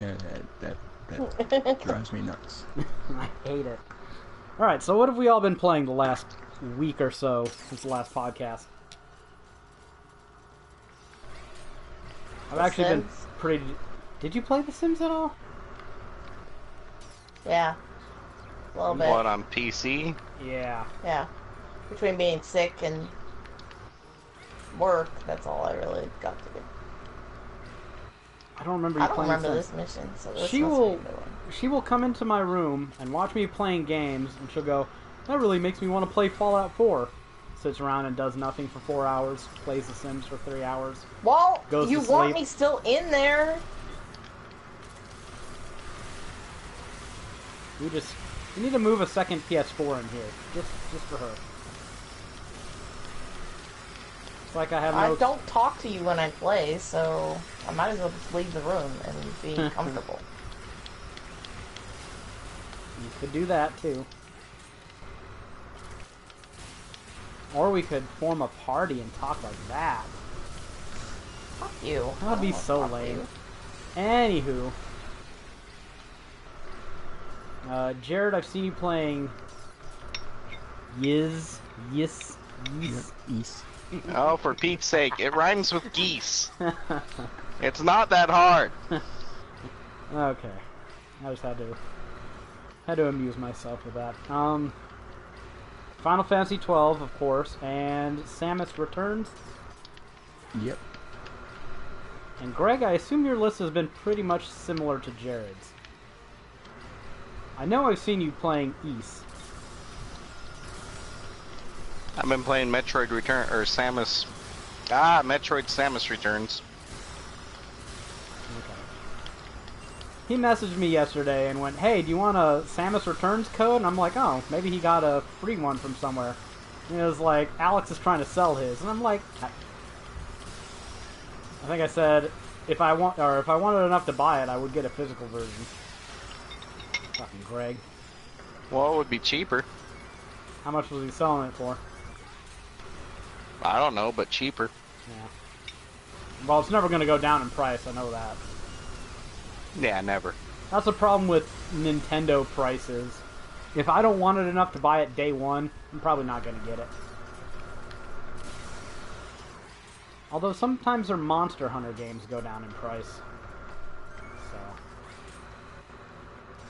Yeah, that drives me nuts. I hate it. Alright, so what have we all been playing the last week or so since the last podcast? I've actually been pretty... Did you play The Sims at all? Yeah. A little bit. What, on PC? Yeah. Yeah. Between being sick and work, that's all I really got to do. I don't remember you playing. I don't remember this mission, so this she will come into my room and watch me playing games, and she'll go, "That really makes me want to play Fallout 4." Sits around and does nothing for 4 hours, plays The Sims for 3 hours. Well, goes you to want sleep. me still in there? We need to move a second PS4 in here, just for her. It's like I have no... I don't talk to you when I play, so I might as well just leave the room and be comfortable. You could do that, too. Or we could form a party and talk like that. Fuck you. That would be so lame. Anywho. Jared, I've seen you playing... Yes. Oh, for Pete's sake, it rhymes with geese. It's not that hard. Okay. I just had to amuse myself with that. Final Fantasy 12, of course, and Samus Returns. Yep. And Greg, I assume your list has been pretty much similar to Jared's. I know I've seen you playing Ys. I've been playing Metroid Samus. Metroid Samus Returns. Okay. He messaged me yesterday and went, "Hey, do you want a Samus Returns code?" And I'm like, "Oh, maybe he got a free one from somewhere." And it was like, Alex is trying to sell his, and I'm like, I think I said, if I wanted enough to buy it, I would get a physical version. Fucking Greg. Well, it would be cheaper. How much was he selling it for? I don't know, but cheaper. Yeah. Well, it's never going to go down in price, I know that. Yeah, never. That's the problem with Nintendo prices. If I don't want it enough to buy it day one, I'm probably not going to get it. Although sometimes their Monster Hunter games go down in price. So.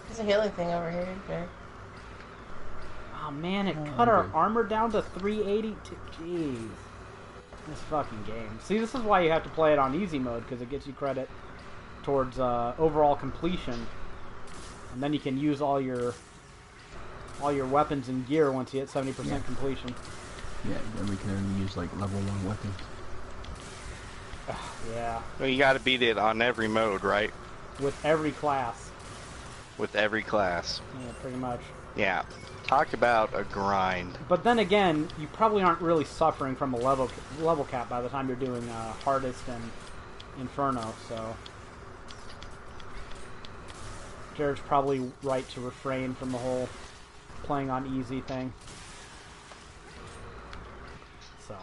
There's a healing thing over here, Jared. Oh man, it cut our armor down to 380. Jeez. This fucking game. See, this is why you have to play it on easy mode, because it gets you credit towards overall completion. And then you can use all your weapons and gear once you hit 70% completion. Yeah, then we can only use like level 1 weapons. Yeah. Well, you gotta beat it on every mode, right? With every class. With every class. Yeah, pretty much. Yeah. Talk about a grind. But then again, you probably aren't really suffering from a level cap by the time you're doing hardest and Inferno, so Jared's probably right to refrain from the whole playing on easy thing. So,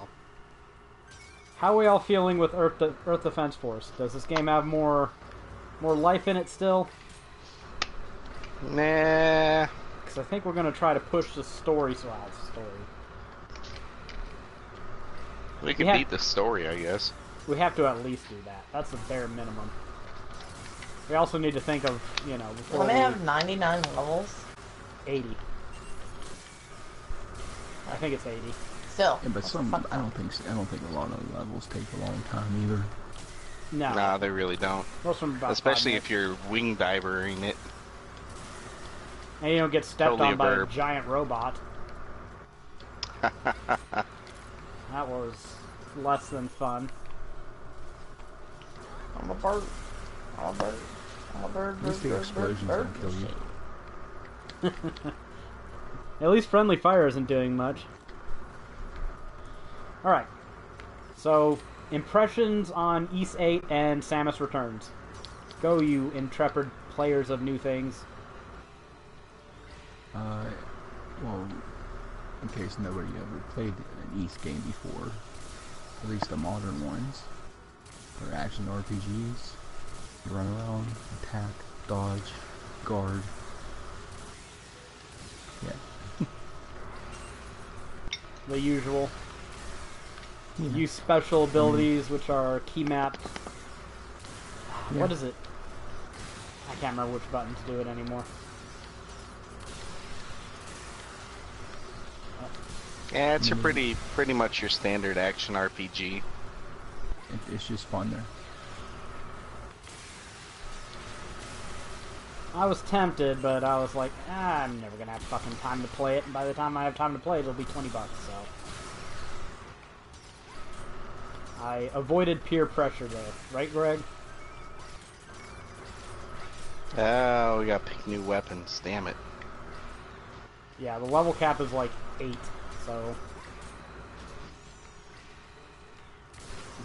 how are we all feeling with Earth Defense Force? Does this game have more life in it still? Nah. I think we're going to try to push the story. We can beat the story, I guess. We have to at least do that. That's the bare minimum. We also need to think of, you know, before When they have 99 levels? 80. I think it's 80. Still. Yeah, but I don't think a lot of the levels take a long time either. No. Nah, they really don't. Most of them about Especially if you're wing divering it. And you don't get stepped Totally on by a verb. giant robot. That was less than fun. I'm a bird. I'm a bird. I'm a bird. At least the explosions don't kill you. At least friendly fire isn't doing much. Alright. So, impressions on Ys 8 and Samus Returns. Go, you intrepid players of new things. Well, in case nobody ever played an Ys game before, at least the modern ones, or action RPGs, You run around, attack, dodge, guard. Yeah. The usual. Yeah. Use special abilities, which are key maps. Yeah. What is it? I can't remember which button to do it anymore. Yeah, it's a pretty much your standard action RPG. It's just fun there. I was tempted, but I was like, I'm never gonna have fucking time to play it, and by the time I have time to play it, it'll be $20, so... I avoided peer pressure there. Right, Greg? Oh, we gotta pick new weapons. Damn it. Yeah, the level cap is like 8, so...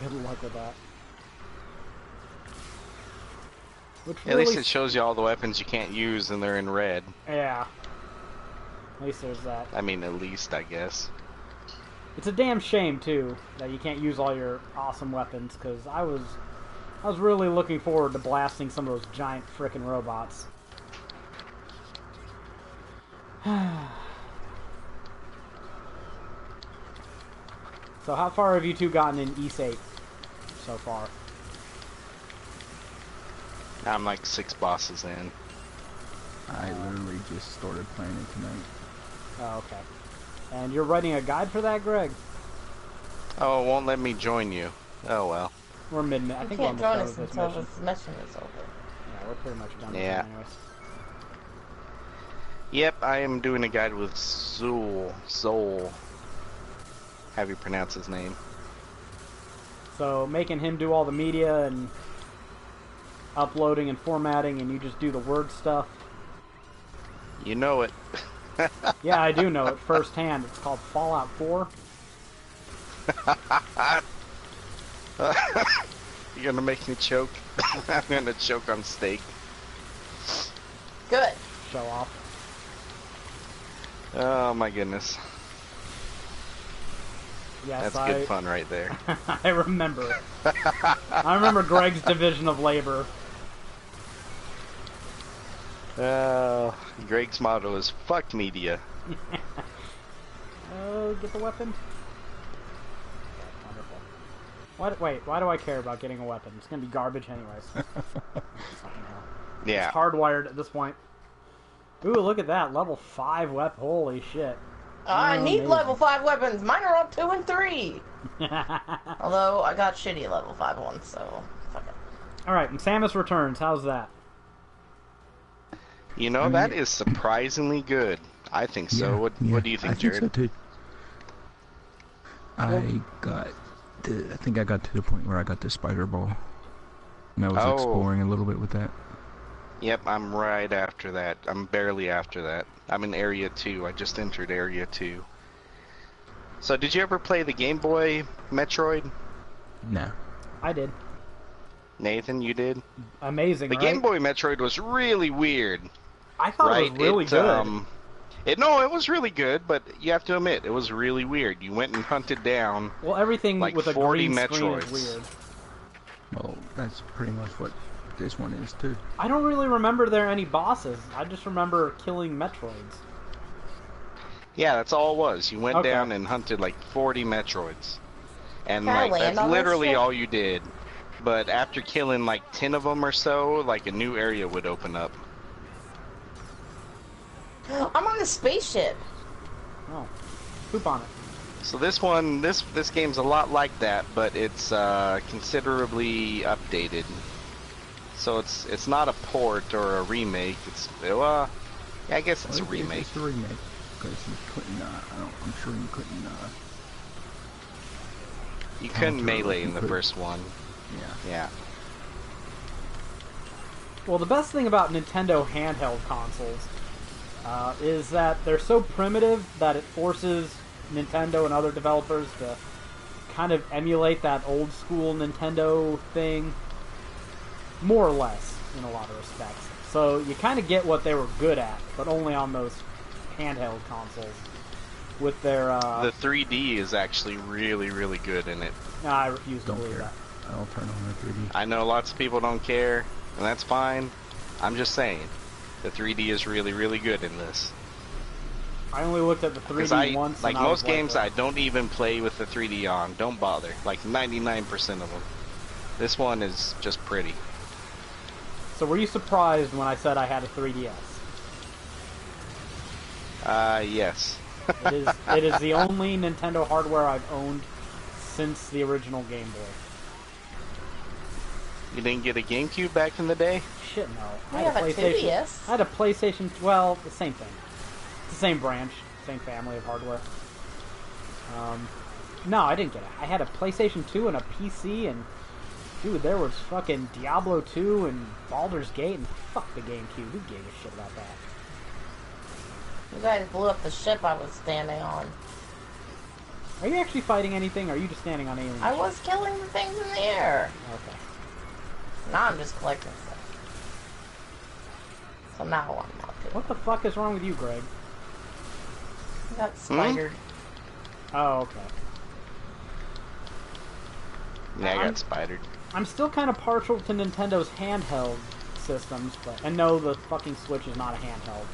Good luck with that. Which At least it shows you all the weapons you can't use and they're in red. Yeah. At least there's that. I mean, at least, I guess. It's a damn shame, too, that you can't use all your awesome weapons, because I was really looking forward to blasting some of those giant frickin' robots. So how far have you two gotten in East 8 so far? I'm like 6 bosses in. I literally just started playing it tonight. Oh, okay. And you're writing a guide for that, Greg? Oh, it won't let me join you. Oh well. We're mid. I You think we're can't almost join done us with this until mission. this mission is over. Yeah, we're pretty much done with Yeah. it anyways. Yep, I am doing a guide with Zol. Have you pronounce his name? So making him do all the media and uploading and formatting, and you just do the word stuff. You know it. Yeah, I do know it firsthand. It's called Fallout 4. You're gonna make me choke. I'm gonna choke on steak. Good. Show off. Oh my goodness. Yes, That's good fun right there. I remember. I remember Greg's division of labor. Greg's motto is fuck media. Oh, get the weapon. Okay, wonderful. Wait, why do I care about getting a weapon? It's gonna be garbage anyways. Fucking hell. Yeah. It's hardwired at this point. Ooh, look at that. Level 5 weapon. Holy shit. I need Amazing. level 5 weapons. Mine are on 2 and 3. Although, I got shitty level 5 ones, so fuck it. Alright, and Samus Returns. How's that? You know, that is surprisingly good. I think so. Yeah, What do you think, Jared? I think so too. I think I got to the point where I got the spider ball. And I was exploring a little bit with that. Yep, I'm right after that. I'm barely after that. I'm in Area 2. I just entered Area 2. So, did you ever play the Game Boy Metroid? No. I did. Nathan, you did? Amazing, The right? Game Boy Metroid was really weird. I thought it was really good. No, it was really good, but you have to admit, it was really weird. You went and hunted down Well, everything like with a 40 green screen Metroids. is weird. Well, that's pretty much what this one is too. I don't really remember there any bosses. I just remember killing Metroids. Yeah, that's all it was. You went Okay. down and hunted like 40 Metroids. And Can I like land that's on this literally shit? all you did. But after killing like 10 of them or so, like a new area would open up. I'm on the spaceship. Oh. Poop on it. So this one, this game's a lot like that, but it's considerably updated. So it's not a port or a remake. It's yeah, I guess it's a remake. It's a remake because you couldn't. I'm sure you couldn't. You couldn't counter melee it. in the first one. Yeah. Yeah. Well, the best thing about Nintendo handheld consoles is that they're so primitive that it forces Nintendo and other developers to kind of emulate that old school Nintendo thing, more or less, in a lot of respects. So you kind of get what they were good at, but only on those handheld consoles. With their The 3D is actually really, really good in it. nah, I refuse to Don't believe care. that. I'll turn on the 3D. I know lots of people don't care. and that's fine. I'm just saying, the 3D is really, really good in this. I only looked at the 3D once. Like and most games, like, I don't even play with the 3D on. Don't bother. Like 99% of them. This one is just pretty. So were you surprised when I said I had a 3DS? Yes. It is the only Nintendo hardware I've owned since the original Game Boy. You didn't get a GameCube back in the day? Shit, no. We have a 2DS. I had a PlayStation. Well, the same thing. It's the same branch, same family of hardware. No, I didn't get it. I had a PlayStation 2 and a PC, and dude, there was fucking Diablo 2 and Baldur's Gate, and fuck the GameCube. Who gave a shit about that? You guys blew up the ship I was standing on. Are you actually fighting anything, or are you just standing on aliens? I was killing the things in the air. Okay. Now I'm just collecting stuff. So now I'm not doing What the fuck is wrong with you, Greg? I got spidered. Oh, okay. Yeah, I got spidered. I'm still kind of partial to Nintendo's handheld systems, but and no, the fucking Switch is not a handheld.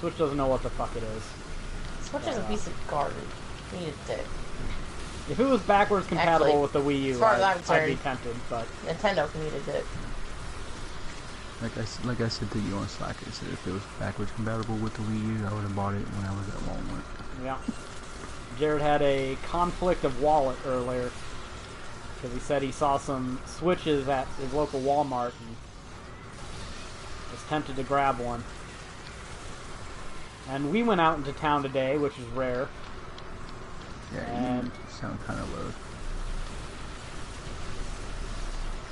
Switch doesn't know what the fuck it is. Switch is a piece of garbage. You need a dick. If it was backwards compatible Actually, with the Wii U, as far as I'm I'd be concerned, tempted, but... Nintendo can eat a dick. Like I said to you on Slack, I said if it was backwards compatible with the Wii U, I would have bought it when I was at Walmart. Yeah. Jared had a conflict of wallet earlier, because he said he saw some Switches at his local Walmart and was tempted to grab one. And we went out into town today, which is rare. Yeah, and you sound kind of low.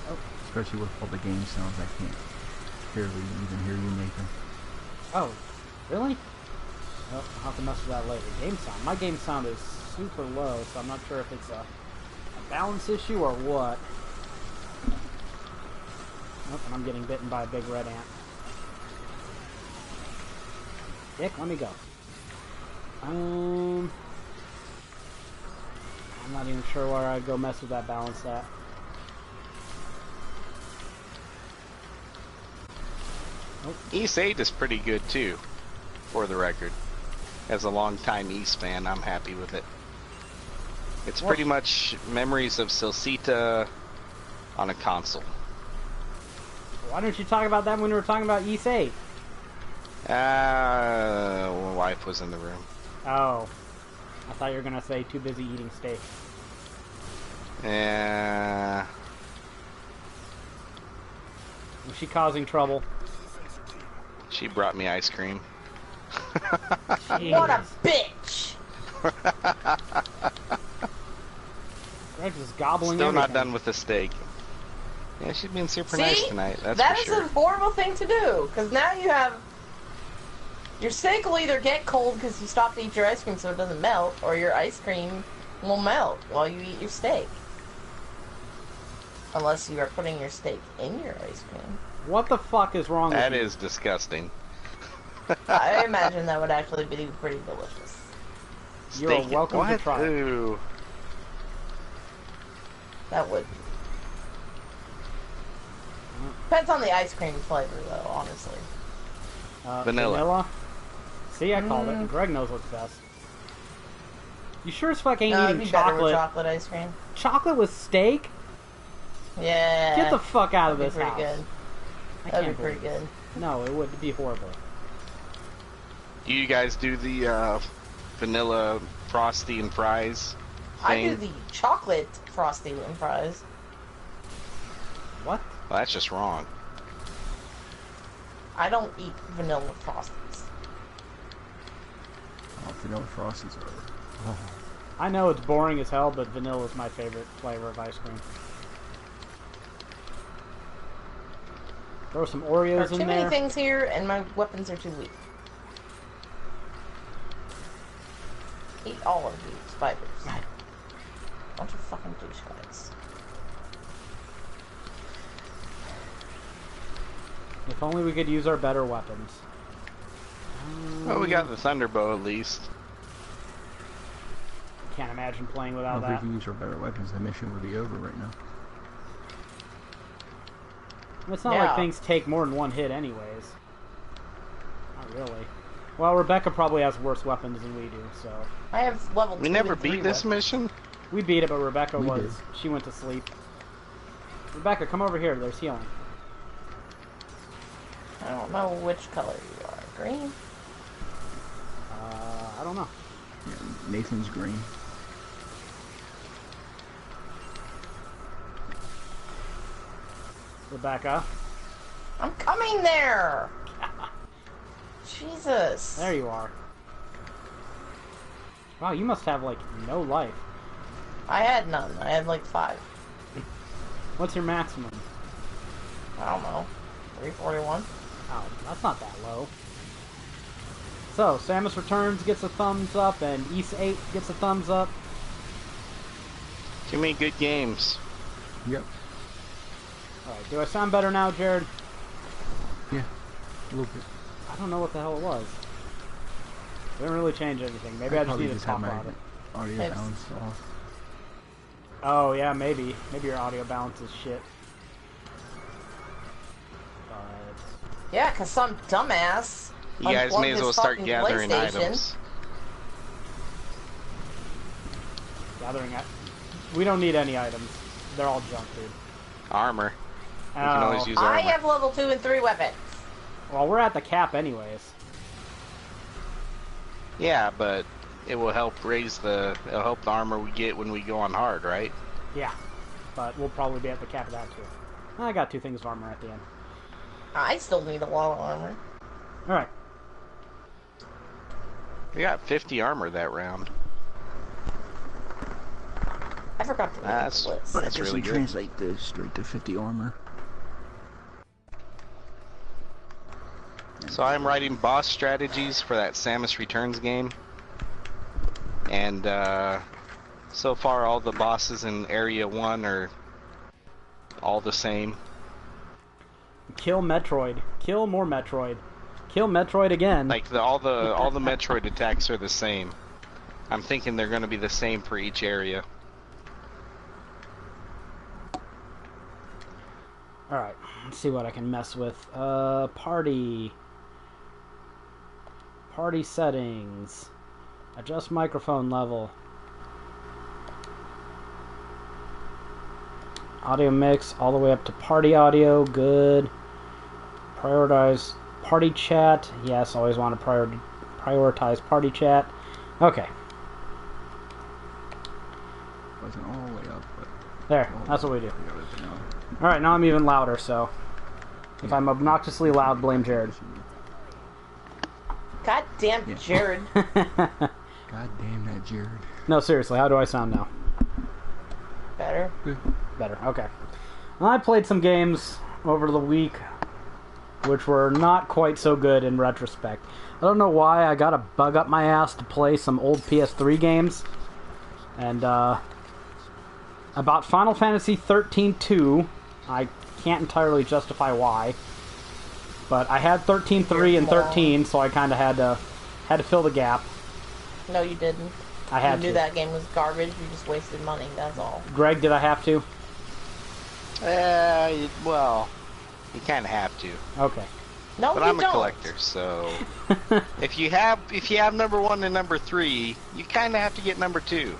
Oh. Especially with all the game sounds, I can't barely even hear you, Nathan. Oh, really? Oh, I'll have to mess with that later. Game sound. My game sound is super low, so I'm not sure if it's a balance issue or what. Oh, and I'm getting bitten by a big red ant. Dick, let me go. I'm not even sure where I'd go mess with that balance at. Oh. East 8 is pretty good too, for the record. As a long-time East fan, I'm happy with it. It's pretty much memories of Silsita on a console. Why don't you talk about that when we were talking about East 8? My wife was in the room. Oh. I thought you were going to say too busy eating steak. Yeah. Was she causing trouble? She brought me ice cream. What a bitch! Greg's just gobbling Still everything. not done with the steak. Yeah, she's being super nice tonight. That's that for is sure. a horrible thing to do, because now you have... Your steak will either get cold because you stopped to eat your ice cream so it doesn't melt, or your ice cream will melt while you eat your steak. Unless you are putting your steak in your ice cream. What the fuck is wrong with you? That is disgusting. I imagine that would actually be pretty delicious. You are welcome to try it. Ooh. That would. Depends on the ice cream flavor, though, honestly. Vanilla. See, I called it. Greg knows what's best. You sure as fuck ain't It'd eating be better with chocolate. chocolate ice cream. Chocolate with steak? Yeah. Get the fuck out of this pretty house. Good. I That'd can't be pretty believe good. it. No, it would be horrible. Do you guys do the vanilla frosty and fries thing? I do the chocolate frosty and fries. What? Well, that's just wrong. I don't eat vanilla frosties. Oh, vanilla frosties are... Oh. I know it's boring as hell, but vanilla is my favorite flavor of ice cream. Throw some Oreos There are in too there. many things here, and my weapons are too weak. Eat all of you spiders. Bunch of fucking douchebags. If only we could use our better weapons. Well, we got the Thunderbow at least. Can't imagine playing without Well, if that. we could use our better weapons, the mission would be over right now. It's not like things take more than one hit anyways. Not really. Well, Rebecca probably has worse weapons than we do, so... I have level 2 We never and 3 beat this weapons. mission? We beat it, but Rebecca did. she went to sleep. Rebecca, come over here. There's healing. I don't know which color you are. Green? I don't know. Yeah, Nathan's green. Rebecca. I'm coming there! Jesus. There you are. Wow, you must have, like, no life. I had none. I had like 5. What's your maximum? I don't know. 341? Oh, that's not that low. So, Samus Returns gets a thumbs up, and East 8 gets a thumbs up. Too many good games. Yep. Alright, do I sound better now, Jared? Yeah. A little bit. I don't know what the hell it was. Didn't really change anything. Maybe I just need to talk about it. Audio balance off. Oh, yeah, maybe. Maybe your audio balance is shit. But... Yeah, because some dumbass. You guys may as unplugged well his start fucking gathering PlayStation. items. Gathering it. We don't need any items. They're all junk, dude. Armor. Oh. You can always use armor. I have level 2 and 3 weapons. Well, we're at the cap anyways. Yeah, but it will help it'll help the armor we get when we go on hard, right? Yeah. But we'll probably be at the cap of that too. I got 2 things of armor at the end. I still need a lot of armor. Alright. We got 50 armor that round. I forgot to make That's- the list. But That's it doesn't really good. translate this straight to 50 armor. So I'm writing boss strategies for that Samus Returns game. And so far all the bosses in Area 1 are all the same. Kill Metroid. Kill more Metroid. Kill Metroid again. Like all the Metroid attacks are the same. I'm thinking they're going to be the same for each area. Alright, let's see what I can mess with. Party settings. Adjust microphone level. Audio mix all the way up to party audio. Good. Prioritize party chat. Yes, always want to prioritize party chat. Okay. Wasn't all the way up, but... There, that's what we do. Alright, now I'm even louder, so... If I'm obnoxiously loud, blame Jared. God damn Jared. God damn that Jared. No, seriously, how do I sound now? Better. Better, okay. Well, I played some games over the week which were not quite so good in retrospect. I don't know why I got a bug up my ass to play some old PS3 games. And, about Final Fantasy 13-2, I can't entirely justify why. But I had 13-3 and 13, so I kind of had to fill the gap. No, you didn't. I had You knew to. that game was garbage. You just wasted money. That's all. Greg, did I have to? Well, you kind of have to. Okay. No, But you I'm don't. a collector, so if you have number 1 and number 3, you kind of have to get number 2.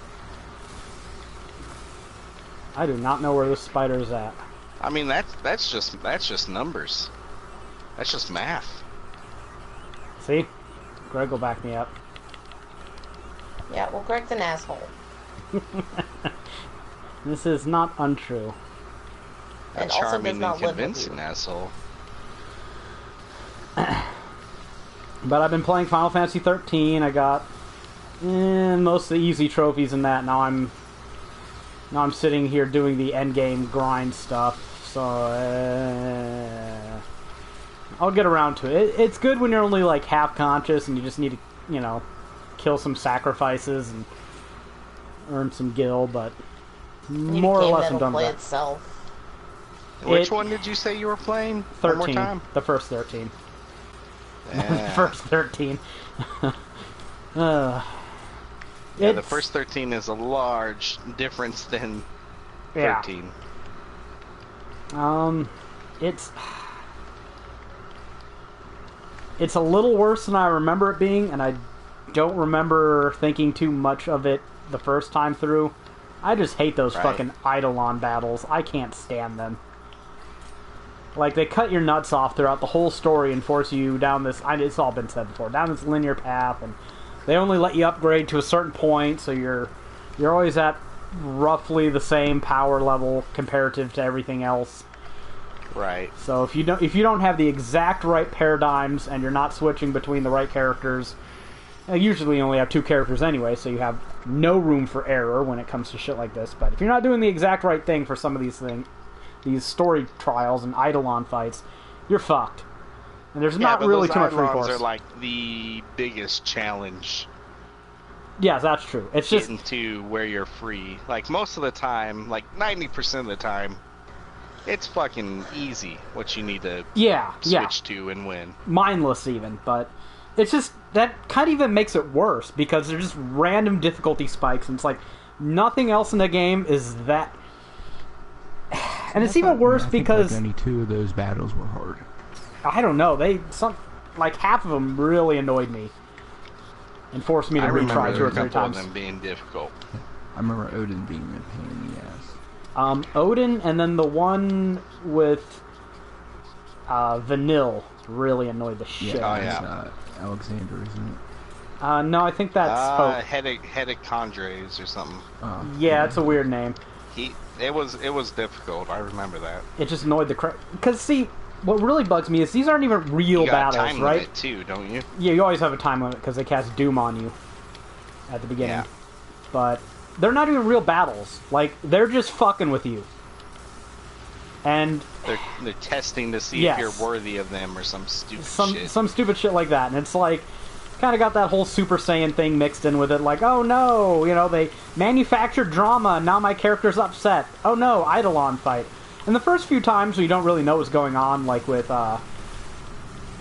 I do not know where this spider is at. I mean that's just numbers. That's just math. See? Greg will back me up. Yeah, well, Greg's an asshole. This is not untrue. A And also does charming not and live with convincing you. asshole. But I've been playing Final Fantasy 13. I got most of the easy trophies in that. Now I'm sitting here doing the endgame grind stuff. So I'll get around to it. It's good when you're only like half conscious and you just need to, you know, kill some sacrifices and earn some gil. But more or less I'm done with play that. itself. Which one did you say you were playing? 13. One more time. The first 13. Yeah. First 13. Yeah, the It's- first 13 is a large difference than 13. it's a little worse than I remember it being, and I don't remember thinking too much of it the first time through. I just hate those fucking Eidolon battles. I can't stand them. Like, they cut your nuts off throughout the whole story and force you down this... It's all been said before. Down this linear path, and they only let you upgrade to a certain point, so you're always at roughly the same power level comparative to everything else. Right. So if you don't have the exact right paradigms and you're not switching between the right characters... Usually you only have 2 characters anyway, so you have no room for error when it comes to shit like this. But if you're not doing the exact right thing for some of these things, these story trials and Eidolon fights, you're fucked. And there's not really too much recourse. Are like the biggest challenge. Yes, that's true. It's just getting to where you're free. Like most of the time, like 90% of the time, it's fucking easy what you need to switch to and win. Mindless even, but it's just that kind of even makes it worse because there's just random difficulty spikes, and it's like nothing else in the game is that. And it's even worse because like only 2 of those battles were hard. I don't know. Like half of them really annoyed me and forced me to retry 2 or 3 times. Them being difficult. I remember Odin being a pain in the ass. Odin, and then the one with Vanille really annoyed the shit. Yeah, it's Alexander, isn't it? No, I think that's Hedicondres or something. Yeah, it's a weird name. It was difficult. I remember that. It just annoyed the crap. Because see, what really bugs me is these aren't even real battles, time right? Limit too, don't you? Yeah, you always have a time limit because they cast Doom on you at the beginning. Yeah. But they're not even real battles. Like, they're just fucking with you. And they're testing to see if you're worthy of them or some stupid shit. Some stupid shit like that. And it's like, kind of got that whole Super Saiyan thing mixed in with it. Like, oh no, they manufactured drama and now my character's upset. Oh no, Eidolon fight. And the first few times we don't really know what's going on, like with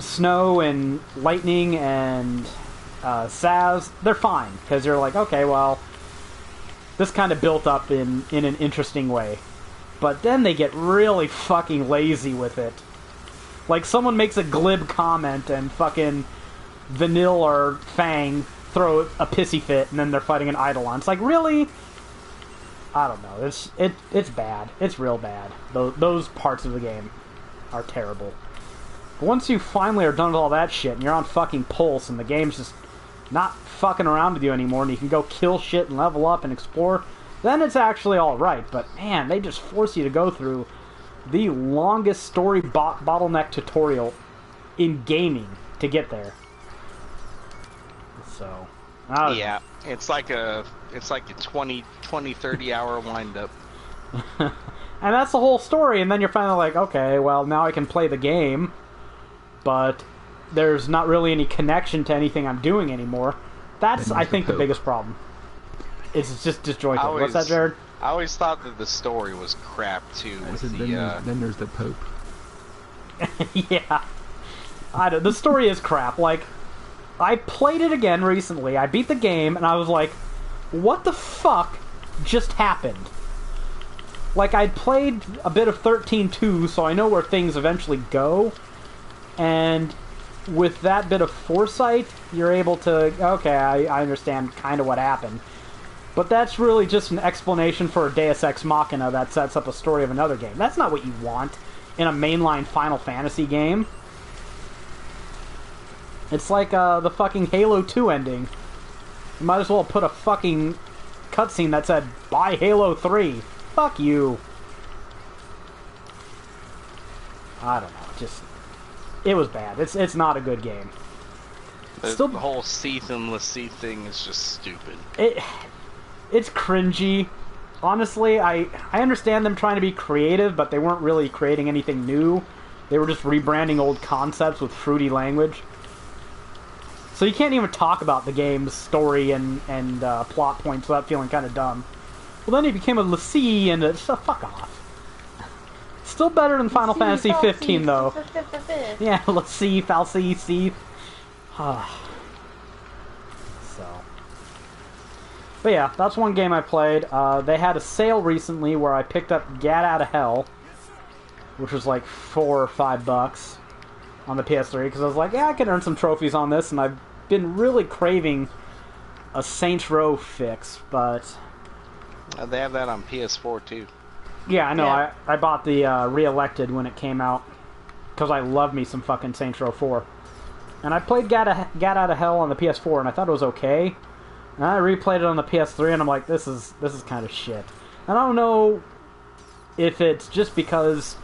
Snow and Lightning and Saz, they're fine. Because you're like, okay, well, this kind of built up in an interesting way. But then they get really fucking lazy with it. Like, someone makes a glib comment and fucking Vanille or Fang throw a pissy fit and then they're fighting an Eidolon. It's like, really? I don't know. It's bad. It's real bad. Those parts of the game are terrible. But once you finally are done with all that shit and you're on fucking Pulse and the game's just not fucking around with you anymore and you can go kill shit and level up and explore, then it's actually alright. But man, they just force you to go through the longest story bottleneck tutorial in gaming to get there. So, yeah, it's like a 20, 30 hour wind up. And that's the whole story, and then you're finally like, okay, well, now I can play the game, but there's not really any connection to anything I'm doing anymore. That's, I think, the biggest problem. It's just disjointed. What's that, Jared? I always thought that the story was crap, too. Then there's the Pope. Yeah. The story is crap. Like, I played it again recently. I beat the game, and I was like, what the fuck just happened? Like, I'd played a bit of 13.2, so I know where things eventually go. And with that bit of foresight, you're able to, okay, I understand kind of what happened. But that's really just an explanation for a Deus Ex Machina that sets up a story of another game. That's not what you want in a mainline Final Fantasy game. It's like the fucking Halo 2 ending. You might as well put a fucking cutscene that said, "Buy Halo 3." Fuck you. I don't know. It was bad. It's not a good game. The whole Seath and Lassie thing is just stupid. It's cringy. Honestly, I understand them trying to be creative, but they weren't really creating anything new. They were just rebranding old concepts with fruity language. So you can't even talk about the game's story and plot points without feeling kind of dumb. Well, then he became a Lassie, and fuck off. Still better than Final Fantasy 15, though. Yeah, Lassie, Falsy, Seath. So. But yeah, that's one game I played. They had a sale recently where I picked up Gat Out of Hell, which was like $4 or $5 on the PS3, because I was like, yeah, I can earn some trophies on this, and I've been really craving a Saints Row fix, but... They have that on PS4 too. Yeah, I know. Yeah. I bought the Re-Elected when it came out, because I love me some fucking Saints Row 4. And I played Gat Out of Hell on the PS4, and I thought it was okay. And I replayed it on the PS3, and I'm like, this is kind of shit. And I don't know if it's just because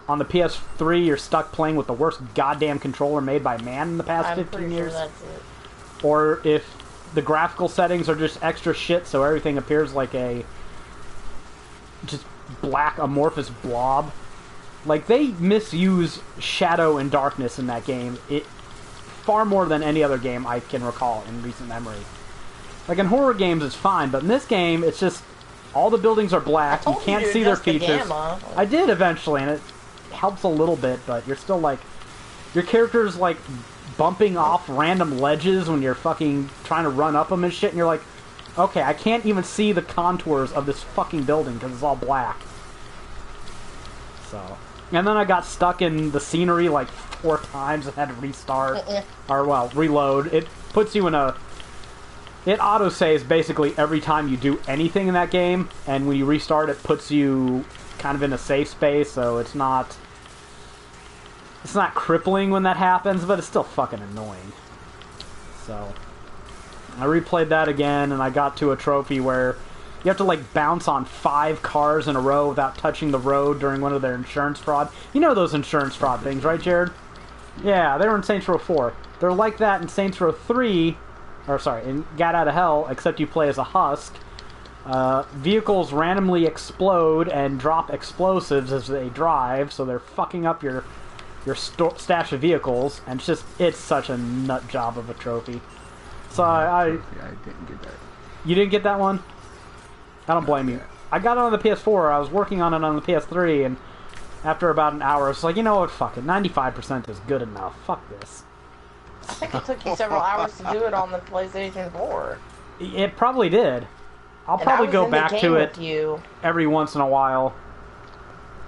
on the PS3 you're stuck playing with the worst goddamn controller made by man in the past 15 years. Sure that's it. Or if the graphical settings are just extra shit, so everything appears like a just black amorphous blob. Like, they misuse shadow and darkness in that game far more than any other game I can recall in recent memory. Like, in horror games it's fine, but in this game it's just all the buildings are black, you can't see their features. I did eventually, and it helps a little bit, but you're still like, your character's like bumping off random ledges when you're fucking trying to run up them and shit, and you're like, okay, I can't even see the contours of this fucking building because it's all black. So, and then I got stuck in the scenery like 4 times and had to restart, or well, reload. It puts you in a... It auto-saves basically every time you do anything in that game, and when you restart it puts you kind of in a safe space, so it's not crippling when that happens, but it's still fucking annoying. So, I replayed that again, and I got to a trophy where you have to, like, bounce on 5 cars in a row without touching the road during one of their insurance fraud. You know those insurance fraud things, right, Jared? Yeah, they were in Saints Row 4. They're like that in Saints Row 3... Or, sorry, in Gat Out of Hell, except you play as a husk. Vehicles randomly explode and drop explosives as they drive, so they're fucking up your stash of vehicles, and it's such a nut job of a trophy. So I didn't get that. You didn't get that one? I don't blame you. I got it on the PS4, I was working on it on the PS3, and after about an hour, it's like, you know what, fuck it, 95% is good enough, fuck this. I think it took you several hours to do it on the PlayStation 4. It probably did. I'll probably go back to it every once in a while.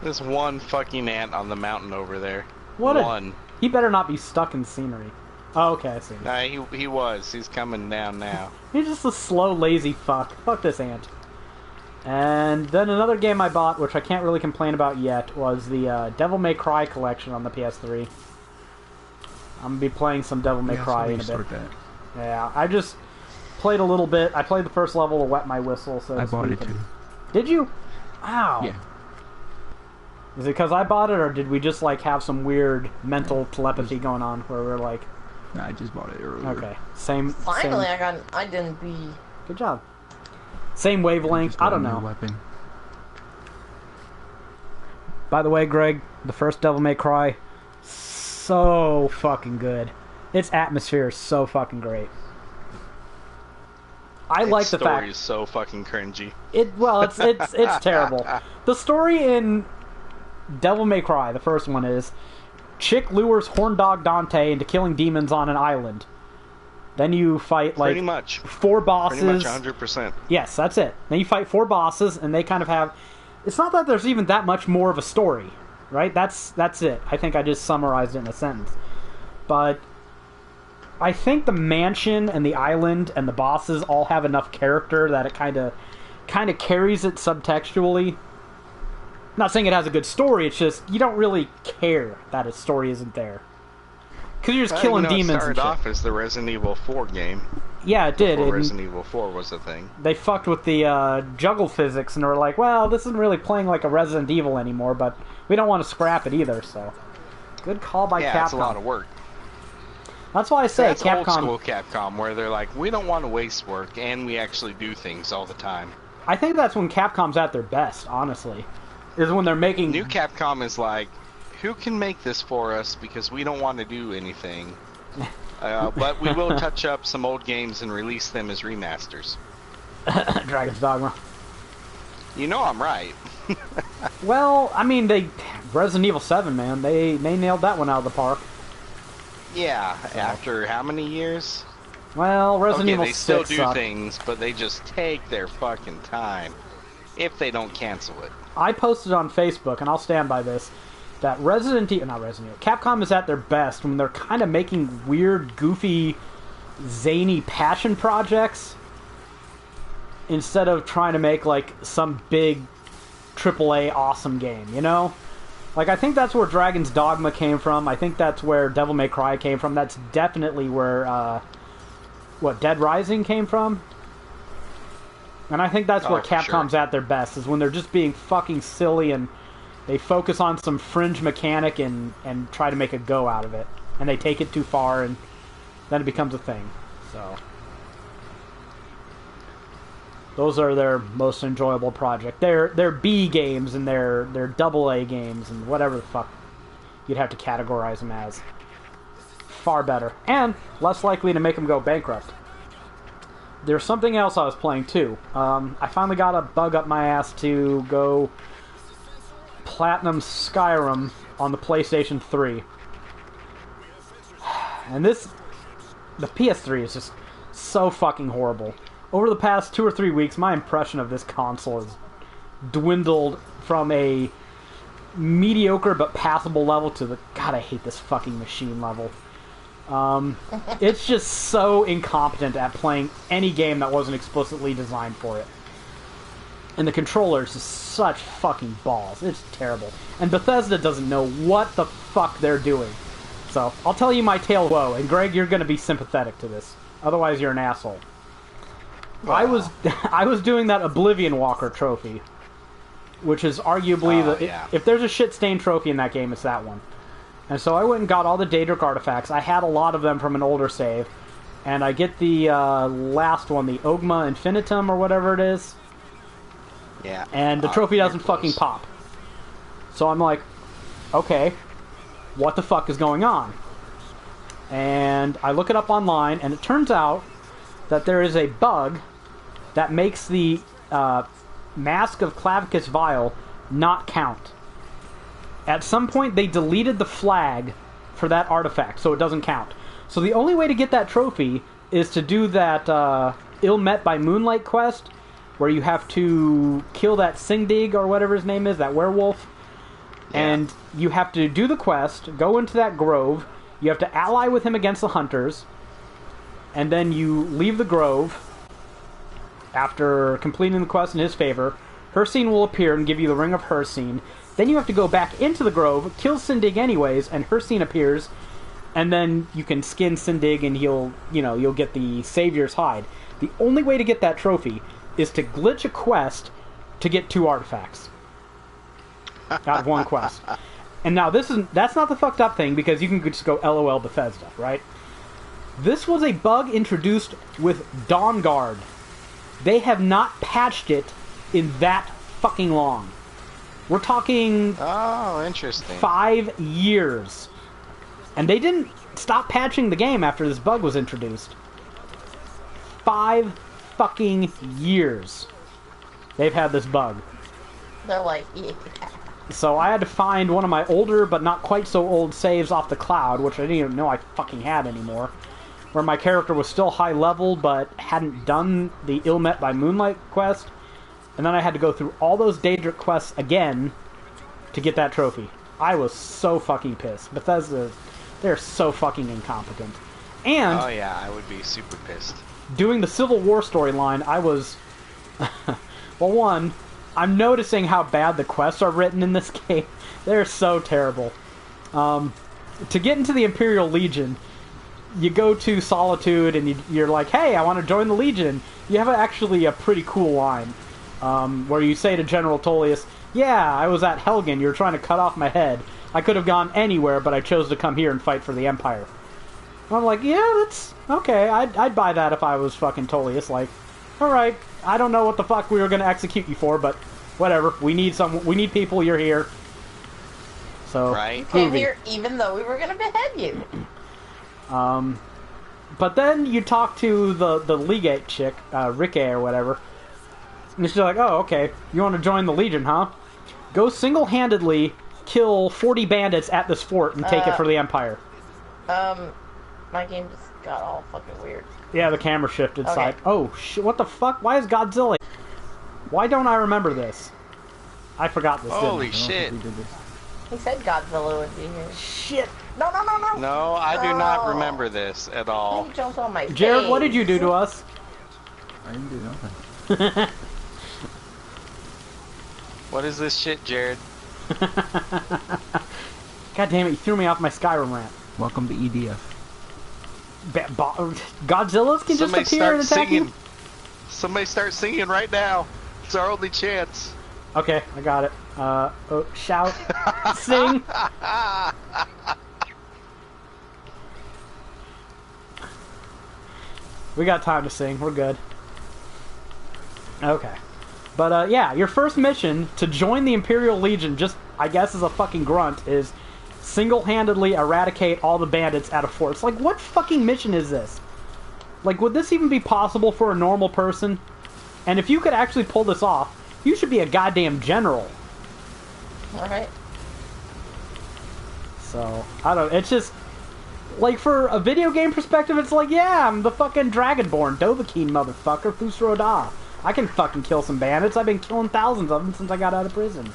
There's one fucking ant on the mountain over there. One. He better not be stuck in scenery. Oh, okay, I see. Nah, he was. He's coming down now. He's just a slow, lazy fuck. Fuck this ant. And then another game I bought, which I can't really complain about yet, was the Devil May Cry collection on the PS3. I'm gonna be playing some Devil May Cry in a bit. Yeah, I just played a little bit. I played the first level to wet my whistle, so I bought it too. Did you? Wow. Yeah. Is it because I bought it, or did we just like have some weird mental telepathy going on where we're like... No, I just bought it earlier. Okay. Same... Finally, same... I didn't be... Good job. Same wavelength. I don't know. Weapon. By the way, Greg, the first Devil May Cry... so fucking good. Its atmosphere is so fucking great. I like the fact... The story is so fucking cringy. It's terrible. The story in Devil May Cry, the first one, is chick lures horn dog Dante into killing demons on an island. Then you fight, like... Pretty much. 4 bosses. Pretty much 100%. Yes, that's it. Then you fight 4 bosses, and they kind of have... It's not that there's even that much more of a story. Right? That's it. I think I just summarized it in a sentence. But I think the mansion and the island and the bosses all have enough character that it kind of carries it subtextually. I'm not saying it has a good story, it's just you don't really care that its story isn't there. Because you're just killing demons and shit. It started off as the Resident Evil 4 game. Yeah, it did. Before Resident Evil 4 was a thing. They fucked with the juggle physics and were like, well, this isn't really playing like a Resident Evil anymore, but we don't want to scrap it either, so... Good call by Capcom. Yeah, it's a lot of work. That's why I say That's Capcom... old school Capcom, where they're like, we don't want to waste work, and we actually do things all the time. I think that's when Capcom's at their best, honestly. Is when they're making... New Capcom is like, who can make this for us, because we don't want to do anything. But we will touch up some old games and release them as remasters. Dragon's Dogma. You know I'm right. Well, I mean, Resident Evil 7, man, they nailed that one out of the park. Yeah, after how many years? Well, Resident Evil 6 they still do sucked. things, but they just take their fucking time. If they don't cancel it. I posted on Facebook, and I'll stand by this. that Resident Evil, not Resident Evil, Capcom is at their best when they're kind of making weird, goofy, zany passion projects instead of trying to make like some big AAA awesome game, you know? Like, I think that's where Dragon's Dogma came from. I think that's where Devil May Cry came from. That's definitely where, Dead Rising came from. And I think that's where Capcom's at their best, is when they're just being fucking silly and they focus on some fringe mechanic and try to make a go out of it. And they take it too far and then it becomes a thing. So those are their most enjoyable project. They're B games and they're AA games and whatever the fuck you'd have to categorize them as. Far better. And less likely to make them go bankrupt. There's something else I was playing too. I finally got a bug up my ass to go platinum Skyrim on the PlayStation 3. And the PS3 is just so fucking horrible. Over the past 2 or 3 weeks, my impression of this console has dwindled from a mediocre but passable level to the God, I hate this fucking machine level. It's just so incompetent at playing any game that wasn't explicitly designed for it. And the controller is just such fucking balls. It's terrible. And Bethesda doesn't know what the fuck they're doing. So, I'll tell you my tale of woe, and Greg, you're gonna be sympathetic to this. Otherwise, you're an asshole. Wow. I was doing that Oblivion Walker trophy, which is arguably if there's a shit-stained trophy in that game, it's that one. And so I went and got all the Daedric artifacts. I had a lot of them from an older save, and I get the last one, the Ogma Infinitum or whatever it is. Yeah. And the trophy doesn't fucking pop. So I'm like, okay, what the fuck is going on? And I look it up online, and it turns out that there is a bug that makes the Mask of Clavicus Vial not count. At some point, they deleted the flag for that artifact, so it doesn't count. So the only way to get that trophy is to do that Ill Met by Moonlight quest, where you have to kill that Singdig, or whatever his name is, that werewolf. Yeah. And you have to do the quest, go into that grove, you have to ally with him against the hunters, and then you leave the grove after completing the quest in his favor. Hircine will appear and give you the Ring of Hircine. Then you have to go back into the grove, kill Sindig anyways, and Hircine appears, and then you can skin Sindig and you'll get the Savior's Hide. The only way to get that trophy is to glitch a quest to get 2 artifacts out of one quest. And now that's not the fucked up thing, because you can just go LOL Bethesda, right? This was a bug introduced with Dawnguard. They have not patched it in that fucking long. We're talking... Oh, interesting. 5 years. And they didn't stop patching the game after this bug was introduced. 5 fucking years they've had this bug. They're like, yeah. So I had to find one of my older but not quite so old saves off the cloud, which I didn't even know I fucking had anymore, where my character was still high level but hadn't done the Ill Met by Moonlight quest. And then I had to go through all those Daedric quests again to get that trophy. I was so fucking pissed. Bethesda, they're so fucking incompetent. And... Oh yeah, I would be super pissed. Doing the Civil War storyline, I was... well, one, I'm noticing how bad the quests are written in this game. They're so terrible. To get into the Imperial Legion, you go to Solitude and you're like, hey, I want to join the Legion. You have actually a pretty cool line. Where you say to General Tullius, yeah, I was at Helgen, you were trying to cut off my head. I could have gone anywhere, but I chose to come here and fight for the Empire. And I'm like, yeah, that's okay, I'd buy that if I was fucking Tullius. Like, alright, I don't know what the fuck we were going to execute you for, but whatever, we need people, you're here. So, right. You came here even though we were going to behead you. But then you talk to the Legate chick, Rike or whatever, and she's like, oh, okay, you want to join the Legion, huh? Go single-handedly kill 40 bandits at this fort and take it for the Empire. My game just got all fucking weird. Yeah, the camera shifted side. Oh, shit, what the fuck? Why is Godzilla... Why don't I remember this? I forgot this, Holy didn't I? shit. He said Godzilla would be here. Shit. No, no, no, no. No, I do not remember this at all. He jumped on my face. Jared, what did you do to us? I didn't do nothing. What is this shit, Jared? God damn it, you threw me off my Skyrim rant. Welcome to EDF. Godzillas can Somebody just appear and start attack singing. you? Somebody start singing right now. It's our only chance. Okay, I got it. Shout. Sing. We got time to sing. We're good. Okay. But, yeah, your first mission to join the Imperial Legion, just, I guess, as a fucking grunt, is single-handedly eradicate all the bandits at a fort. It's like, what fucking mission is this? Like, would this even be possible for a normal person? And if you could actually pull this off, you should be a goddamn general. Alright. So, I don't know, it's just... Like, for a video game perspective, it's like, yeah, I'm the fucking Dragonborn, Dovahkiin motherfucker, Fusroda. I can fucking kill some bandits. I've been killing thousands of them since I got out of prison.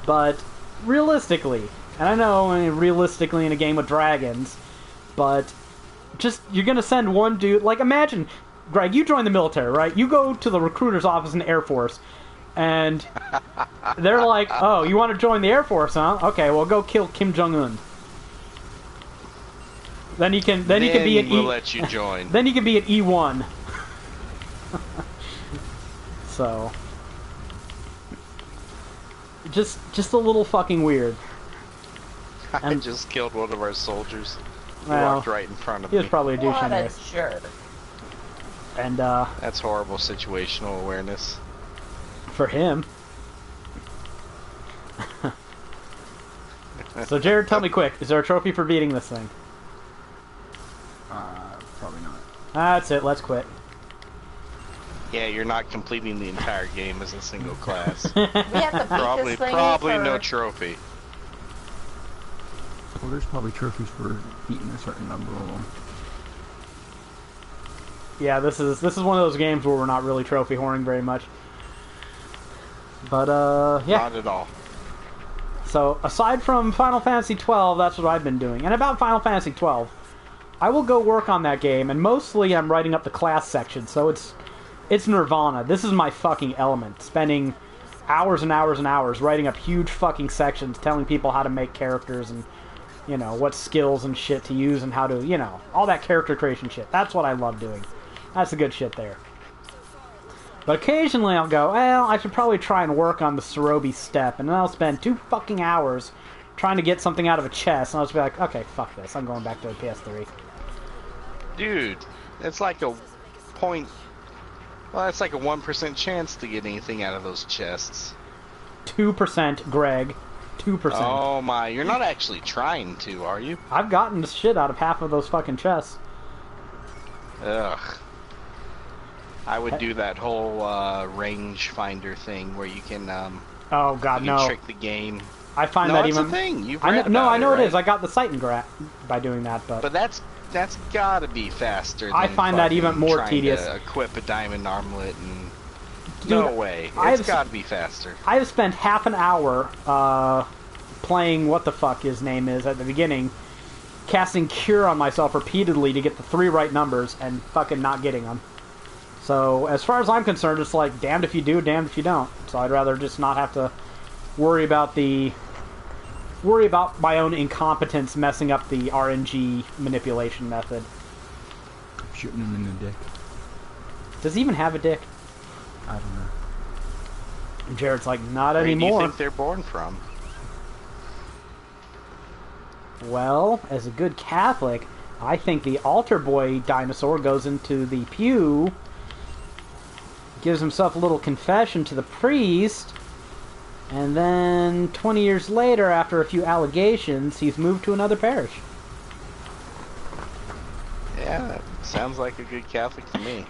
But, realistically, and I know, I mean, realistically in a game with dragons, but just, you're gonna send one dude, like, imagine, Greg, you join the military, right? You go to the recruiter's office in the Air Force, and they're like, oh, you want to join the Air Force, huh? Okay, well, go kill Kim Jong-un. Then you can be an we'll let you join. Then you can be an E1. So, just a little fucking weird. I just killed one of our soldiers. He Well, walked right in front of he me. was probably a douche What a anyways. jerk. And That's horrible situational awareness. for him. So Jared, tell me quick, is there a trophy for beating this thing? Probably not. That's it, let's quit. Yeah, you're not completing the entire game as a single class. We have to beat this thing Probably for... no trophy. Well, there's probably trophies for beating a certain number of them. Yeah, this is one of those games where we're not really trophy whoring very much. But yeah. Not at all. So aside from Final Fantasy 12, that's what I've been doing. And about Final Fantasy 12, I will go work on that game, and mostly I'm writing up the class section, so it's Nirvana. This is my fucking element. Spending hours and hours and hours writing up huge fucking sections, telling people how to make characters and, you know, what skills and shit to use and how to, you know, all that character creation shit. That's what I love doing. That's the good shit there. But occasionally I'll go, well, I should probably try and work on the Cerobi step, and then I'll spend 2 fucking hours trying to get something out of a chest, and I'll just be like, okay, fuck this. I'm going back to the PS3. Dude, it's like a point... Well, it's like a 1% chance to get anything out of those chests. 2%, Greg. 2%. Oh my, you're not actually trying to, are you? I've gotten the shit out of half of those fucking chests. Ugh. I would do that whole range finder thing where you can Oh god, you no. trick the game. I find No, that it's even a thing. You've I know, read no, about I know it, it is. right? I got the Titan by doing that, But that's gotta be faster than I find that even more trying tedious. to equip a diamond armlet and Dude, no way. I've It's gotta be faster. I have spent half an hour playing what the fuck his name is at the beginning, casting Cure on myself repeatedly to get the 3 right numbers and fucking not getting them. So, as far as I'm concerned, it's like, damned if you do, damned if you don't. So I'd rather just not have to worry about my own incompetence messing up the RNG manipulation method. Shooting him in the dick. Does he even have a dick? I don't know. And Jared's like, not Where do you anymore. think they're born from? Well, as a good Catholic, I think the altar boy dinosaur goes into the pew, gives himself a little confession to the priest, and then 20 years later, after a few allegations, he's moved to another parish. Yeah, that sounds like a good Catholic to me.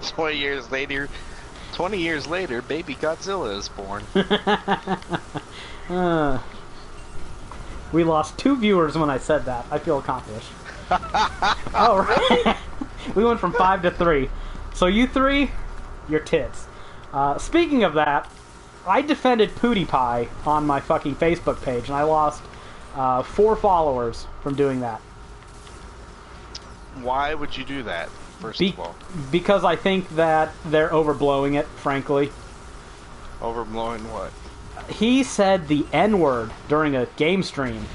20 years later, baby Godzilla is born. We lost 2 viewers when I said that. I feel accomplished. Oh, right. We went from 5 to 3. So you 3, your tits. Speaking of that, I defended PewDiePie on my fucking Facebook page, and I lost 4 followers from doing that. Why would you do that, first of all? Because I think that they're overblowing it, frankly. Overblowing what? He said the N-word during a game stream.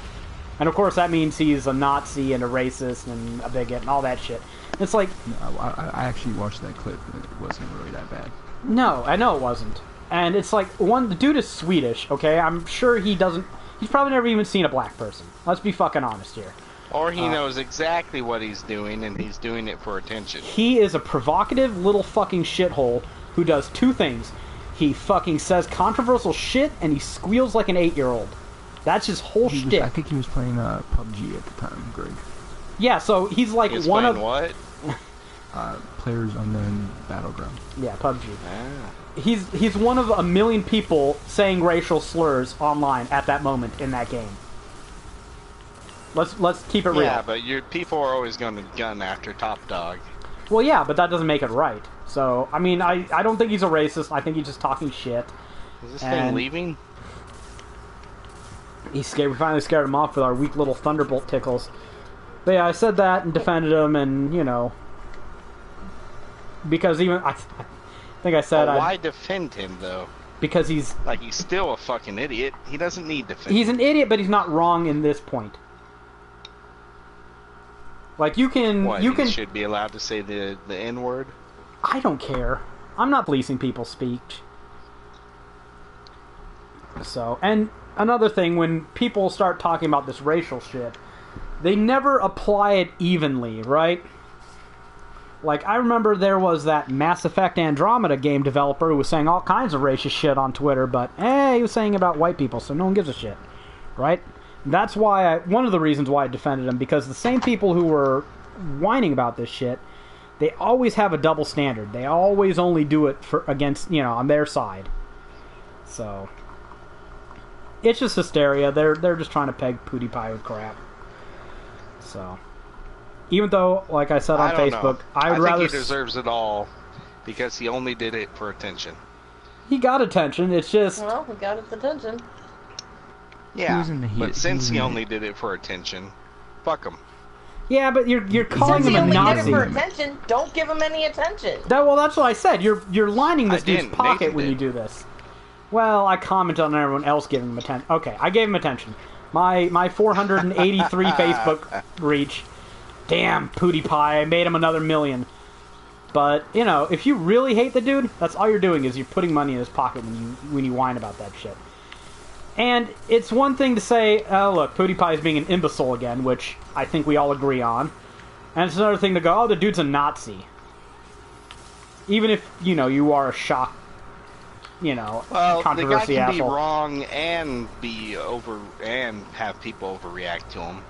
And of course that means he's a Nazi and a racist and a bigot and all that shit. It's like... No, I actually watched that clip and it wasn't really that bad. No, I know it wasn't. And it's like, the dude is Swedish, okay? I'm sure he doesn't... He's probably never even seen a black person. Let's be fucking honest here. Or he knows exactly what he's doing, and he's doing it for attention. He is a provocative little fucking shithole who does 2 things. He fucking says controversial shit, and he squeals like an 8-year-old. That's his whole shtick. I think he was playing PUBG at the time, Greg. Yeah, so he's like He's one playing of... what? Players Unknown Battleground. Yeah, PUBG. Ah. He's one of a million people saying racial slurs online at that moment in that game. Let's keep it real. Yeah, but people are always going to gun after Top Dog. Well, yeah, but that doesn't make it right. So, I mean, I don't think he's a racist. I think he's just talking shit. Is this thing leaving? He's scared. We finally scared him off with our weak little Thunderbolt tickles. But yeah, I said that and defended him, and, you know... Because even... I think I said... Why defend him, though? Because he's... Like, he's still a fucking idiot. He doesn't need defense. He's an idiot, but he's not wrong in this point. Like, you can... What, you he can... should be allowed to say the N-word? I don't care. I'm not policing people's speech. So, and another thing, when people start talking about this racial shit, they never apply it evenly, right? Like, I remember there was that Mass Effect Andromeda game developer who was saying all kinds of racist shit on Twitter, but, he was saying about white people, so no one gives a shit, right? That's why one of the reasons why I defended him, because the same people who were whining about this shit, they always have a double standard. They always only do it against, on their side. So, it's just hysteria. They're just trying to peg PewDiePie with crap. So, even though, like I said on Facebook, I would rather... think he deserves it all, because he only did it for attention. He got attention, it's just... Well, he got its attention. Yeah, but since he only did it for attention, fuck him. Yeah, but you're calling him a Nazi. Since he only did it for attention, don't give him any attention. Well, that's what I said. You're lining this dude's pocket when you do this. Well, I comment on everyone else giving him attention. Okay, I gave him attention. My 483 Facebook reach. Damn, PewDiePie, I made him another million. But, if you really hate the dude, that's all you're doing is you're putting money in his pocket when you whine about that shit. And it's one thing to say, oh, look, PewDiePie is being an imbecile again, which I think we all agree on. And it's another thing to go, oh, the dude's a Nazi. Even if, you are a shock, controversy the guy can asshole. be wrong and and have people overreact to him.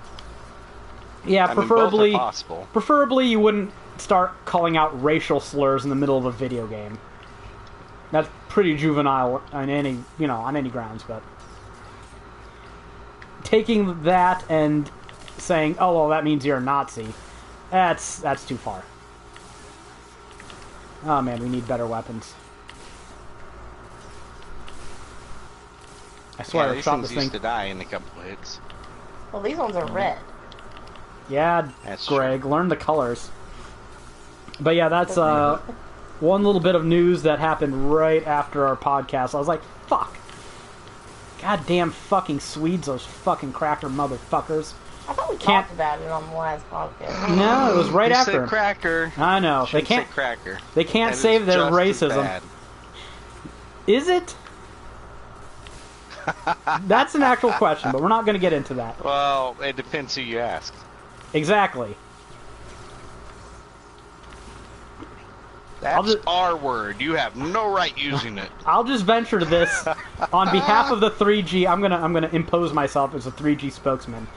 Yeah, preferably, both are possible. Preferably you wouldn't start calling out racial slurs in the middle of a video game. That's pretty juvenile on any, on any grounds, but... Taking that and saying, oh, well, that means you're a Nazi, that's too far. Oh, man, we need better weapons. I swear, I shot this thing. Used to die in a couple of hits. Well, these ones are red. Yeah, that's Greg, true. Learn the colors. But yeah, that's one little bit of news that happened right after our podcast. I was like, fuck. Goddamn fucking Swedes, those fucking cracker motherfuckers. I thought we talked about it on the last podcast. No, it was right after. Said cracker. I know. They can't say cracker. They can't save their racism. Is it? That's an actual question, but we're not going to get into that. Well, it depends who you ask. Exactly. That's our word. You have no right using it. I'll just venture to this on behalf of the 3G. I'm gonna impose myself as a 3G spokesman.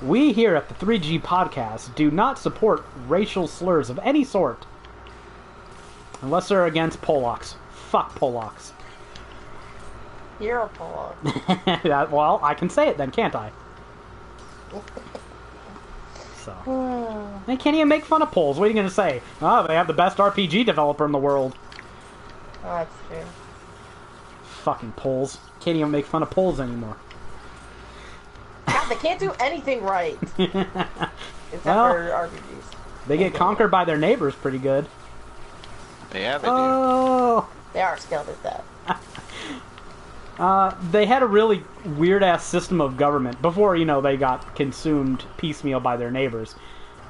We here at the 3G podcast do not support racial slurs of any sort, unless they're against Polacks. Fuck Polacks. You're a Polak. Well, I can say it then, can't I? So. They can't even make fun of Poles. What are you going to say? Oh, they have the best RPG developer in the world. Oh, that's true. fucking polls. Can't even make fun of polls anymore. God, they can't do anything right. Except for RPGs. They get conquered by their neighbors pretty good. Yeah, they do. Oh! They are skilled at that. They had a really weird-ass system of government before, you know, they got consumed piecemeal by their neighbors.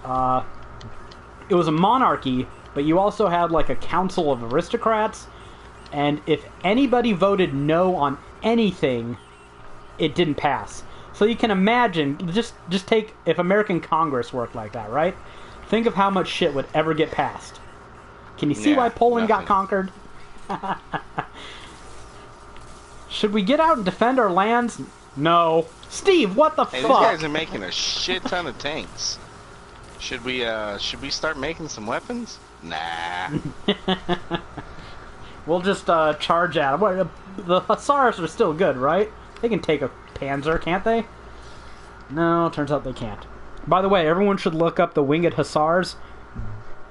It was a monarchy, but you also had, like, a council of aristocrats, and if anybody voted no on anything, it didn't pass. So you can imagine, just take, if American Congress worked like that, right? Think of how much shit would ever get passed. Can you see why Poland got conquered? Should we get out and defend our lands? No. Steve, what the fuck? These guys are making a shit ton of tanks. Should we start making some weapons? Nah. We'll just charge at them. The Hussars are still good, right? They can take a Panzer, can't they? No, turns out they can't. By the way, everyone should look up the Winged Hussars.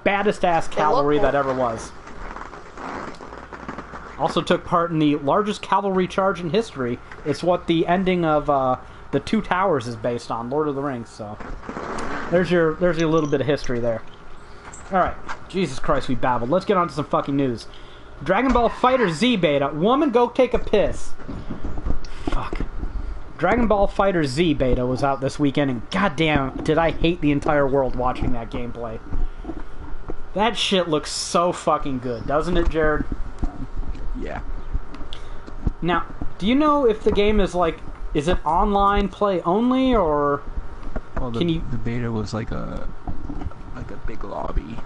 Baddest ass cavalry that ever was. Also took part in the largest cavalry charge in history. It's what the ending of the Two Towers is based on, Lord of the Rings. So there's your little bit of history there. All right, Jesus Christ, we babbled. Let's get on to some fucking news. Dragon Ball Fighter Z beta. Woman, go take a piss. Fuck. Dragon Ball Fighter Z beta was out this weekend, and goddamn, did I hate the entire world watching that gameplay. That shit looks so fucking good, doesn't it, Jared? Yeah. Now, do you know if the game is like, is it online play only, or well, the beta was like a big lobby.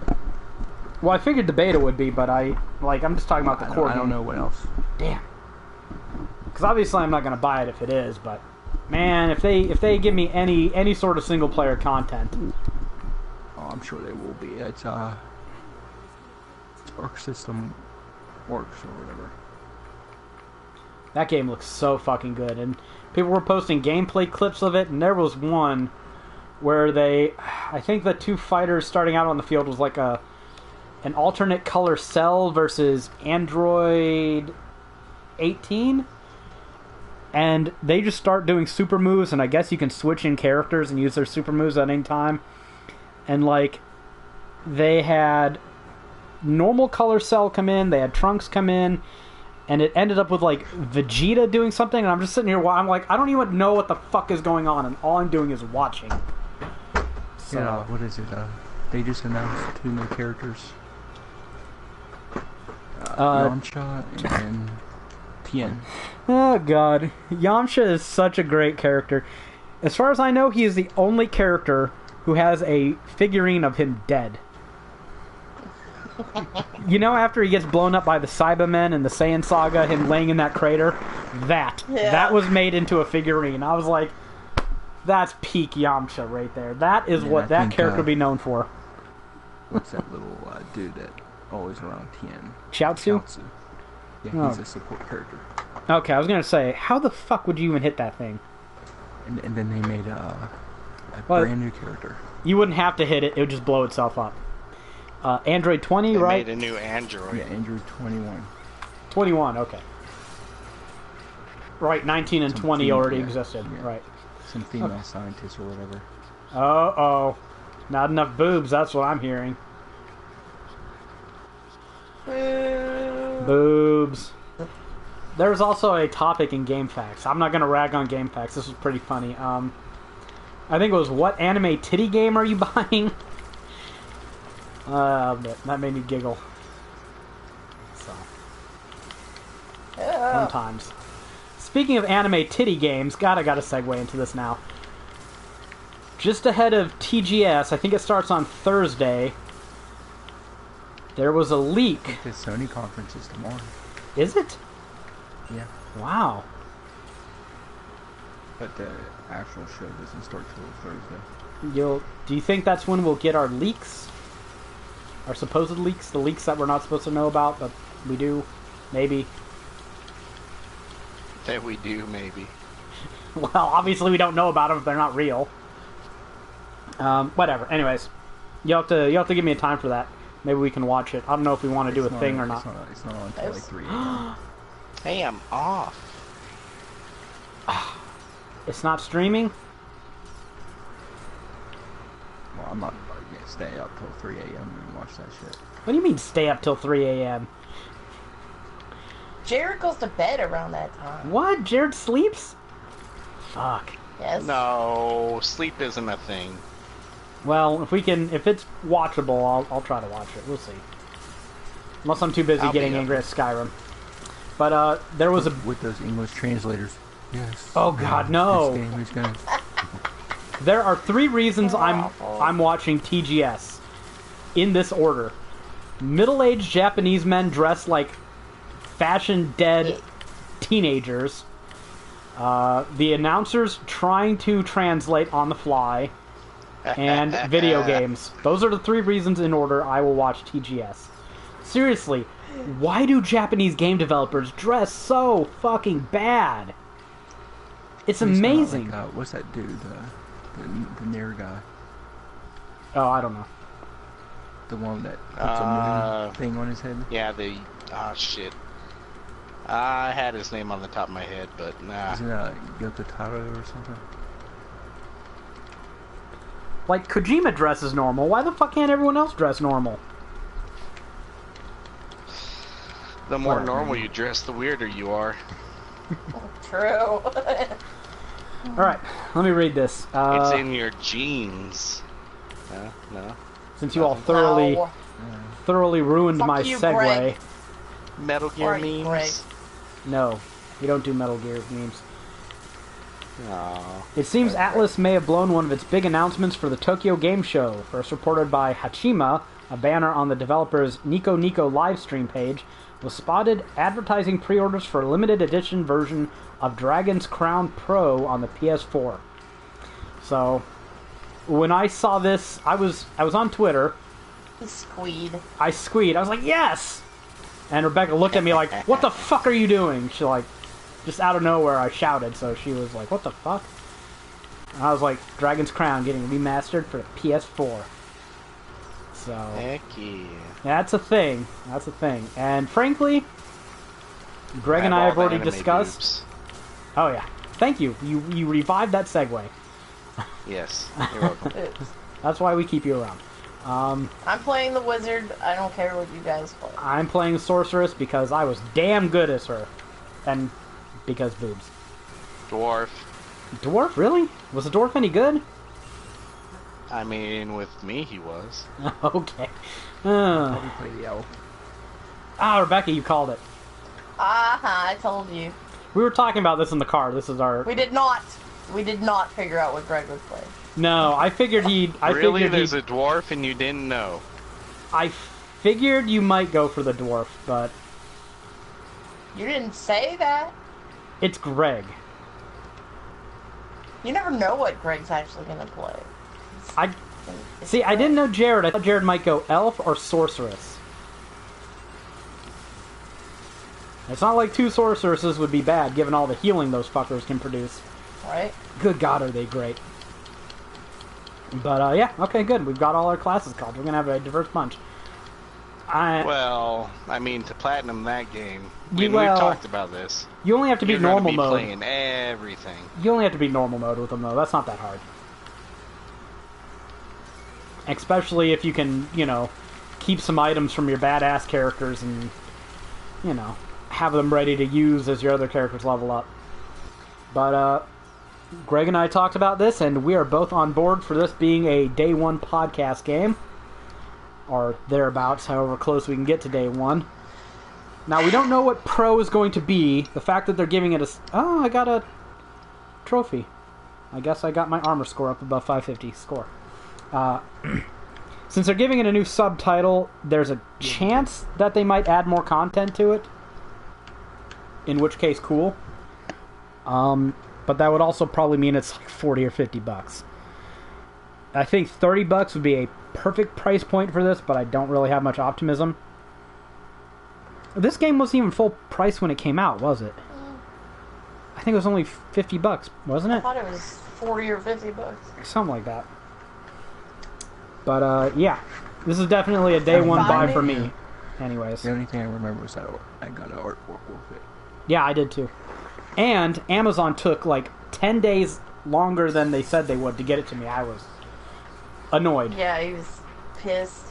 Well, I figured the beta would be, but I'm just talking about the core game. I don't know what else. Damn. Because obviously I'm not going to buy it if it is, but man, if they give me any sort of single player content, oh, I'm sure they will be. It's Arc System Works or whatever. That game looks so fucking good, and people were posting gameplay clips of it, and there was one where I think the two fighters starting out on the field was like an alternate color Cell versus Android 18. And they just start doing super moves, and I guess you can switch in characters and use their super moves at any time. And, like, they had normal color Cell come in, they had Trunks come in, and it ended up with, like, Vegeta doing something, and I'm just sitting here while I'm like, I don't even know what the fuck is going on, and all I'm doing is watching. So, yeah, what is it? They just announced 2 new characters. Yamcha and Tien. Oh god, Yamcha is such a great character. As far as I know, he is the only character who has a figurine of him dead. You know, after he gets blown up by the Cybermen and the Saiyan Saga, him laying in that crater, that was made into a figurine. I was like, that's peak Yamcha right there. That is what that character would be known for. What's that little dude that always around Tien? Chiaotzu? Yeah, he's a support character. Okay, I was gonna say, how the fuck would you even hit that thing? And then they made a brand new character. You wouldn't have to hit it; it would just blow itself up. Android 20, right? They made a new Android. Yeah, Android 21. 21, okay. Right, 19 and 20 already existed. Yeah. Right. Some female scientists or whatever. Uh-oh. Not enough boobs, that's what I'm hearing. Boobs. There's also a topic in GameFAQs. I'm not going to rag on GameFAQs. This was pretty funny. I think it was, what anime titty game are you buying? That made me giggle. So. Sometimes. Speaking of anime titty games, God, I got to segue into this now. Just ahead of TGS, I think it starts on Thursday, there was a leak. I think the Sony conference is tomorrow. Is it? Yeah. Wow. But the actual show doesn't start till Thursday. Do you think that's when we'll get our leaks? Our supposed leaks? The leaks that we're not supposed to know about, but we do? Maybe. That we do, maybe. Well, obviously we don't know about them if they're not real. Whatever. Anyways, you'll have to give me a time for that. Maybe we can watch it. I don't know if we want to do a thing or not. It's not on until like 3 a.m. Hey, I'm off. It's not streaming? Well, I'm not gonna stay up till 3 a.m. and watch that shit. What do you mean stay up till 3 a.m.? Jared goes to bed around that time. What? Jared sleeps? Fuck. Yes. No, sleep isn't a thing. Well, if it's watchable, I'll try to watch it. We'll see. Unless I'm too busy getting angry at Skyrim. But there was a with those English translators. Yes. Oh God, no! This game is gonna... There are 3 reasons I'm watching TGS in this order. Middle-aged Japanese men dressed like fashion-dead teenagers. The announcers trying to translate on the fly. And video games. Those are the 3 reasons in order I will watch TGS. Seriously, why do Japanese game developers dress so fucking bad? It's amazing. Like, what's that dude? The near guy. Oh, I don't know. The one that puts a moon thing on his head? Yeah, shit. I had his name on the top of my head, but nah. Isn't that like Yokotaro or something? Like, Kojima dresses normal. Why the fuck can't everyone else dress normal? The more normal you dress, the weirder you are. True. Alright, let me read this. It's in your genes. No. Since you all thoroughly ruined my you, segue. Greg. Metal Gear memes? Greg. No, we don't do Metal Gear memes. Aww. It seems Atlus may have blown one of its big announcements for the Tokyo Game Show. First reported by Hachima, a banner on the developer's Nico Nico livestream page, was spotted advertising pre-orders for a limited edition version of Dragon's Crown Pro on the PS4. So, when I saw this, I was on Twitter. He squeed. I squeed. I was like, yes! And Rebecca looked at me like, what the fuck are you doing? She like, just out of nowhere I shouted, so she was like, what the fuck? And I was like, Dragon's Crown getting remastered for the PS4. So, Heck yeah. That's a thing. That's a thing. And frankly, Greg and I have already discussed... Boobs. Oh yeah. Thank you. You revived that segue. Yes. You're welcome. That's why we keep you around. I'm playing the wizard. I don't care what you guys play. I'm playing sorceress because I was damn good as her. And because boobs. Dwarf. Dwarf? Really? Was the dwarf any good? I mean, with me he was. Okay. Probably play the elf. Rebecca, you called it. I told you. We were talking about this in the car. This is our... We did not figure out what Greg would play. No, I figured he'd... There's a dwarf and you didn't know. I figured you might go for the dwarf, but... You didn't say that. It's Greg. You never know what Greg's actually gonna play. I didn't know Jared. I thought Jared might go elf or sorceress. It's not like 2 sorceresses would be bad, given all the healing those fuckers can produce. Right? Good God, are they great. But, yeah, okay, good. We've got all our classes called. We're gonna have a diverse bunch. Well, I mean, to platinum that game, we've well, talked about this. You only have to beat normal mode. mode. Playing everything. You only have to beat normal mode with them, though. That's not that hard. Especially if you can, keep some items from your badass characters and, have them ready to use as your other characters level up. But, Greg and I talked about this, and we are both on board for this being a Day 1 podcast game. Or thereabouts, however close we can get to Day 1. Now, we don't know what Pro is going to be. The fact that they're giving it a... Oh, I got a trophy. I guess I got my armor score up above 550 score. Since they're giving it a new subtitle, there's a chance that they might add more content to it. In which case, cool. But that would also probably mean it's like 40 or 50 bucks. I think 30 bucks would be a perfect price point for this, but I don't really have much optimism. This game wasn't even full price when it came out, was it? I think it was only 50 bucks, wasn't it? I thought it was 40 or 50 bucks. Something like that. But, yeah. This is definitely a Day 1 buy for me. Anyways. The only thing I remember was that I got an artwork with it. Yeah, I did too. And Amazon took like 10 days longer than they said they would to get it to me. I was annoyed. Yeah, he was pissed.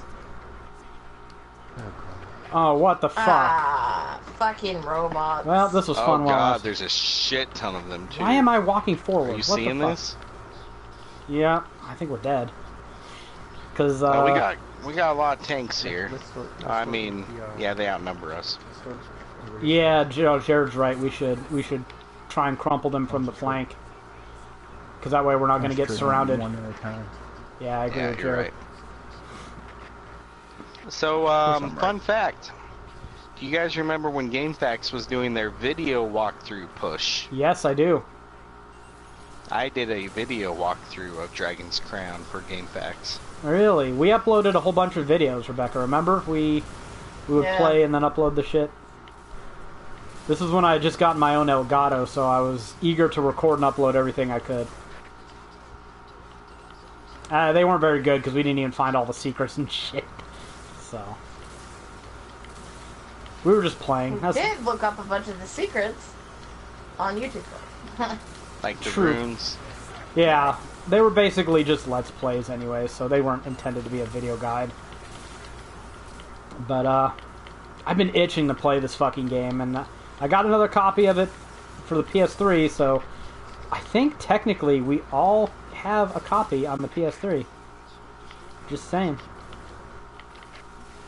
Oh, what the fuck? Ah, fucking robots. Well, this was fun. Oh while I god, was... there's a shit ton of them too. Why am I walking forward? Are you what seeing the fuck? this? Yeah, I think we're dead. Cause No, we got a lot of tanks here. I mean, yeah, they outnumber us. yeah, Jared's right. We should try and crumple them from the flank. Cause that way we're not going to get surrounded. One at a time. Yeah, I agree with you're Jared. right. So, fun fact. Do you guys remember when GameFAQs was doing their video walkthrough push? Yes, I do. I did a video walkthrough of Dragon's Crown for GameFAQs. Really? We uploaded a whole bunch of videos, Rebecca. Remember? We would play and then upload the shit. This is when I had just gotten my own Elgato, so I was eager to record and upload everything I could. They weren't very good because we didn't even find all the secrets and shit. So we were just playing. We did look up a bunch of the secrets on YouTube. Like the runes. Yeah, they were basically just Let's Plays anyway, so they weren't intended to be a video guide. But, I've been itching to play this fucking game, and I got another copy of it for the PS3, so I think technically we all have a copy on the PS3. Just saying.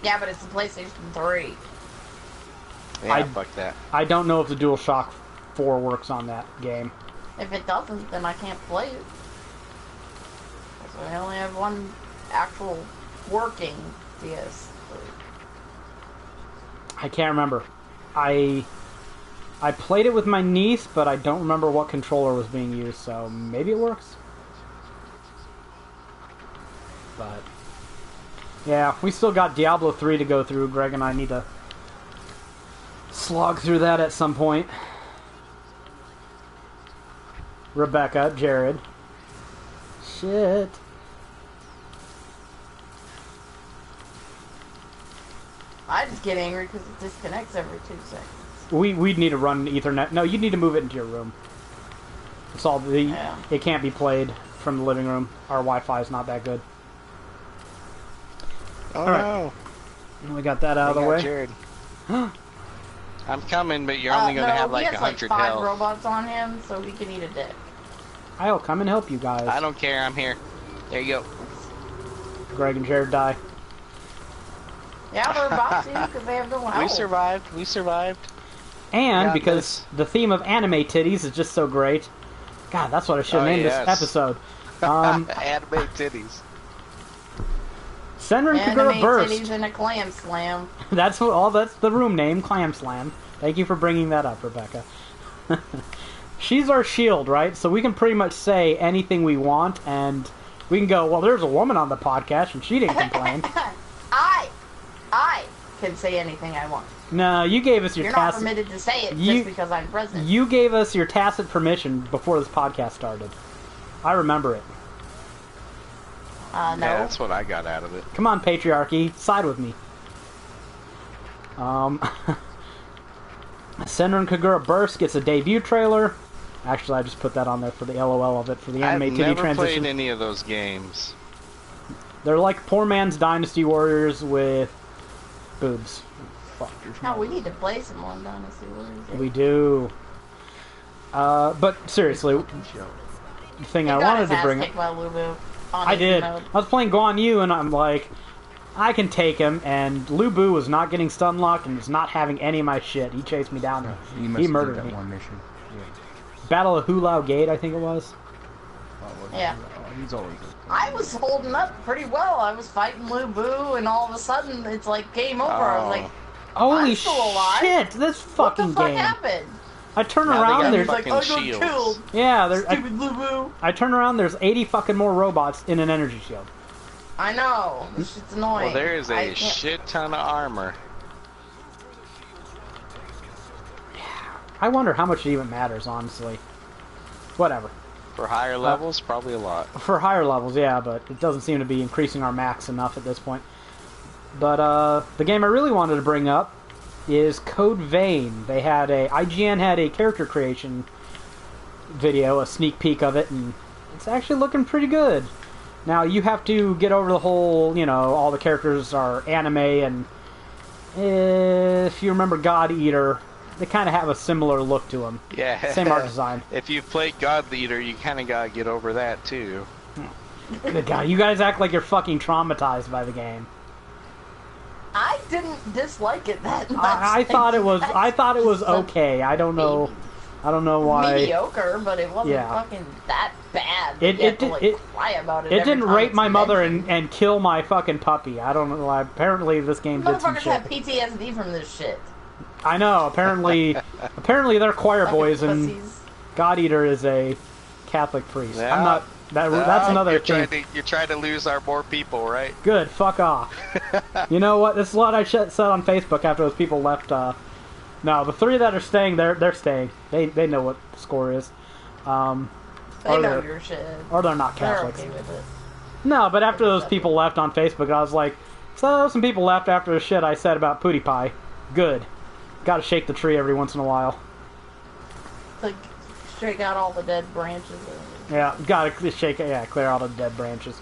Yeah, but it's the PlayStation 3. Yeah, fuck that. I don't know if the DualShock 4 works on that game. If it doesn't, then I can't play it. So I only have one actual working PS3. I can't remember. I played it with my niece, but I don't remember what controller was being used, so maybe it works. But yeah, we still got Diablo 3 to go through. Greg and I need to slog through that at some point. Rebecca, Jared. Shit. I just get angry because it disconnects every 2 seconds. We'd need to run Ethernet. No, you'd need to move it into your room. It's all It can't be played from the living room. Our Wi-Fi is not that good. Oh all right. no. We got that out of the way. Jared. I'm coming, but you're only going to have like 100 he has like 5 health. robots on him, so he can eat a dick. I'll come and help you guys. I don't care, I'm here. There you go. Greg and Jared die. Yeah, they're about to, because they have no health. We survived. And Got because the theme of anime titties is just so great. God, that's what I should have named this episode. Anime titties. Senran Kagura Anime Burst. titties and a clam slam. That's the room name, Clam Slam. Thank you for bringing that up, Rebecca. She's our shield, right? So we can pretty much say anything we want, and we can go, well, there's a woman on the podcast, and she didn't complain. I can say anything I want. No, you gave us your You're not permitted to say it just because I'm present. You gave us your tacit permission before this podcast started. I remember it. No. Yeah, that's what I got out of it. Come on, patriarchy, side with me. Senran Kagura Burst gets a debut trailer. Actually, I just put that on there for the LOL of it, for the anime titty transition. I've never played any of those games. They're like poor man's Dynasty Warriors with boobs. Fuck. No, we need to play some more Dynasty Warriors. We do. But seriously, the thing I wanted to bring up... By Lubu on I did. Mode. I was playing Guan Yu, and I'm like, I can take him, and Lu Bu was not getting stun locked and was not having any of my shit. He chased me down. He murdered me. One mission. Yeah. Battle of Hulao Gate, I think it was. Yeah. He's always good. I was holding up pretty well. I was fighting Lu Bu, and all of a sudden, it's like game over. I was like, holy I'm still alive. shit! This fucking what the fuck game. happened? I turn Now around, they there's got Like, I got shields. killed. yeah, Stupid Lu Bu. I turn around, there's 80 fucking more robots in an energy shield. I know. This shit's annoying. Well, there is I a can't- shit ton of armor. I wonder how much it even matters, honestly. Whatever. For higher levels, probably a lot. For higher levels, yeah, but it doesn't seem to be increasing our max enough at this point. But the game I really wanted to bring up is Code Vein. They had IGN had a character creation video, a sneak peek of it, and it's actually looking pretty good. Now, you have to get over the whole, all the characters are anime, and if you remember God Eater, they kind of have a similar look to them. Yeah. Same art design. If you've played God Eater, you kind of gotta get over that, too. Good God, you guys act like you're fucking traumatized by the game. I didn't dislike it that much. I thought it was okay. I don't know why. Mediocre, but it wasn't fucking that bad. It cry about it. It didn't rape my mother and kill my fucking puppy. I don't know why. Apparently this game did some shit. Motherfuckers have PTSD from this shit. I know. Apparently they're choir boys, and pussies. God Eater is a Catholic priest. Yeah. I'm not. That's another thing. You're trying to lose our more people, right? Good. Fuck off. You know what? This is what I said on Facebook after those people left. No, the three that are staying, they're staying. They know what the score is. They know your shit. Or they're not Catholics. They're okay with it. No, but after those people left on Facebook, I was like, so some people left after the shit I said about Pootie Pie. Good. Gotta shake the tree every once in a while. Like, shake out all the dead branches. Yeah, gotta clear out all the dead branches.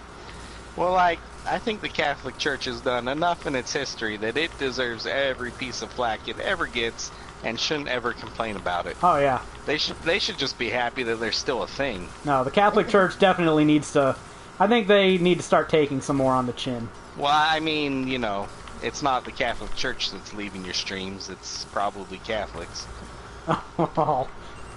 Well, I think the Catholic Church has done enough in its history that it deserves every piece of flack it ever gets and shouldn't ever complain about it. Oh, yeah. They should just be happy that they're still a thing. No, the Catholic Church definitely needs to... I think they need to start taking some more on the chin. Well, I mean, it's not the Catholic Church that's leaving your streams. It's probably Catholics. Oh,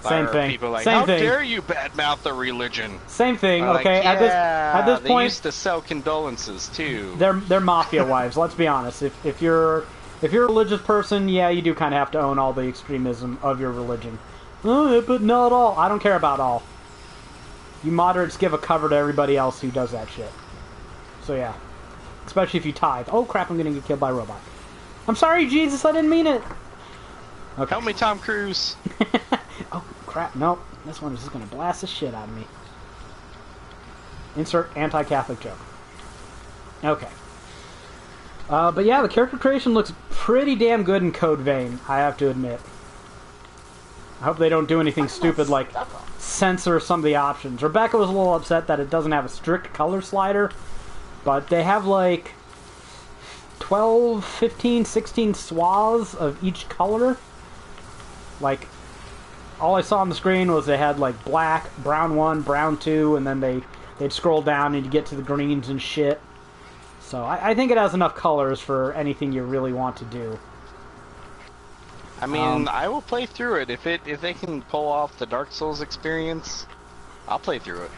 same thing. People like, Same how thing. dare you badmouth the religion? Same thing. Like, okay, at this they point, used to sell condolences too. they're mafia wives. Let's be honest. If you're a religious person, yeah, you do kind of have to own all the extremism of your religion. Oh, but not all. I don't care about all. You moderates give a cover to everybody else who does that shit. So yeah, especially if you tithe. Oh crap! I'm gonna get killed by a robot. I'm sorry, Jesus. I didn't mean it. Okay. Help me, Tom Cruise. Oh crap! Nope. This one is just gonna blast the shit out of me. Insert anti-Catholic joke. Okay. But yeah, the character creation looks pretty damn good in Code Vein, I have to admit. I hope they don't do anything stupid like censor some of the options. Rebecca was a little upset that it doesn't have a strict color slider, but they have like 12, 15, 16 swaths of each color. Like, all I saw on the screen was they had like black, brown 1, brown 2, and then they'd scroll down and you get to the greens and shit. So I think it has enough colors for anything you really want to do. I mean, I will play through it if they can pull off the Dark Souls experience. I'll play through it.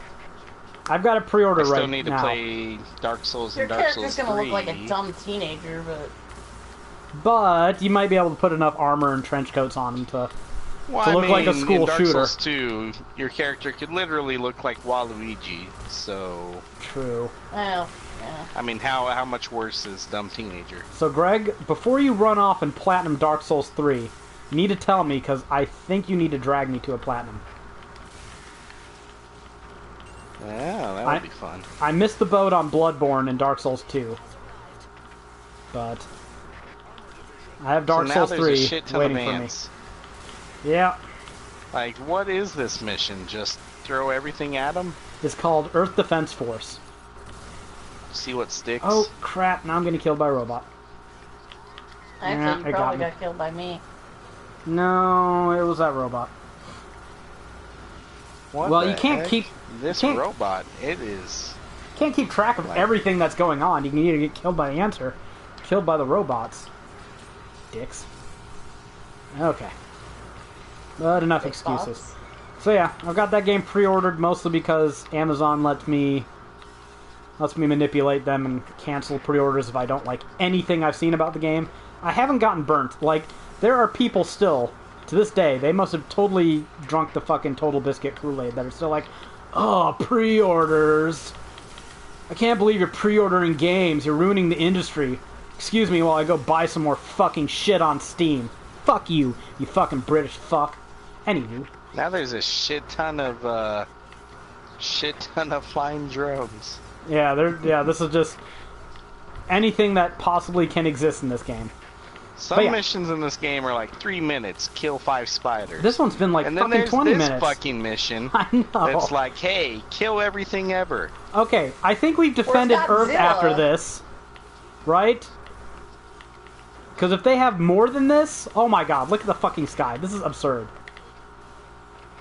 I've got a pre-order right now. I still need to play Dark Souls and Dark Souls 3. Your character's gonna look like a dumb teenager, but you might be able to put enough armor and trench coats on him to look like a school in Dark shooter. Souls 2, your character could literally look like Waluigi, so... True. Well, yeah. I mean, how much worse is dumb teenager? So Greg, before you run off and platinum Dark Souls 3, you need to tell me, because I think you need to drag me to a platinum. Yeah, that would be fun. I missed the boat on Bloodborne and Dark Souls 2. But I have Dark Souls 3 a shit ton waiting of for ants. me. Yeah. Like, what is this mission? Just throw everything at them? It's called Earth Defense Force. See what sticks? Oh, crap. Now I'm getting killed by a robot. Actually, you probably got killed by me. No, it was that robot. What you can't keep... This robot, it is... Can't keep track of everything that's going on. You can either get killed by the ants or killed by the robots. Dicks. Okay. But enough excuses. So yeah, I've got that game pre-ordered mostly because Amazon lets me manipulate them and cancel pre-orders if I don't like anything I've seen about the game. I haven't gotten burnt. Like, there are people still, to this day, they must have totally drunk the fucking Total Biscuit Kool-Aid that are still like, oh, pre-orders. I can't believe you're pre-ordering games. You're ruining the industry. Excuse me while I go buy some more fucking shit on Steam. Fuck you, you fucking British fuck. Anywho. Now there's a shit ton of flying drones. Yeah, this is just anything that possibly can exist in this game. Some missions in this game are like 3 minutes, kill 5 spiders. This one's been like and then fucking there's 20 this minutes. Fucking mission. I know. It's like, hey, kill everything ever. Okay, I think we've defended Earth after this, right? Because if they have more than this, oh my god, look at the fucking sky. This is absurd.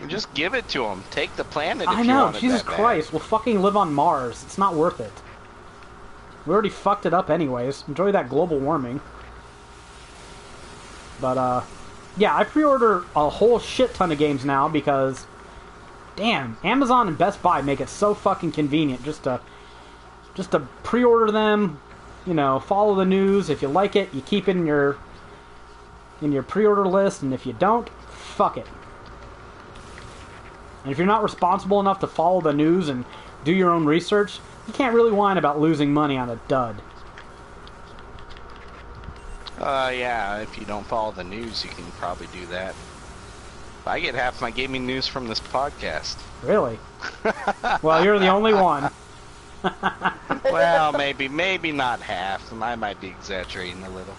Just give it to them. Take the planet if I you know, want it Jesus that bad. Christ, we'll fucking live on Mars. It's not worth it. We already fucked it up anyways. Enjoy that global warming. But, yeah, I pre-order a whole shit ton of games now because, damn, Amazon and Best Buy make it so fucking convenient just to pre-order them, you know, follow the news. If you like it, you keep it in your pre-order list, and if you don't, fuck it. And if you're not responsible enough to follow the news and do your own research, you can't really whine about losing money on a dud. Yeah, if you don't follow the news, you can probably do that. I get half my gaming news from this podcast. Really? Well, you're the only one. Well, maybe not half. I might be exaggerating a little.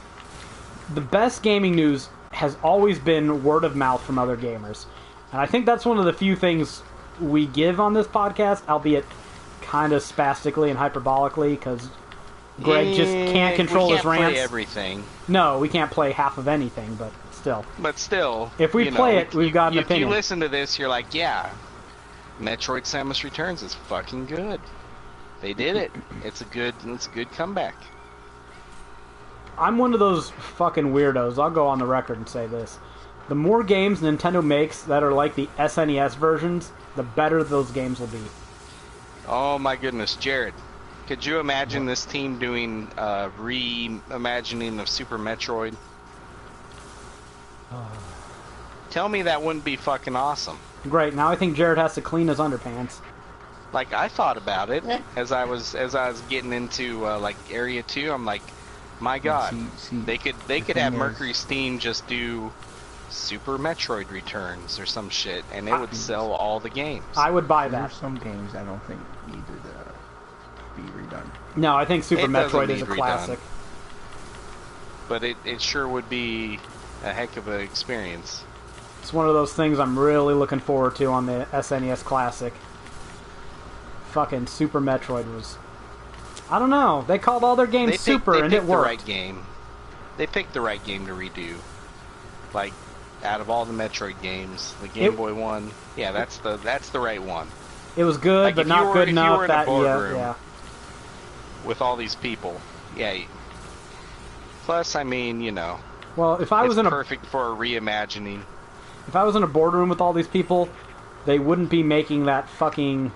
The best gaming news has always been word of mouth from other gamers. And I think that's one of the few things we give on this podcast, albeit kind of spastically and hyperbolically, because Greg just can't control his rants. We can't play everything. No, we can't play half of anything, but still. But still, if we play it, we've got an opinion. If you listen to this, you're like, yeah, Metroid Samus Returns is fucking good. They did it. It's a good comeback. I'm one of those fucking weirdos. I'll go on the record and say this. The more games Nintendo makes that are like the SNES versions, the better those games will be. Oh my goodness, Jared. Could you imagine this team doing reimagining of Super Metroid? Tell me that wouldn't be fucking awesome. Great. Now I think Jared has to clean his underpants. Like, I thought about it as I was getting into like Area 2. I'm like, my God, they could have Mercury Steam just do Super Metroid Returns or some shit, and it would sell all the games. I would buy that. There's some games I don't think needed be redone. No, I think Super Metroid is a classic. But it sure would be a heck of an experience. It's one of those things I'm really looking forward to on the SNES Classic. Fucking Super Metroid was... I don't know. They called all their games Super, and it worked. They picked the right game. They picked the right game to redo. Like, out of all the Metroid games, the Game Boy one, yeah, that's the right one. It was good, like, but not good enough. That yeah. With all these people, yeah. Plus, I mean, you know. Well, if I was in perfect for a reimagining. If I was in a boardroom with all these people, they wouldn't be making that fucking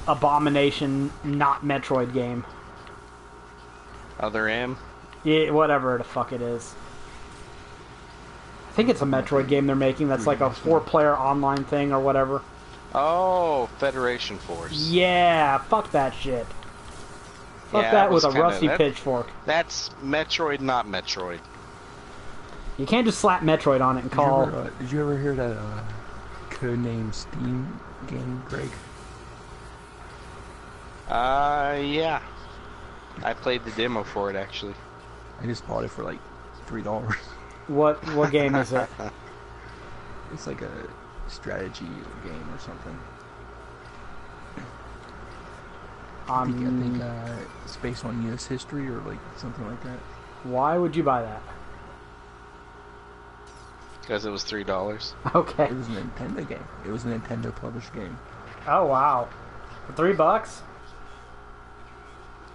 abomination not Metroid game. Other M? Yeah, whatever the fuck it is. I think it's a Metroid game they're making that's like a 4-player online thing or whatever. Oh, Federation Force. Yeah, fuck that shit. Fuck that with a rusty pitchfork. That's Metroid, not Metroid. You can't just slap Metroid on it and call... Did you ever hear that codename Steam game, Greg? Yeah. I played the demo for it, actually. I just bought it for like $3. What game is it? It's like a strategy game or something. I think it's based on U.S. history or like something like that. Why would you buy that? Because it was $3. Okay. It was a Nintendo game. It was a Nintendo published game. Oh wow, for $3?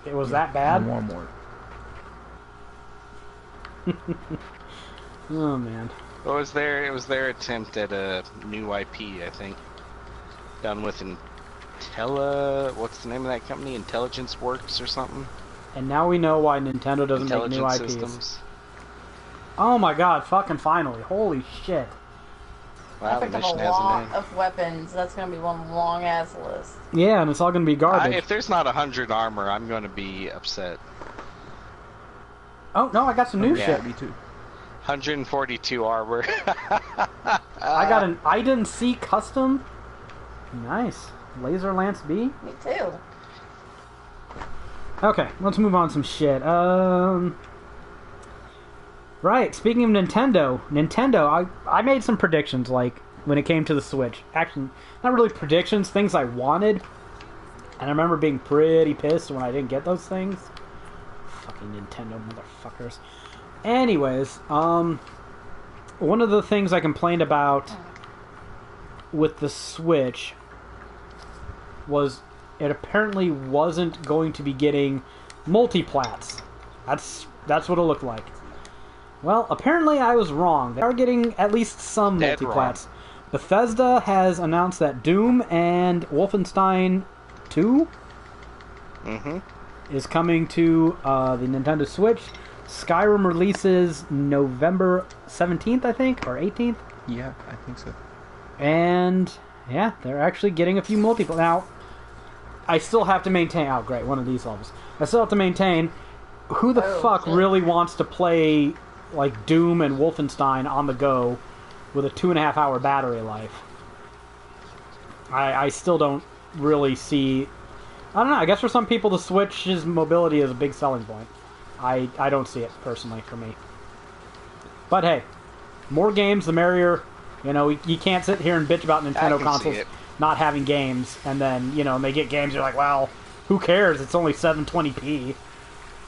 It was that bad? More. Oh man. It was their attempt at a new IP, I think. Done with what's the name of that company? Intelligence Works or something? And now we know why Nintendo doesn't make new IPs. Systems. Oh my god, fucking finally. Holy shit. Wow, I picked up a lot of weapons. That's going to be one long ass list. Yeah, and it's all going to be garbage. If there's not 100 armor, I'm going to be upset. Oh, no, I got some new shit. Me too. 142 armor. I got an I didn't see custom. Nice. Laser Lance B. Me too. Okay, let's move on to some shit. Right, speaking of Nintendo, I made some predictions, like, when it came to the Switch. Actually, not really predictions, things I wanted. And I remember being pretty pissed when I didn't get those things. Fucking Nintendo motherfuckers. Anyways, one of the things I complained about with the Switch was it apparently wasn't going to be getting multiplats. That's what it looked like. Well, apparently I was wrong. They are getting at least some multiplats. Bethesda has announced that Doom and Wolfenstein 2 is coming to the Nintendo Switch. Skyrim releases November 17th, I think, or 18th. Yeah, I think so. And yeah, they're actually getting a few multiple. Now, I still have to maintain. Oh, great, one of these levels. I still have to maintain. Who the fuck really wants to play like Doom and Wolfenstein on the go with a 2.5-hour battery life? I still don't really see. I don't know. I guess for some people, the Switch's mobility is a big selling point. I don't see it personally for me. But hey, more games the merrier. You know, you can't sit here and bitch about Nintendo consoles not having games, and then, you know, when they get games, you're like, well, who cares? It's only 720p.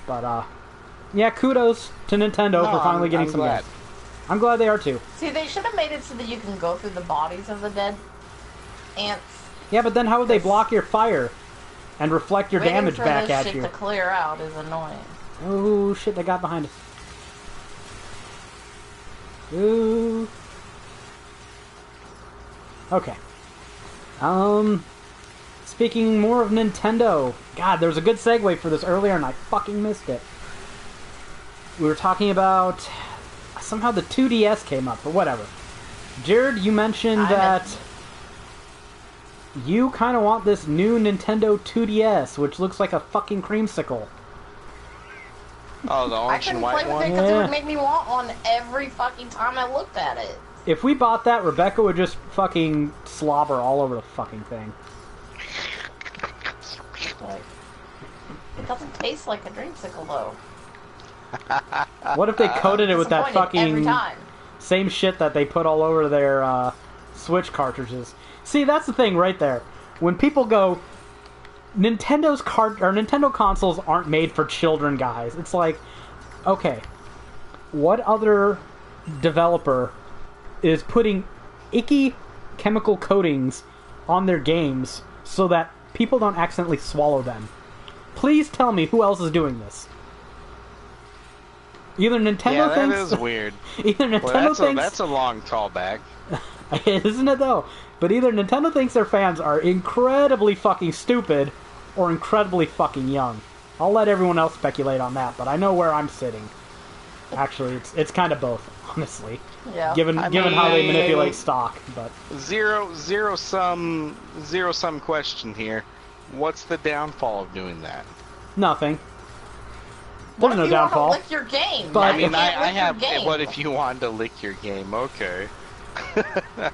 But, yeah, kudos to Nintendo for finally getting some games. I'm glad they are, too. See, they should have made it so that you can go through the bodies of the dead ants. Yeah, but then how would they block your fire and reflect your damage back at you? Waiting for this shit to clear out is annoying. Oh, shit, they got behind us. Ooh. Okay. Speaking more of Nintendo. God, there was a good segue for this earlier and I fucking missed it. We were talking about... Somehow the 2DS came up, but whatever. Jared, you mentioned that you kind of want this new Nintendo 2DS, which looks like a fucking creamsicle. Oh, the orange and white one? I couldn't play with it because it would make me want one every fucking time I looked at it. If we bought that, Rebecca would just fucking slobber all over the fucking thing. Like, it doesn't taste like a dreamsicle, though. What if they coated it with that fucking same shit that they put all over their Switch cartridges? See, that's the thing right there. When people go, Nintendo consoles aren't made for children, guys. It's like, okay, what other developer is putting icky chemical coatings on their games so that people don't accidentally swallow them? Please tell me who else is doing this. Either Nintendo thinks... Yeah, that is weird. Either Nintendo thinks... That's a long callback. Isn't it, though? But either Nintendo thinks their fans are incredibly fucking stupid or incredibly fucking young. I'll let everyone else speculate on that, but I know where I'm sitting. Actually, it's kind of both, honestly. Yeah. Given how they manipulate stock, but... Zero sum question here. What's the downfall of doing that? Nothing. There's no downfall. What if you want to lick your game? But I mean, I have... What if you wanted to lick your game? Okay.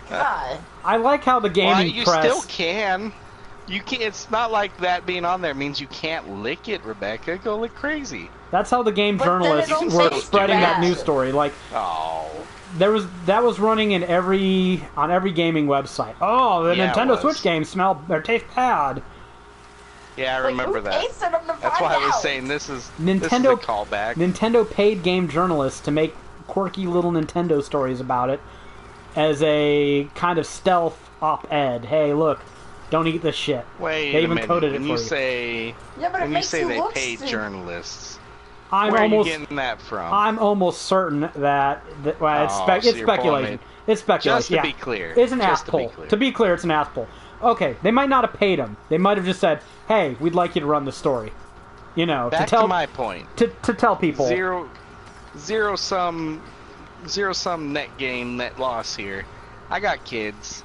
God. I like how the gaming press... You still can. You can. It's not like that being on there means you can't lick it, Rebecca. Go lick crazy. That's how the game journalists were spreading that news story. Like, that was running in every gaming website. Oh, the Nintendo Switch games taste bad. Yeah, I remember that. That's why I was saying this is a callback. Nintendo paid game journalists to make quirky little Nintendo stories about it as a kind of stealth op-ed. Hey, look, don't eat this shit. Wait they even a minute. coded When it you for say, yeah, but when you say they paid stupid. Journalists, where are you getting that from? I'm almost certain that well, it's speculation. It's speculation. Just to be clear. It's an ass pull. To be clear, it's an ass pull. Okay, they might not have paid him. They might have just said, "Hey, we'd like you to run the story." You know, to my point. To tell people zero sum net gain, net loss here. I got kids.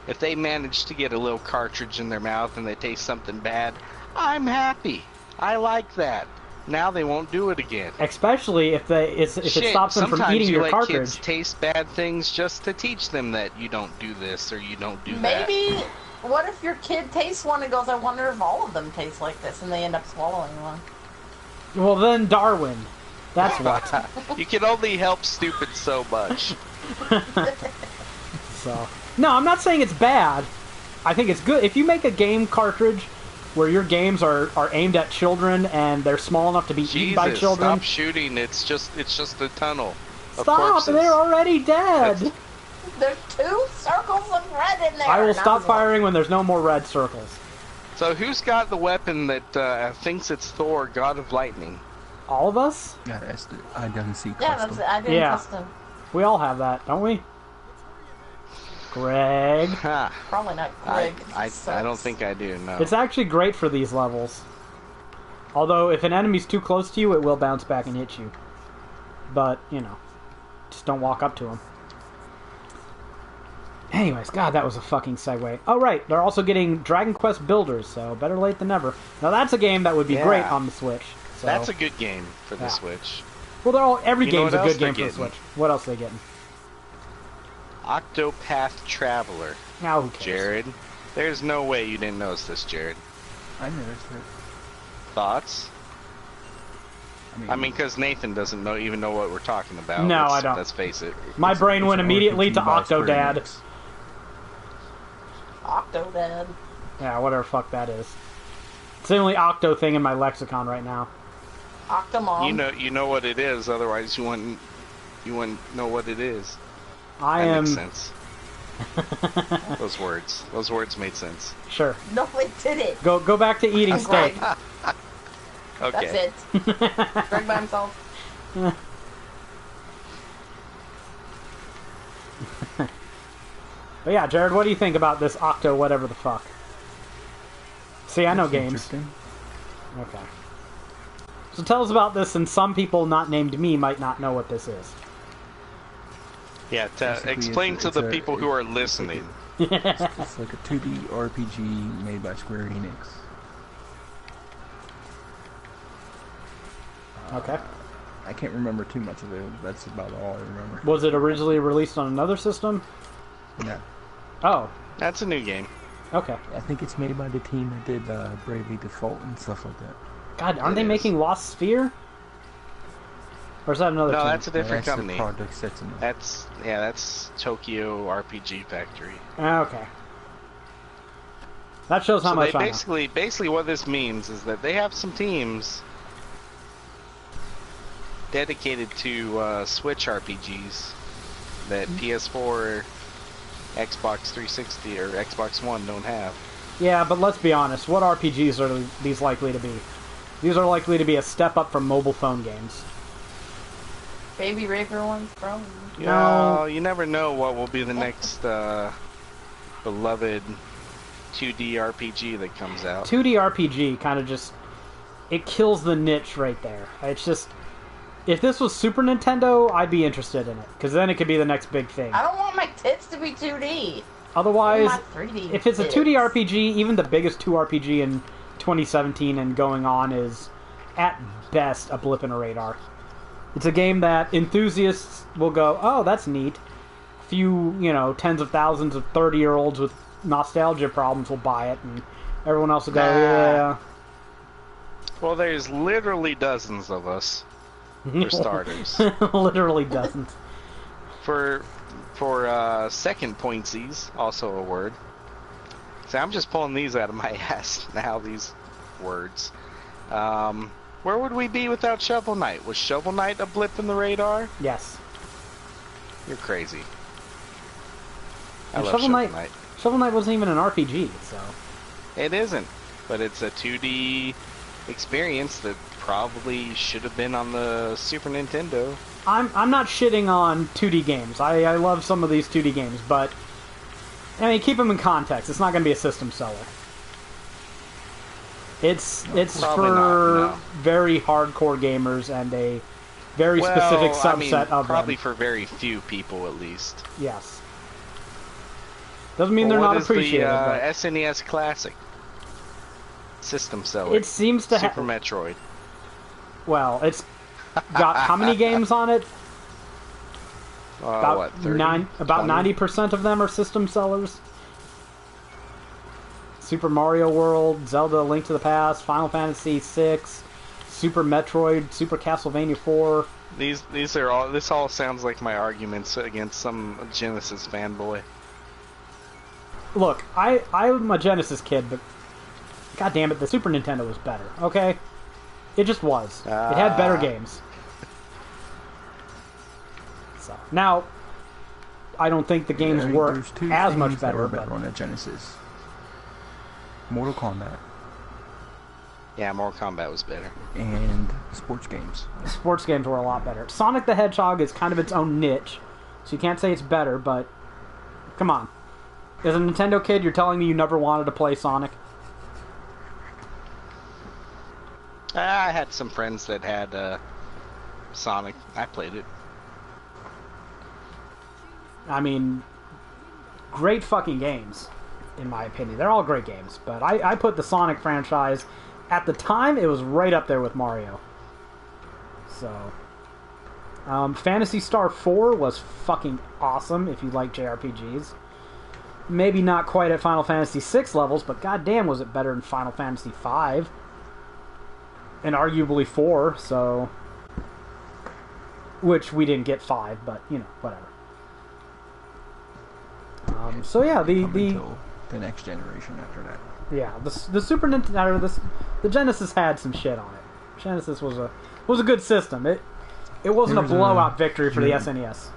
If they manage to get a little cartridge in their mouth and they taste something bad, I'm happy. I like that. Now they won't do it again. Especially if it stops them from eating your cartridge. Sometimes you let kids taste bad things just to teach them that you don't do this or you don't do that. Maybe, what if your kid tastes one and goes, I wonder if all of them taste like this, and they end up swallowing one? Well, then Darwin. That's what. You can only help stupid so much. So, no, I'm not saying it's bad. I think it's good. If you make a game cartridge where your games are aimed at children and they're small enough to be eaten by children... Stop shooting. It's just a tunnel of Stop! corpses. They're already dead! There's 2 circles of red in there. I will stop firing when there's no more red circles. So who's got the weapon that thinks it's Thor, God of Lightning? All of us? Yeah, that's the identity custom. Yeah, that's it. I did custom. We all have that, don't we? Greg. Huh. Probably not Greg. I don't think I do, no. It's actually great for these levels. Although, if an enemy's too close to you, it will bounce back and hit you. But, you know, just don't walk up to him. Anyways, God, that was a fucking segue. Oh, right, they're also getting Dragon Quest Builders, so better late than never. Now, that's a game that would be great on the Switch. So. That's a good game for the Switch. Well, every game's a good game for the Switch. What else are they getting? Octopath Traveler. Now, who cares? Jared, there's no way you didn't notice this, Jared. I noticed it. Thoughts? I mean, because Nathan doesn't even know what we're talking about. No, I don't. Let's face it. My brain went immediately to Octodad. Octodad. Yeah, whatever fuck that is. It's the only Octo thing in my lexicon right now. Octomom. You know what it is. Otherwise, you wouldn't know what it is. Makes sense. Those words made sense. Sure. No, it didn't. Go back to eating steak. Okay. That's it. Greg by himself. But yeah, Jared, what do you think about this Octo whatever the fuck? See, I know games. Okay. So tell us about this, and some people not named me might not know what this is. Yeah, explain to the people who are listening. It's like a 2D RPG made by Square Enix. Okay. I can't remember too much of it. That's about all I remember. Was it originally released on another system? No. Oh. That's a new game. Okay. I think it's made by the team that did Bravely Default and stuff like that. God, aren't they making Lost Sphere? Or is that another team? No, that's a different that's company. That's Tokyo RPG Factory. Okay. That shows how much I know. Basically what this means is that they have some teams dedicated to Switch RPGs that PS4, Xbox 360, or Xbox One don't have. Yeah, but let's be honest. What RPGs are these likely to be? These are likely to be a step up from mobile phone games. Baby Raper ones, probably. No, you never know what will be the next beloved 2D RPG that comes out. 2D RPG kind of just... It kills the niche right there. It's just... If this was Super Nintendo, I'd be interested in it. Because then it could be the next big thing. I don't want my tits to be 2D. Otherwise, if it's a tits. 2D RPG, even the biggest 2 RPG in 2017 and going on is, at best, a blip in a radar. It's a game that enthusiasts will go, oh, that's neat. Few, tens of thousands of 30-year-olds with nostalgia problems will buy it, and everyone else will go, yeah. Well, there's literally dozens of us, for starters. Literally dozens. For second pointsies, also a word. See, I'm just pulling these out of my ass now, these words. Where would we be without Shovel Knight? Was Shovel Knight a blip in the radar? Yes. You're crazy. I And love Shovel Knight. Shovel Knight wasn't even an RPG, so... It isn't, but it's a 2D experience that probably should have been on the Super Nintendo. I'm not shitting on 2D games. I love some of these 2D games, but... I mean, keep them in context. It's not going to be a system seller. It's for very hardcore gamers and a very specific subset of them. Probably for very few people, at least. Yes. Doesn't mean they're not appreciated. What is the SNES Classic? System seller. It seems to have... Super Metroid. Well, it's got how many games on it? What, 30? About 90% of them are system sellers. Super Mario World, Zelda: Link to the Past, Final Fantasy VI, Super Metroid, Super Castlevania 4. These are all. This all sounds like my arguments against some Genesis fanboy. Look, I'm a Genesis kid, but god damn it, the Super Nintendo was better. Okay, it just was. It had better games. So now, I don't think the games were as much better. Better on a Genesis. Mortal Kombat. Yeah, Mortal Kombat was better. And sports games. Sports games were a lot better. Sonic the Hedgehog is kind of its own niche, so you can't say it's better, but come on. As a Nintendo kid, you're telling me you never wanted to play Sonic? I had some friends that had Sonic. I played it. I mean, great fucking games, in my opinion. They're all great games, but I put the Sonic franchise, at the time, it was right up there with Mario. So, Phantasy Star 4 was fucking awesome if you like JRPGs. Maybe not quite at Final Fantasy 6 levels, but goddamn was it better than Final Fantasy 5. And arguably 4, so... Which we didn't get 5, but, you know, whatever. So yeah, Until the next generation after that. Yeah, the Super Nintendo, the Genesis had some shit on it. Genesis was a good system. It wasn't a blowout victory for the SNES.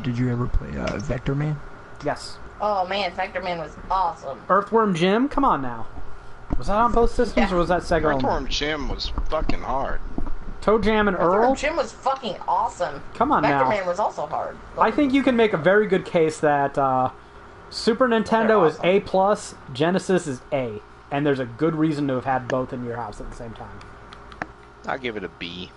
Did you ever play Vector Man? Yes. Oh man, Vector Man was awesome. Earthworm Jim, come on now. Was that on both systems or was that Sega only? Earthworm Jim was fucking hard. Toe Jam and Earl? Earthworm Jim was fucking awesome. Come on now. Vector Man was also hard. I think you can make a very good case that Super Nintendo is A+, Genesis is A, and there's a good reason to have had both in your house at the same time. I'll give it a B.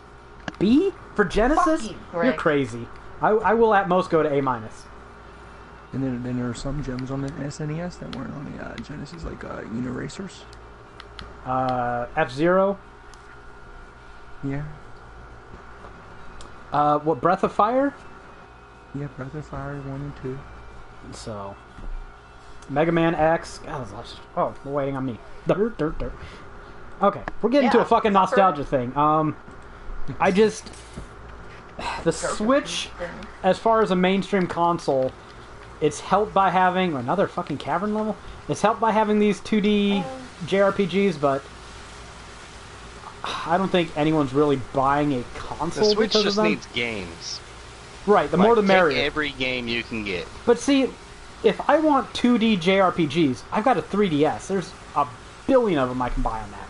B? For Genesis? Fuck you, Greg. You're crazy. I will at most go to A-. And then there are some gems on the SNES that weren't on the Genesis, like Uniracers. F-Zero. Yeah. What, Breath of Fire? Yeah, Breath of Fire 1 and 2. So, Mega Man X. Oh, we're waiting on me. Dirt. Okay, we're getting to a fucking nostalgia thing. The Switch, as far as a mainstream console, it's helped by having another fucking cavern level. It's helped by having these 2D JRPGs, but I don't think anyone's really buying a console. The Switch because just of them. needs games. Right, the more the merrier. Take every game you can get. But see, if I want 2D JRPGs, I've got a 3DS. There's a billion of them I can buy on that.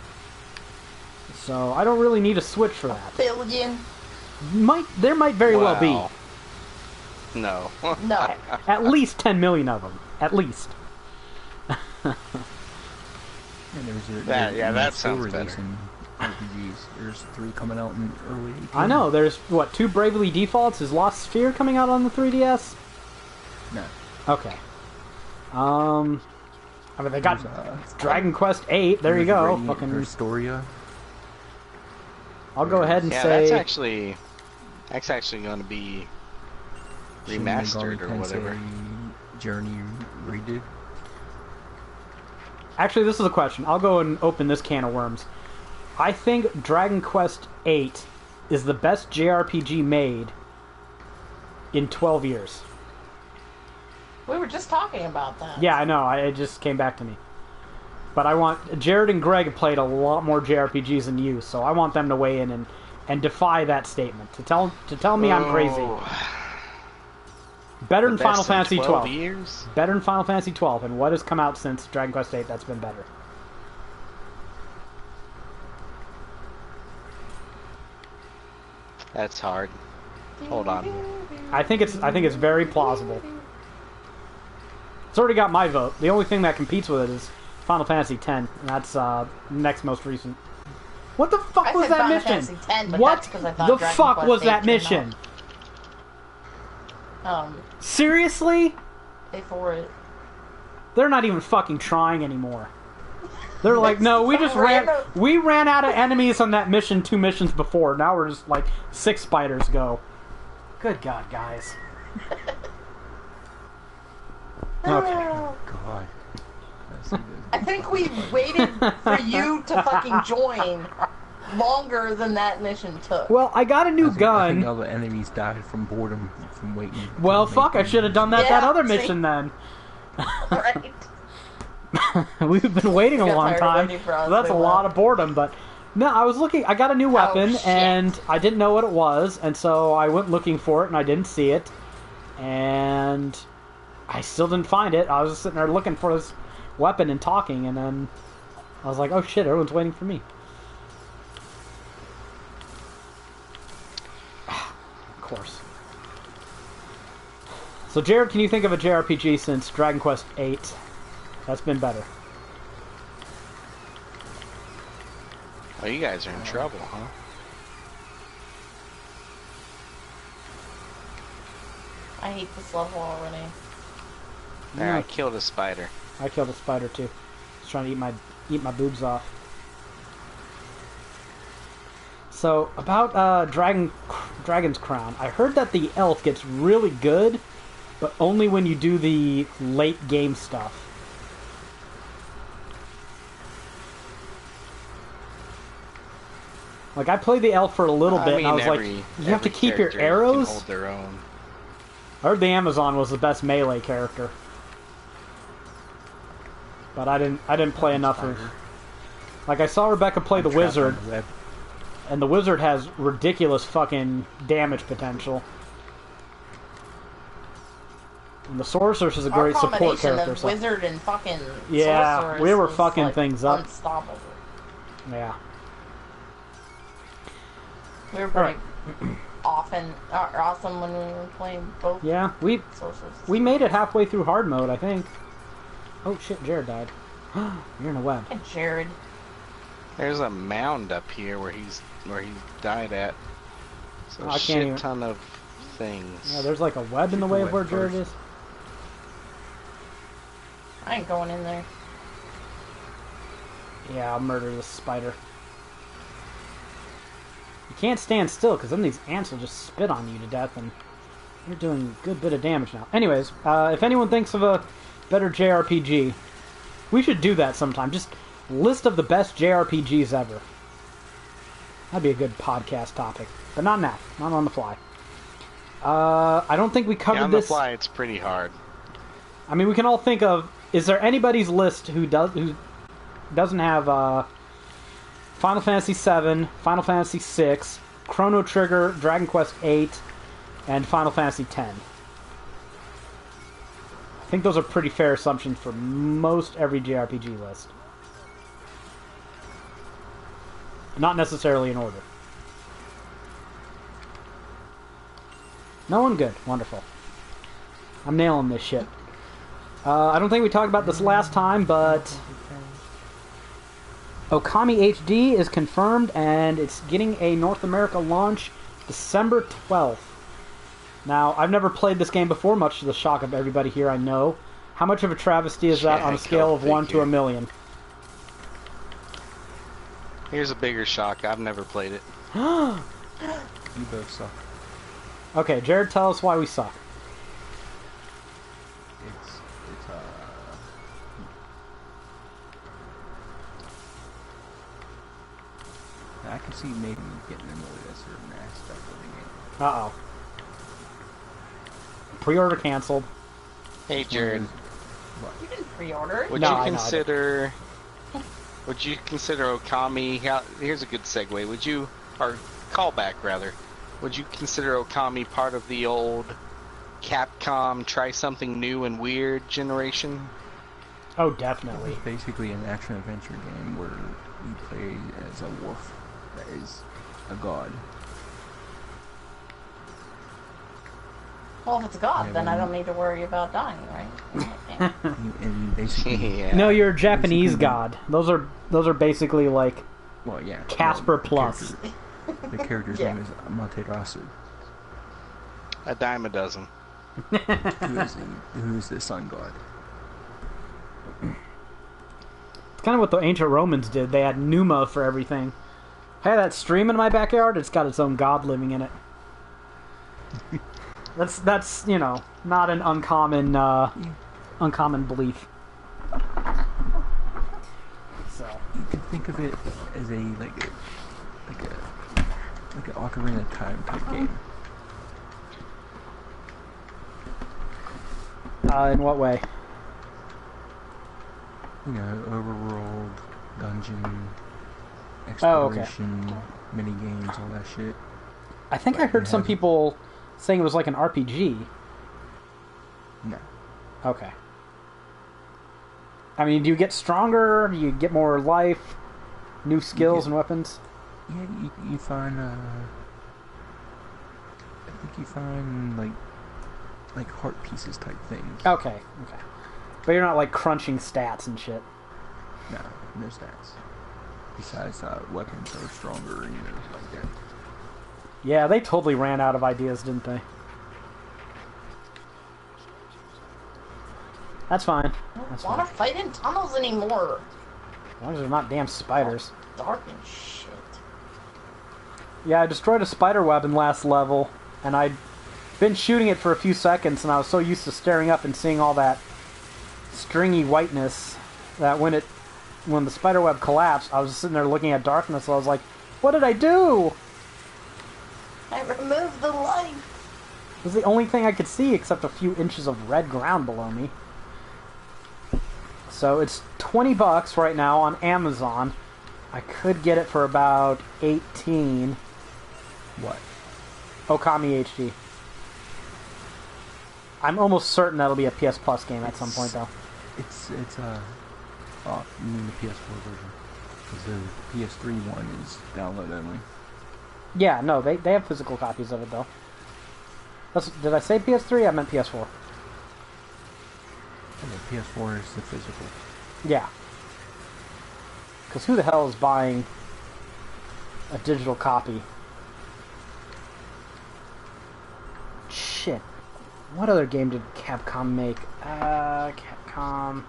So I don't really need a Switch for that. Billion? There might very well be. No. No. At least 10 million of them. At least. And that sounds better. RPGs. There's 3 coming out in early 18. I know. There's, 2 Bravely Defaults? Is Lost Sphere coming out on the 3DS? No. Okay. I mean, they got Dragon Quest 8. There you go. Fucking Historia. I'll go ahead and yeah, say... That's actually going to be remastered or whatever. Journey redid. Actually, this is a question. I'll go and open this can of worms. I think Dragon Quest 8 is the best JRPG made in 12 years. We were just talking about that. Yeah, I know. It just came back to me. But I want... Jared and Greg have played a lot more JRPGs than you, so I want them to weigh in and defy that statement. To tell me I'm crazy. Better than Final Fantasy 12. Years? Better than Final Fantasy 12. And what has come out since Dragon Quest 8 that's been better? That's hard. Hold on. I think it's very plausible. It's already got my vote. The only thing that competes with it is Final Fantasy X, and that's next most recent. What the fuck was that Final mission? Fantasy X, but What that's 'cause I thought the Dragon fuck Quest was 8 that came mission? Seriously? Pay for it. They're not even fucking trying anymore. They're like, no, we ran out of enemies on that mission 2 missions before. Now we're just like 6 spiders go. Good God, guys. Okay. God. I think we waited for you to fucking join longer than that mission took. Well, I got a new I think gun. all the enemies died from boredom from waiting. Well, fuck, I should have done that other see? mission then. Right. We've been waiting a Got long tired of time. waiting for us, So that's a they lot left. of boredom, but no, I was looking. I got a new weapon, shit. and I didn't know what it was, and so I went looking for it, and I didn't see it, and I still didn't find it. I was just sitting there looking for this weapon and talking, and then I was like, "Oh shit, everyone's waiting for me." Of course. So, Jared, can you think of a JRPG since Dragon Quest VIII that's been better? Oh, you guys are in trouble, huh? I hate this level already. Yeah, I killed a spider. I killed a spider too. Just trying to eat my boobs off. So about Dragon's Crown, I heard that the elf gets really good, but only when you do the late game stuff. Like I played the elf for a little bit, and I was like, you have to keep your arrows. Can hold their own. I heard the Amazon was the best melee character, but I didn't play enough of. Like I saw Rebecca play the wizard, and the wizard has ridiculous fucking damage potential. And the sorceress is a great support character. Of wizard and fucking yeah, sorceress we were is, fucking like, things up. Unstoppable. Yeah. We were pretty awesome when we were playing both. Yeah, we made it halfway through hard mode, I think. Oh shit, Jared died. You're in a web. Hey, Jared. There's a mound up here where he died at. So I a can't even... ton of things. Yeah, there's like a web in the way of where Jared is. I ain't going in there. Yeah, I'll murder this spider. You can't stand still, because then these ants will just spit on you to death, and you're doing a good bit of damage now. Anyways, if anyone thinks of a better JRPG, we should do that sometime. Just list of the best JRPGs ever. That'd be a good podcast topic. But not now. Not on the fly. I don't think we covered on the this. fly, it's pretty hard. I mean, we can all think of... Is there anybody's list who doesn't have Final Fantasy VII, Final Fantasy VI, Chrono Trigger, Dragon Quest VIII, and Final Fantasy X? I think those are pretty fair assumptions for most every JRPG list. Not necessarily in order. No one? Good. Wonderful. I'm nailing this shit. I don't think we talked about this last time, but Okami HD is confirmed, and it's getting a North America launch December 12th. Now, I've never played this game before, much to the shock of everybody here I know. How much of a travesty is that on a scale of 1 to a million? Here's a bigger shock. I've never played it. You both suck. Okay, Jared, tell us why we suck. I can see maybe getting annoyed at a certain aspect of the game. Uh-oh. Pre-order canceled. Hey, Jared. You didn't pre-order it. Would No, you consider Okami? Here's a good segue. Would you, or callback rather? Would you consider Okami part of the old Capcom try something new and weird generation? Oh, definitely. It's basically an action-adventure game where you play as a wolf that is a god. Well, if it's a god, then I don't need to worry about dying, right? And you basically... Yeah. No, you're a Japanese god. Those are basically like Well, yeah. Casper Plus. The character's Yeah. name is Amaterasu, A dime a dozen. who is the sun god. It's kind of what the ancient Romans did. They had Numa for everything. Hey, that stream in my backyard, it's got its own god living in it. That's you know, not an uncommon belief. So You can think of it as a Ocarina of Time type game. In what way? You know, overworld, dungeon, exploration, mini games, all that shit. I think I heard some people saying it was like an RPG. No. Okay. I mean, do you get stronger? Do you get more life? New skills and weapons? Yeah, you find, I think you find, like heart pieces type things. Okay. But you're not, like, crunching stats and shit. No, no stats. Besides, weapons are stronger, you know, like that. Yeah, they totally ran out of ideas, didn't they? That's fine. I don't want to fight in tunnels anymore. As long as there's not damn spiders. Dark and shit. Yeah, I destroyed a spider web in last level, and I'd been shooting it for a few seconds, and I was so used to staring up and seeing all that stringy whiteness that when the spider web collapsed, I was sitting there looking at darkness, and I was like, what did I do? I removed the light. It was the only thing I could see except a few inches of red ground below me. So it's $20 right now on Amazon. I could get it for about 18. What? Okami HD. I'm almost certain that'll be a PS Plus game at some point, though. Oh, you mean the PS4 version? Because the PS3 one is download only. Yeah, no, they have physical copies of it, though. Did I say PS3? I meant PS4. Okay, PS4 is the physical. Yeah. Because who the hell is buying a digital copy? Shit. What other game did Capcom make? Capcom...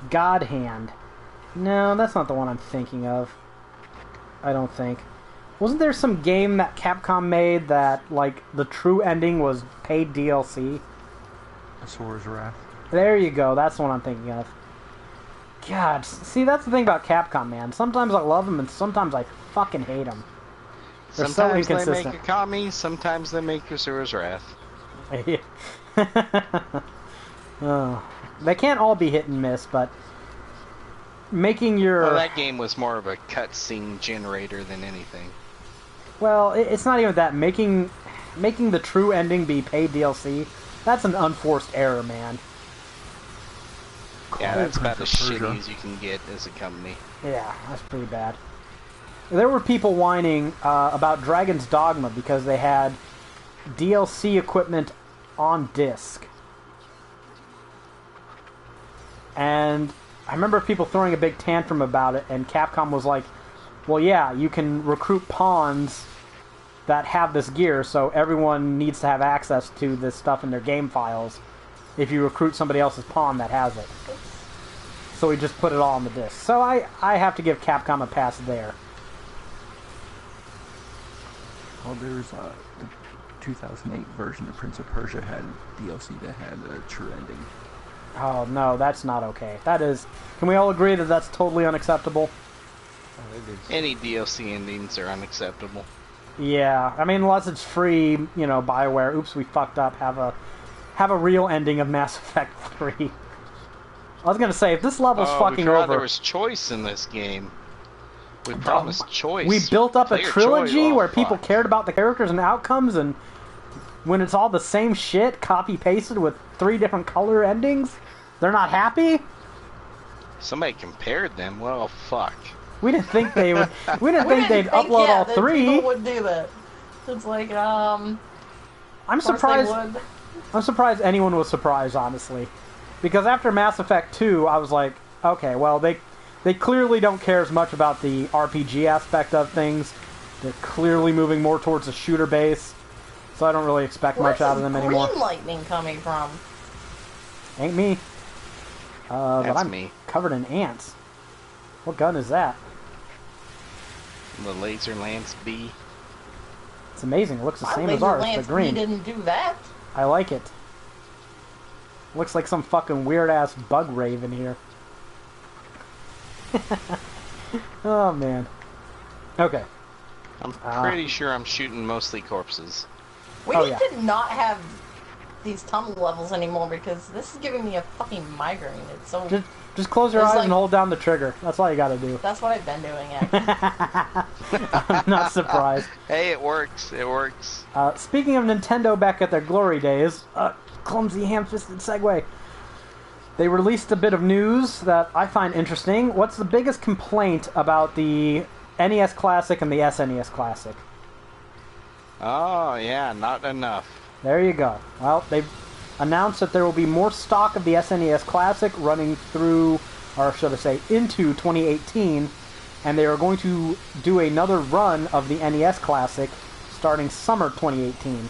God Hand. No, that's not the one I'm thinking of. I don't think. Wasn't there some game that Capcom made that, like, the true ending was paid DLC? Asura's Wrath. There you go. That's the one I'm thinking of. God, see, that's the thing about Capcom, man. Sometimes I love them, and sometimes I fucking hate them. They're sometimes so they make inconsistent. Okami, sometimes they make Asura's Wrath. Oh. They can't all be hit and miss, but making your... Well, that game was more of a cutscene generator than anything. Well, it's not even that. Making the true ending be paid DLC, that's an unforced error, man. Yeah, that's about as shitty as you can get as a company. Yeah, that's pretty bad. There were people whining about Dragon's Dogma because they had DLC equipment on disc. And I remember people throwing a big tantrum about it, and Capcom was like, well, yeah, you can recruit pawns that have this gear, so everyone needs to have access to this stuff in their game files if you recruit somebody else's pawn that has it. So we just put it all on the disc. So I have to give Capcom a pass there. Well, there's the 2008 version of Prince of Persia had DLC that had a true ending. Oh, no, that's not okay. That is... Can we all agree that that's totally unacceptable? Oh, it is. Any DLC endings are unacceptable. Yeah, I mean, unless it's free, you know, BioWare, oops, we fucked up, have a real ending of Mass Effect 3. I was gonna say, if this level's fucking over... there was choice in this game. We promised choice. We built up a Clear trilogy choice. where people cared about the characters and outcomes, and when it's all the same shit, copy-pasted with 3 different color endings, they're not happy? Somebody compared them. Well, fuck. We didn't think they would. We didn't think they'd upload all that 3. People would do that. It's like, I'm surprised. I'm surprised anyone was surprised, honestly, because after Mass Effect 2, I was like, okay, well, they clearly don't care as much about the RPG aspect of things. They're clearly moving more towards the shooter base, so I don't really expect much out of them anymore. Where's green lightning coming from? Ain't me. But That's I'm me. covered in ants. What gun is that? The Laser Lance B. It's amazing. It looks the My same as laser ours, lance but green. didn't do that. I like it. Looks like some fucking weird-ass bug raven here. Oh man. Okay. I'm pretty sure I'm shooting mostly corpses. We need to not have these tunnel levels anymore because this is giving me a fucking migraine. It's so... Just close your eyes and hold down the trigger. That's all you gotta do. That's what I've been doing, actually. I'm not surprised. Hey, it works. It works. Speaking of Nintendo back at their glory days, clumsy ham-fisted segue. They released a bit of news that I find interesting. What's the biggest complaint about the NES Classic and the SNES Classic? Oh, yeah, not enough. There you go. Well, they've announced that there will be more stock of the SNES Classic running through, or should I say, into 2018, and they are going to do another run of the NES Classic starting summer 2018.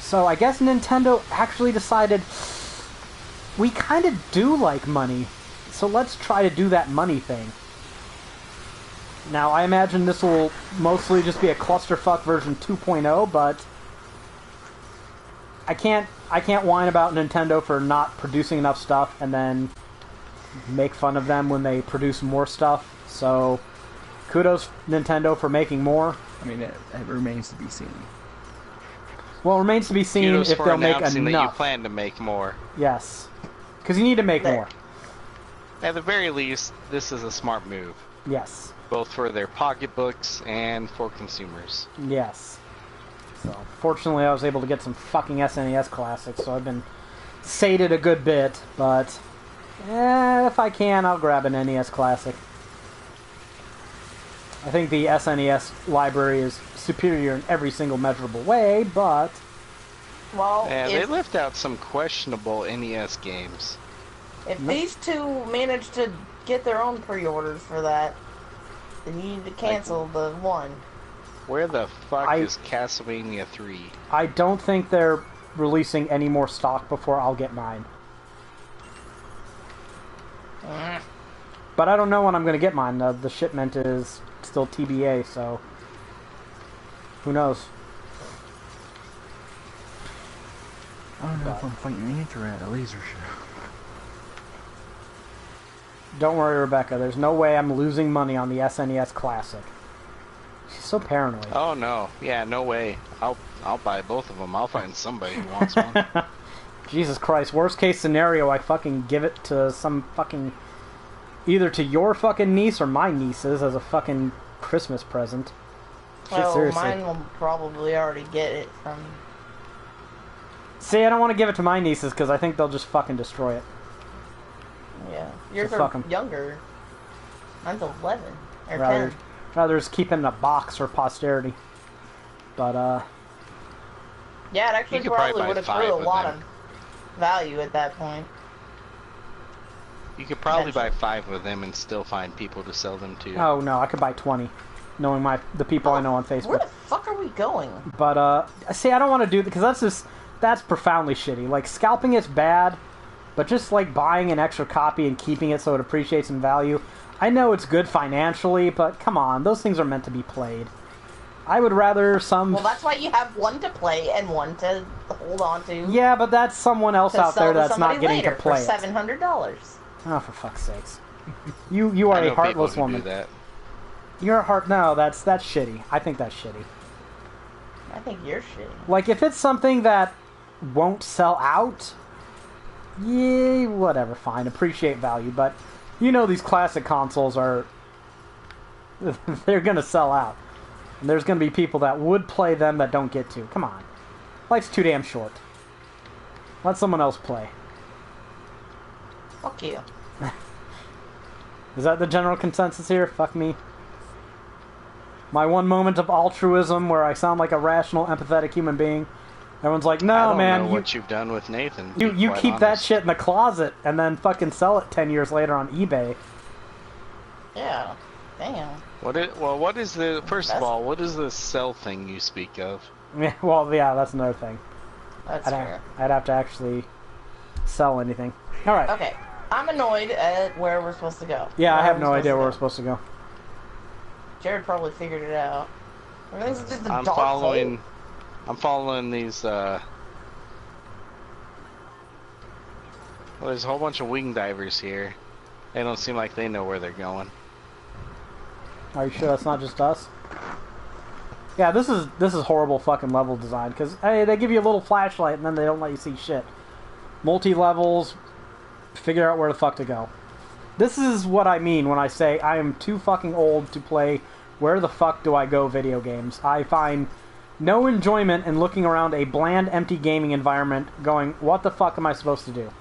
So I guess Nintendo actually decided, we kind of do like money, so let's try to do that money thing. Now, I imagine this will mostly just be a clusterfuck version 2.0, but I can't whine about Nintendo for not producing enough stuff and then make fun of them when they produce more stuff. So, kudos Nintendo for making more. I mean, it remains to be seen. Well, it remains to be seen kudos if they'll make enough. That you plan to make more. Yes. Because you need to make more. At the very least, this is a smart move. Yes. Both for their pocketbooks and for consumers. Yes. So, fortunately, I was able to get some fucking SNES classics, so I've been sated a good bit, but if I can, I'll grab an NES classic. I think the SNES library is superior in every single measurable way, but... Well, yeah, they left out some questionable NES games. If these two manage to get their own pre-orders for that, then you need to cancel the one. Where the fuck is Castlevania 3? I don't think they're releasing any more stock before I'll get mine. But I don't know when I'm going to get mine. The shipment is still TBA, so who knows? I don't know if I'm fighting an ant or at a laser show. Don't worry, Rebecca. There's no way I'm losing money on the SNES Classic. She's so paranoid. Oh no, yeah, no way. I'll buy both of them. I'll find somebody who wants one. Jesus Christ! Worst case scenario, I fucking give it to some fucking either to your fucking niece or my nieces as a fucking Christmas present. Well, seriously. mine will probably already get it from... See, I don't want to give it to my nieces because I think they'll just fucking destroy it. Yeah. Yours So fuck are 'em. younger. Mine's 11. Or 10. Rather just keep it in a box for posterity. But, Yeah, it actually You could probably probably would have buy threw a 5 of lot them. of value at that point. You could probably buy 5 of them and still find people to sell them to. oh no, I could buy 20. Knowing the people I know on Facebook. Where the fuck are we going? But, see, I don't want to do because that's profoundly shitty. Like, scalping is bad, but just, like, buying an extra copy and keeping it so it appreciates in value, I know it's good financially, but come on, those things are meant to be played. I would rather some... Well, that's why you have one to play and one to hold on to. Yeah, but that's someone else out there that's not getting to play for it. $700. Oh, for fuck's sakes. You are I know a heartless people who woman. do that. You're a heart... No, that's shitty. I think that's shitty. I think you're shitty. Like, if it's something that won't sell out, yeah, whatever, fine. Appreciate value, but you know these classic consoles are... they're gonna sell out. And there's gonna be people that would play them that don't get to. Come on. Life's too damn short. Let someone else play. Fuck you. Is that the general consensus here? Fuck me. My one moment of altruism where I sound like a rational, empathetic human being. Everyone's like, no, I don't man. know what you've done with Nathan. You keep that shit in the closet and then fucking sell it 10 years later on eBay. Yeah. Damn. What is the... First of all, what is the sell thing you speak of? Yeah, well, yeah, that's another thing. That's fair. I'd have to actually sell anything. Alright. Okay. I'm annoyed at where we're supposed to go. Yeah, I have no idea where we're supposed to go. Jared probably figured it out. Everything's just the I'm dark following... hole. I'm following these, well, there's a whole bunch of wing divers here. They don't seem like they know where they're going. Are you sure that's not just us? Yeah, this is horrible fucking level design, because hey, they give you a little flashlight and then they don't let you see shit. Multi-levels, figure out where the fuck to go. This is what I mean when I say I am too fucking old to play where the fuck do I go video games. I find no enjoyment in looking around a bland, empty gaming environment going, what the fuck am I supposed to do?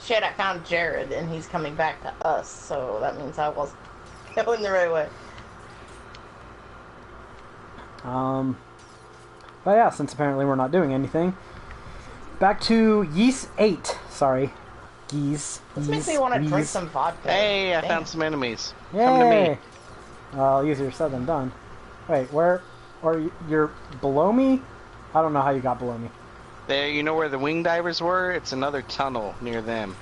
Shit, I found Jared, and he's coming back to us, so that means I was going the right way. But yeah, since apparently we're not doing anything, back to Yeast 8. Sorry. Geese. This makes me want to drink some vodka. Hey, I Damn. found some enemies. Yay! Come to me. Well, easier said than done. Wait, where? Or you're below me? I don't know how you got below me. There, you know where the wing divers were? It's another tunnel near them.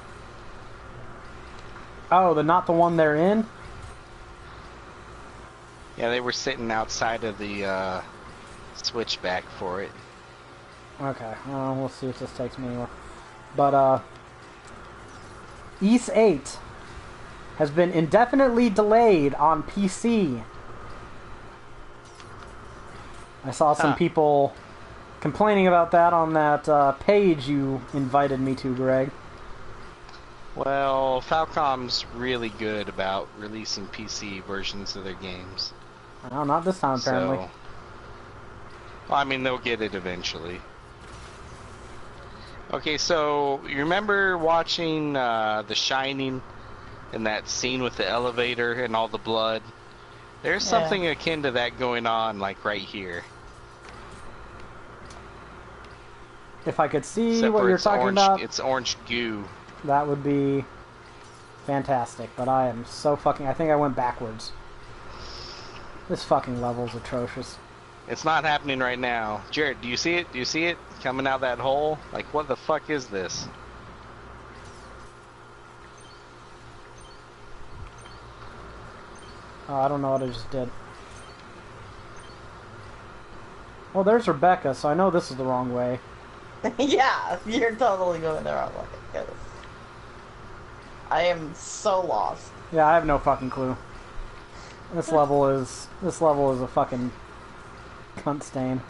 Oh, not the one they're in? Yeah, they were sitting outside of the switchback for it. Okay, well, we'll see if this takes me anywhere. But, East 8 has been indefinitely delayed on PC. I saw some people complaining about that on that page you invited me to, Greg. Well, Falcom's really good about releasing PC versions of their games. Well, not this time, apparently. So, well, I mean, they'll get it eventually. Okay, so you remember watching The Shining and that scene with the elevator and all the blood? There's something akin to that going on, like right here. If I could see Except what for you're it's talking orange, about, it's orange goo. that would be fantastic. But I am so fucking... I think I went backwards. This fucking level's atrocious. It's not happening right now. Jared, do you see it? Do you see it coming out that hole? Like, what the fuck is this? Oh, I don't know what I just did. Well, there's Rebecca, so I know this is the wrong way. Yeah, you're totally going the wrong way. 'Cause I am so lost. Yeah, I have no fucking clue. This level is a fucking cunt stain.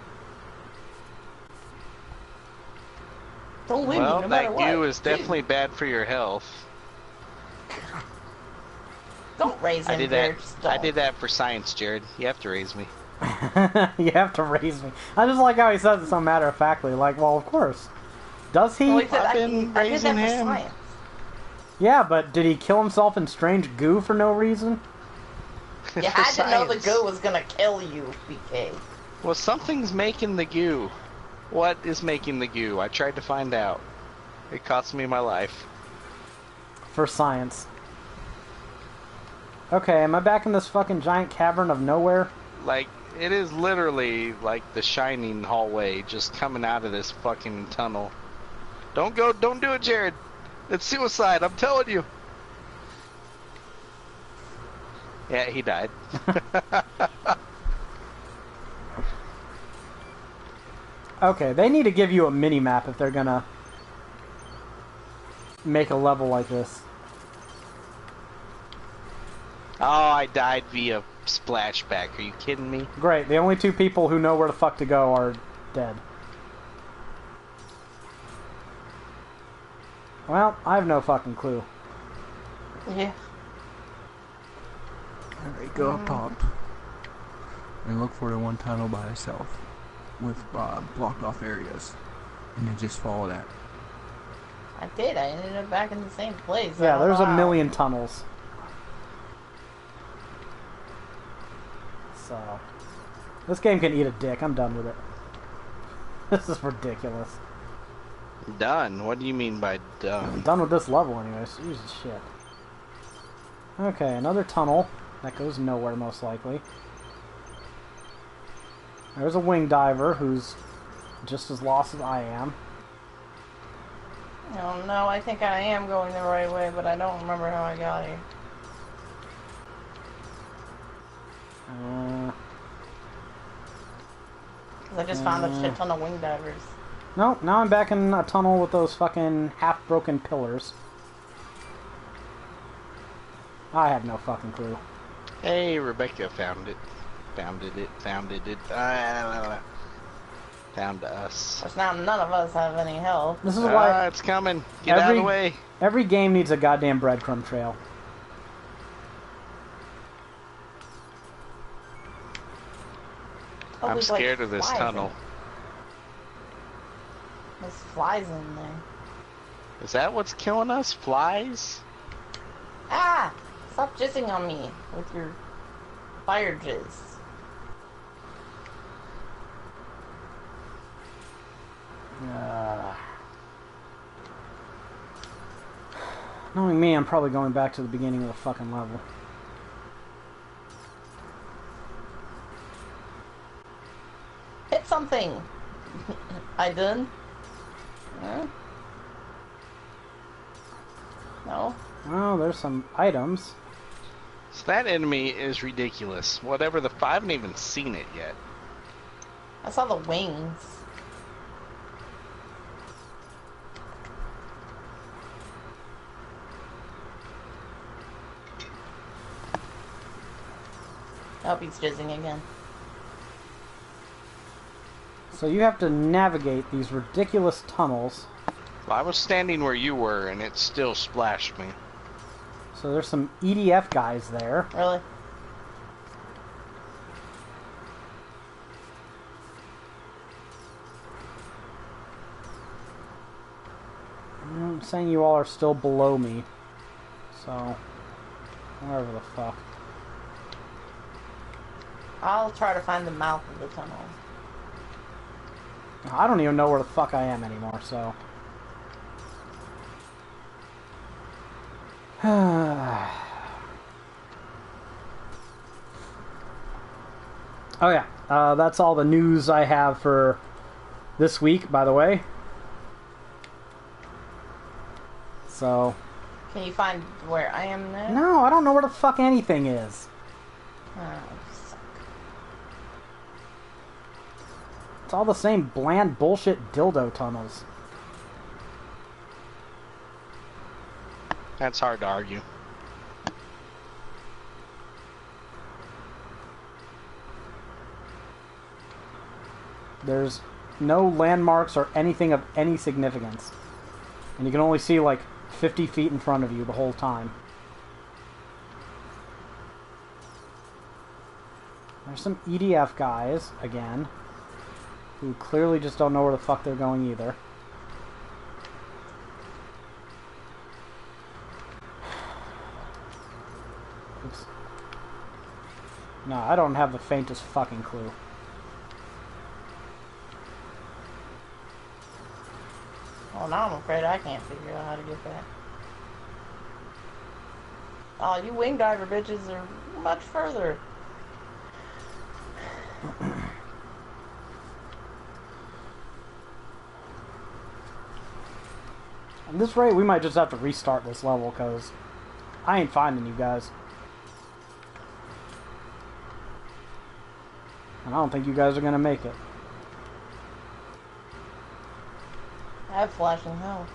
Don't leave me, Well, no matter that what. goo is definitely bad for your health. Don't raise him, I did Jared, that. just I don't. did that for science, Jared. You have to raise me. You have to raise me. I just like how he says it so matter-of-factly. Like, well, of course. Does he? Well, he said, I've I been did that raising for him. science. Yeah, but did he kill himself in strange goo for no reason? You For had to know the science. goo was gonna kill you, BK. Well, something's making the goo. What is making the goo? I tried to find out. It cost me my life. For science. Okay, am I back in this fucking giant cavern of nowhere? Like, it is literally like the Shining hallway just coming out of this fucking tunnel. Don't go, don't do it, Jared. It's suicide, I'm telling you. Yeah, he died. Okay, they need to give you a mini-map if they're gonna make a level like this. Oh, I died via splashback. Are you kidding me? Great, the only two people who know where the fuck to go are dead. Well, I have no fucking clue. Yeah. Alright, go up top. And look for the one tunnel by itself. With blocked off areas. And then just follow that. I did. I ended up back in the same place. Yeah, there's a Wow. million tunnels. So, this game can eat a dick. I'm done with it. This is ridiculous. Done? What do you mean by I'm done? done with this level anyways. Jesus shit. Okay, another tunnel. That goes nowhere, most likely. There's a wing diver who's just as lost as I am. Oh no, I think I am going the right way, but I don't remember how I got here. Because I just found a shit ton of wing divers. No, now I'm back in a tunnel with those fucking half-broken pillars. I have no fucking clue. Hey, Rebecca found it. Found it. Found us. Which now none of us have any health. This is why It's coming. Get out of the way. every game needs a goddamn breadcrumb trail. Oh, I'm there's, like, scared of this flies tunnel. There's flies in there. Is that what's killing us? Flies? Ah! Stop jizzing on me with your fire jizz. Knowing me, I'm probably going back to the beginning of the fucking level. Hit something! I done? Huh? No? Oh, there's some items. So that enemy is ridiculous. Whatever I haven't even seen it yet. I saw the wings. Oh, he's jizzing again. So you have to navigate these ridiculous tunnels. Well, I was standing where you were, and it still splashed me. So there's some EDF guys there. Really? I'm saying you all are still below me. So, whatever the fuck. I'll try to find the mouth of the tunnel. I don't even know where the fuck I am anymore, so. Oh yeah, that's all the news I have for this week, by the way. So. Can you find where I am now? No, I don't know where the fuck anything is. Oh, suck. It's all the same bland bullshit dildo tunnels. That's hard to argue. There's no landmarks or anything of any significance. And you can only see like 50 feet in front of you the whole time. There's some EDF guys, again, who clearly just don't know where the fuck they're going either. Oops. No, I don't have the faintest fucking clue. Well, now I'm afraid I can't figure out how to get back. Oh, you wing diver bitches are much further. At this rate, we might just have to restart this level, because I ain't finding you guys. And I don't think you guys are going to make it. I have flashing health.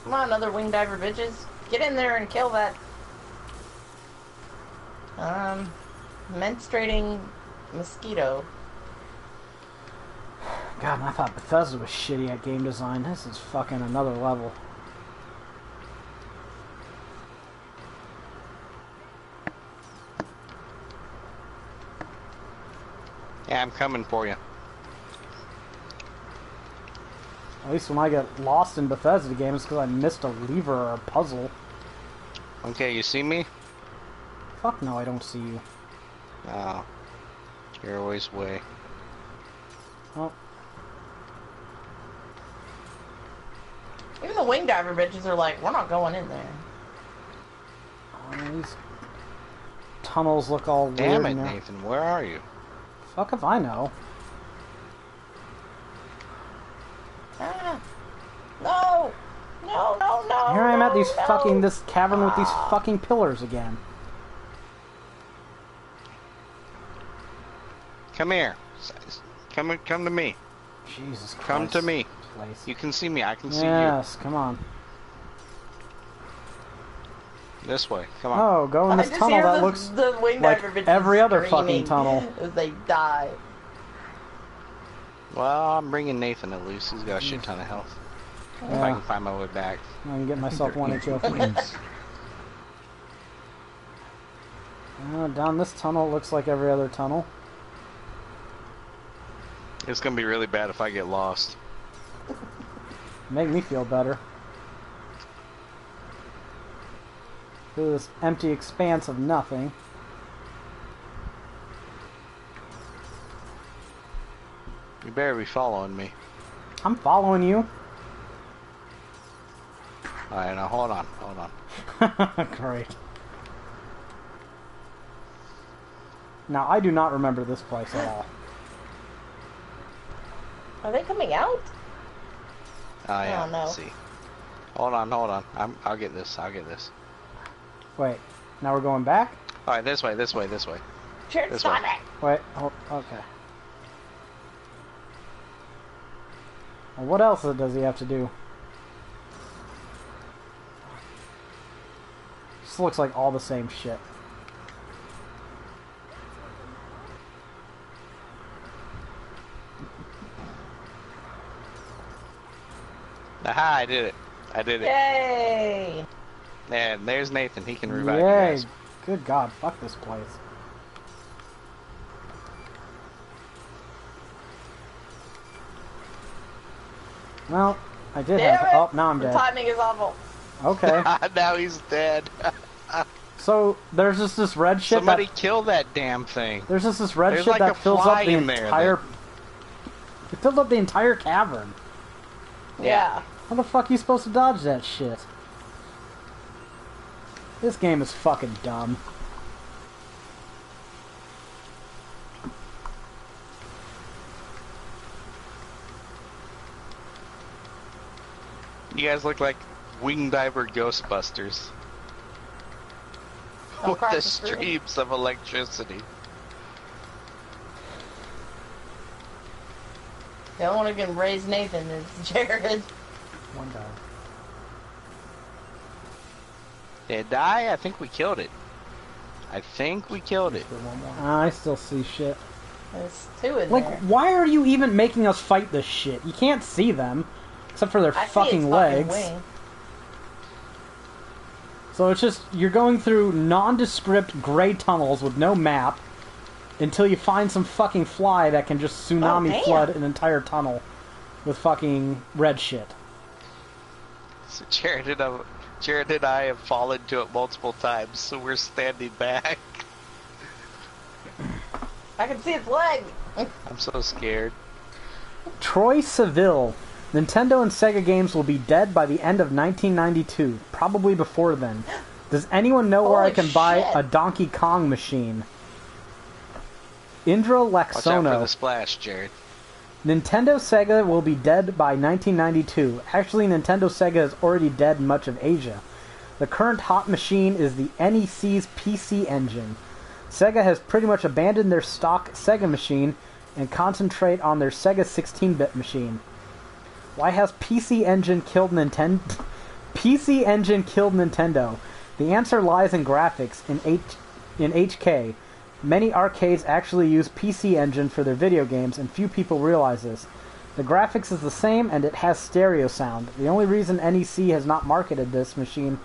Come on, other wing diver bitches. Get in there and kill that menstruating mosquito. God, I thought Bethesda was shitty at game design. This is fucking another level. Yeah, I'm coming for you. At least when I get lost in Bethesda games, because I missed a lever or a puzzle. Okay, you see me? Fuck no, I don't see you. Oh. You're always way. Oh. Even the wing diver bitches are like, we're not going in there. These tunnels look all weird. Damn it, now. Nathan, where are you? Fuck if I know. Ah! No! No, no, no. Here I am at these no. fucking, this cavern with these fucking pillars again. Come here. Come to me. Jesus Christ. Come to me. Place. You can see me. I can see you. Yes, come on. This way. Come on. Oh, go in this just tunnel hear that looks the wing like diver bitches every other screaming fucking tunnel. as they die. Well, I'm bringing Nathan at least. He's got a shit ton of health. If I Yeah, can find my way back. I can get myself one They're HO. flames. Down this tunnel, it looks like every other tunnel. It's gonna be really bad if I get lost. Make me feel better. Through this empty expanse of nothing. You better be following me. I'm following you. Alright, now hold on. Great. Now, I do not remember this place at all. Are they coming out? Oh yeah, Oh, no. let's see. Hold on. I'll get this. Wait, now we're going back? Alright, this way. Sure, This stop way. it. Wait, oh, okay. Well, what else does he have to do? Just looks like all the same shit. Aha, I did it. Yay! And there's Nathan. He can revive you Yay! guys. Good God, fuck this place. Well, I did Damn have. it! Oh, now I'm The dead. timing is awful. Okay. Now he's dead. So there's just this red shit Somebody that kill that damn thing. there's just this red There's shit like that a fills fly up the in there entire. that- It filled up the entire cavern. Yeah. How the fuck are you supposed to dodge that shit? This game is fucking dumb. You guys look like wing diver Ghostbusters. Don't With cross the the street. streams of electricity. The only one who can raise Nathan is Jared. One guy. Did it die? I think we killed it. I still see shit. There's two in Like, there. why are you even making us fight this shit? You can't see them, except for their I see fucking its legs. wing. So it's just, you're going through nondescript gray tunnels with no map until you find some fucking fly that can just tsunami damn. flood an entire tunnel with fucking red shit. So Jared and I have fallen to it multiple times, so we're standing back. I can see its leg. I'm so scared. Troy Seville. Nintendo and Sega games will be dead by the end of 1992, probably before then. Does anyone know where I Holy can buy shit. a Donkey Kong machine? Indra Watch out for Lexono. the splash, Jared. Nintendo Sega will be dead by 1992. Actually, Nintendo Sega is already dead in much of Asia. The current hot machine is the NEC's PC Engine. Sega has pretty much abandoned their stock Sega machine and concentrate on their Sega 16-bit machine. Why has PC Engine killed Nintendo? PC Engine killed Nintendo. The answer lies in graphics in HK. Many arcades actually use PC Engine for their video games, and few people realize this. The graphics is the same, and it has stereo sound. The only reason NEC has not marketed this machine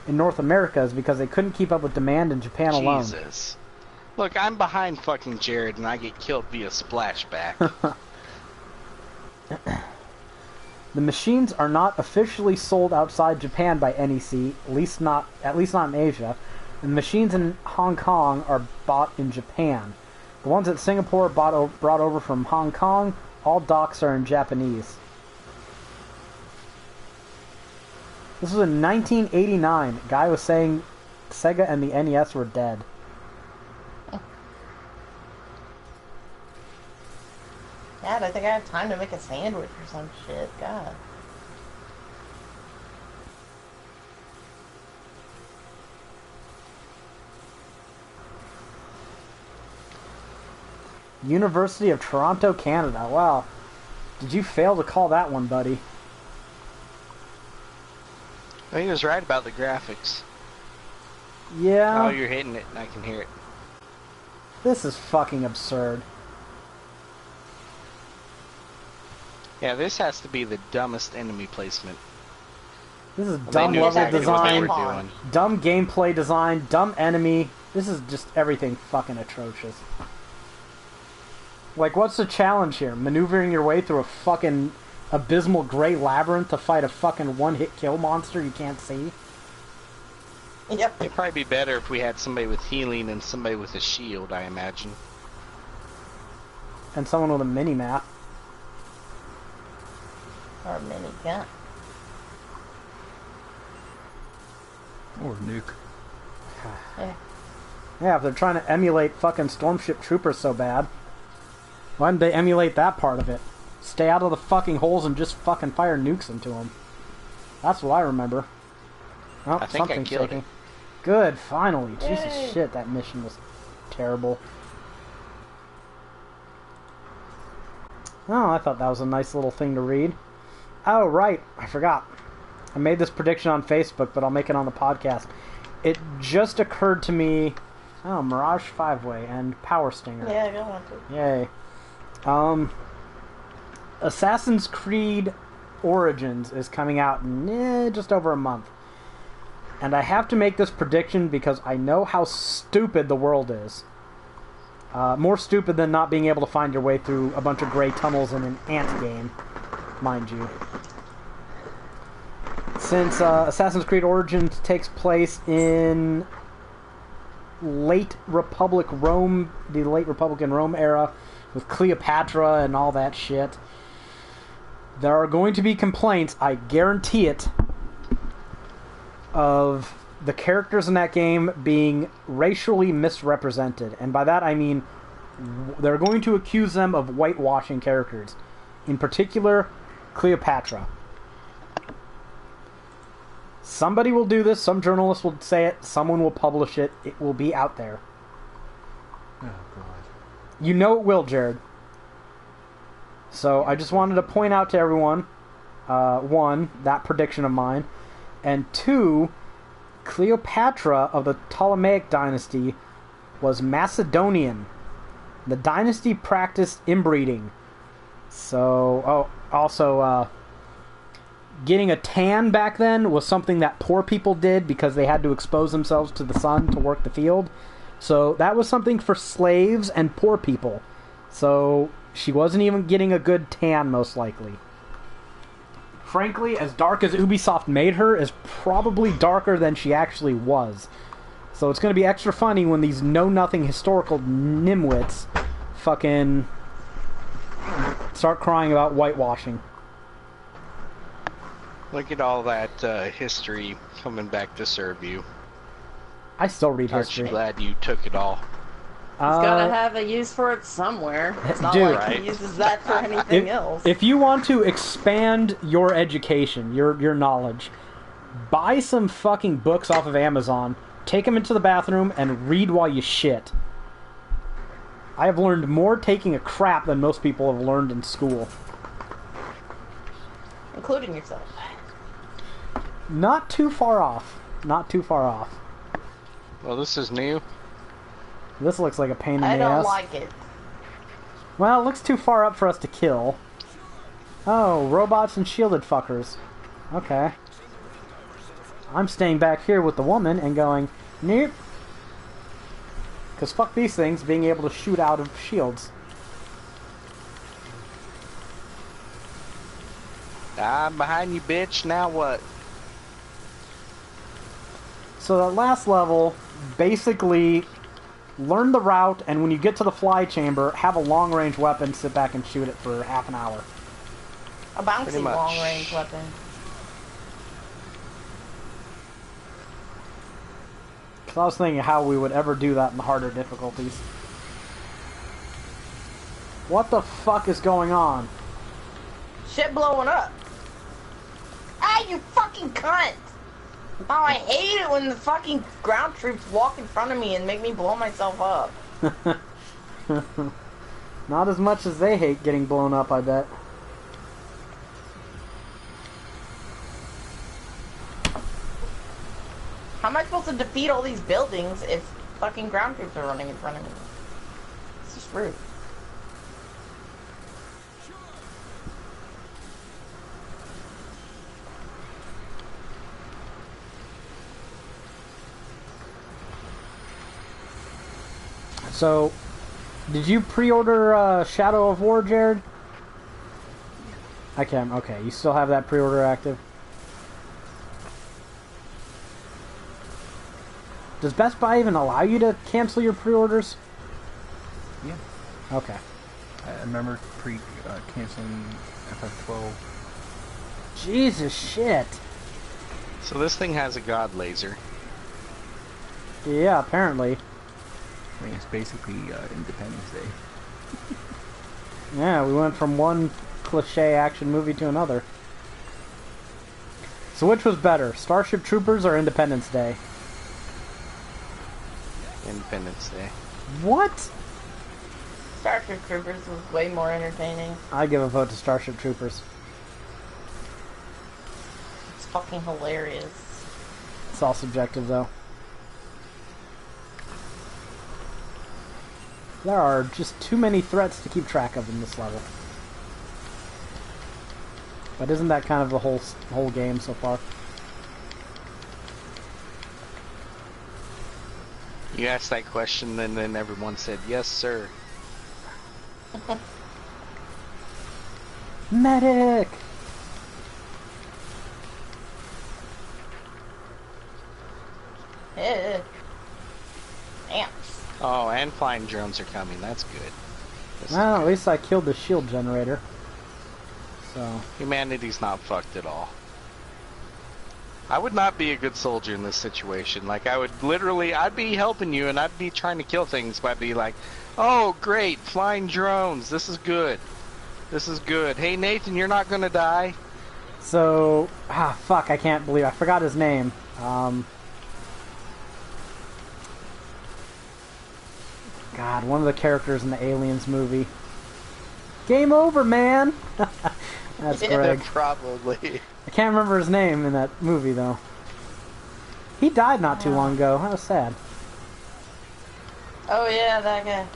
in North America is because they couldn't keep up with demand in Japan alone. Jesus. Look, I'm behind fucking Jared, and I get killed via splashback. The machines are not officially sold outside Japan by NEC, at least not in Asia. And the machines in Hong Kong are bought in Japan. The ones at Singapore are brought over from Hong Kong. All docks are in Japanese. This was in 1989. A guy was saying Sega and the NES were dead. God, I think I have time to make a sandwich or some shit. God. University of Toronto, Canada. Wow. Did you fail to call that one, buddy? Well, he was right about the graphics. Yeah. Oh, you're hitting it. I can hear it. This is fucking absurd. Yeah, this has to be the dumbest enemy placement. This is They dumb knew level exactly what they design, were doing. dumb gameplay design, dumb enemy. This is just everything fucking atrocious. Like, what's the challenge here? Maneuvering your way through a fucking abysmal gray labyrinth to fight a fucking one-hit kill monster you can't see? Yep. It'd probably be better if we had somebody with healing and somebody with a shield, I imagine. And someone with a mini-map. Or a mini gun. Or nuke. Yeah. Yeah, if they're trying to emulate fucking Stormship Troopers so bad, why didn't they emulate that part of it? Stay out of the fucking holes and just fucking fire nukes into them. That's what I remember. Oh, I think I something's killed shaking. it. Good, finally. Yay. Jesus shit, that mission was terrible. Oh, I thought that was a nice little thing to read. Oh, right, I forgot. I made this prediction on Facebook, but I'll make it on the podcast. It just occurred to me... Oh, Mirage 5-Way and Power Stinger. Yeah, I don't want to. Yay. Assassin's Creed Origins is coming out in just over a month. And I have to make this prediction because I know how stupid the world is. More stupid than not being able to find your way through a bunch of gray tunnels in an ant game, mind you. Since Assassin's Creed Origins takes place in late Republican Rome era, with Cleopatra and all that shit, there are going to be complaints, I guarantee it, of the characters in that game being racially misrepresented. And by that I mean they're going to accuse them of whitewashing characters. In particular, Cleopatra. Somebody will do this, some journalist will say it, someone will publish it, it will be out there. Oh, God. You know it will, Jared. So I just wanted to point out to everyone, one, that prediction of mine, and two, Cleopatra of the Ptolemaic dynasty was Macedonian. The dynasty practiced inbreeding. So, getting a tan back then was something that poor people did because they had to expose themselves to the sun to work the field. So that was something for slaves and poor people. So she wasn't even getting a good tan, most likely. Frankly, as dark as Ubisoft made her, is probably darker than she actually was. So it's going to be extra funny when these know-nothing historical nimwits fucking start crying about whitewashing. Look at all that history coming back to serve you. I still read Aren't history. you glad you took it all? He's gotta have a use for it somewhere. It's not Dude. like Right. he uses that for anything else. If you want to expand your education, your knowledge, buy some fucking books off of Amazon, take them into the bathroom, and read while you shit. I have learned more taking a crap than most people have learned in school. Including yourself. Not too far off. Not too far off. Well, this is new. This looks like a pain in I the don't ass. like it. Well, it looks too far up for us to kill. Oh, robots and shielded fuckers. Okay. I'm staying back here with the woman and going, nope. Because fuck these things being able to shoot out of shields. I'm behind you, bitch. Now what? So that last level, basically, learn the route, and when you get to the fly chamber, have a long-range weapon, sit back and shoot it for half an hour. A bouncy Pretty much. long-range weapon. Because I was thinking how we would ever do that in the harder difficulties. What the fuck is going on? Shit blowing up. Ah, you fucking cunt! Oh, I hate it when the fucking ground troops walk in front of me and make me blow myself up. Not as much as they hate getting blown up, I bet. How am I supposed to defeat all these buildings if fucking ground troops are running in front of me? It's just rude. So, did you pre-order Shadow of War, Jared? I can. Okay, you still have that pre-order active. Does Best Buy even allow you to cancel your pre-orders? Yeah. Okay. I remember canceling FF12. Jesus shit. So this thing has a god laser. Yeah, apparently. I mean, it's basically Independence Day. Yeah, we went from one cliche action movie to another. So which was better, Starship Troopers or Independence Day? Independence Day. What? Starship Troopers was way more entertaining. I give a vote to Starship Troopers. It's fucking hilarious. It's all subjective, though. There are just too many threats to keep track of in this level. But isn't that kind of the whole game so far? You asked that question and then everyone said, yes, sir. Medic! Eh. Damn. Oh, and flying drones are coming. That's good. Well, at least I killed the shield generator. So... Humanity's not fucked at all. I would not be a good soldier in this situation. Like, I would literally, I'd be helping you and I'd be trying to kill things, but I'd be like, oh, great, flying drones. This is good. This is good. Hey, Nathan, you're not gonna die. So... fuck, I can't believe I forgot his name. God, one of the characters in the Aliens movie. Game over, man! That's Greg. Probably. I can't remember his name in that movie, though. He died not too long ago. That was sad. Oh yeah, that guy.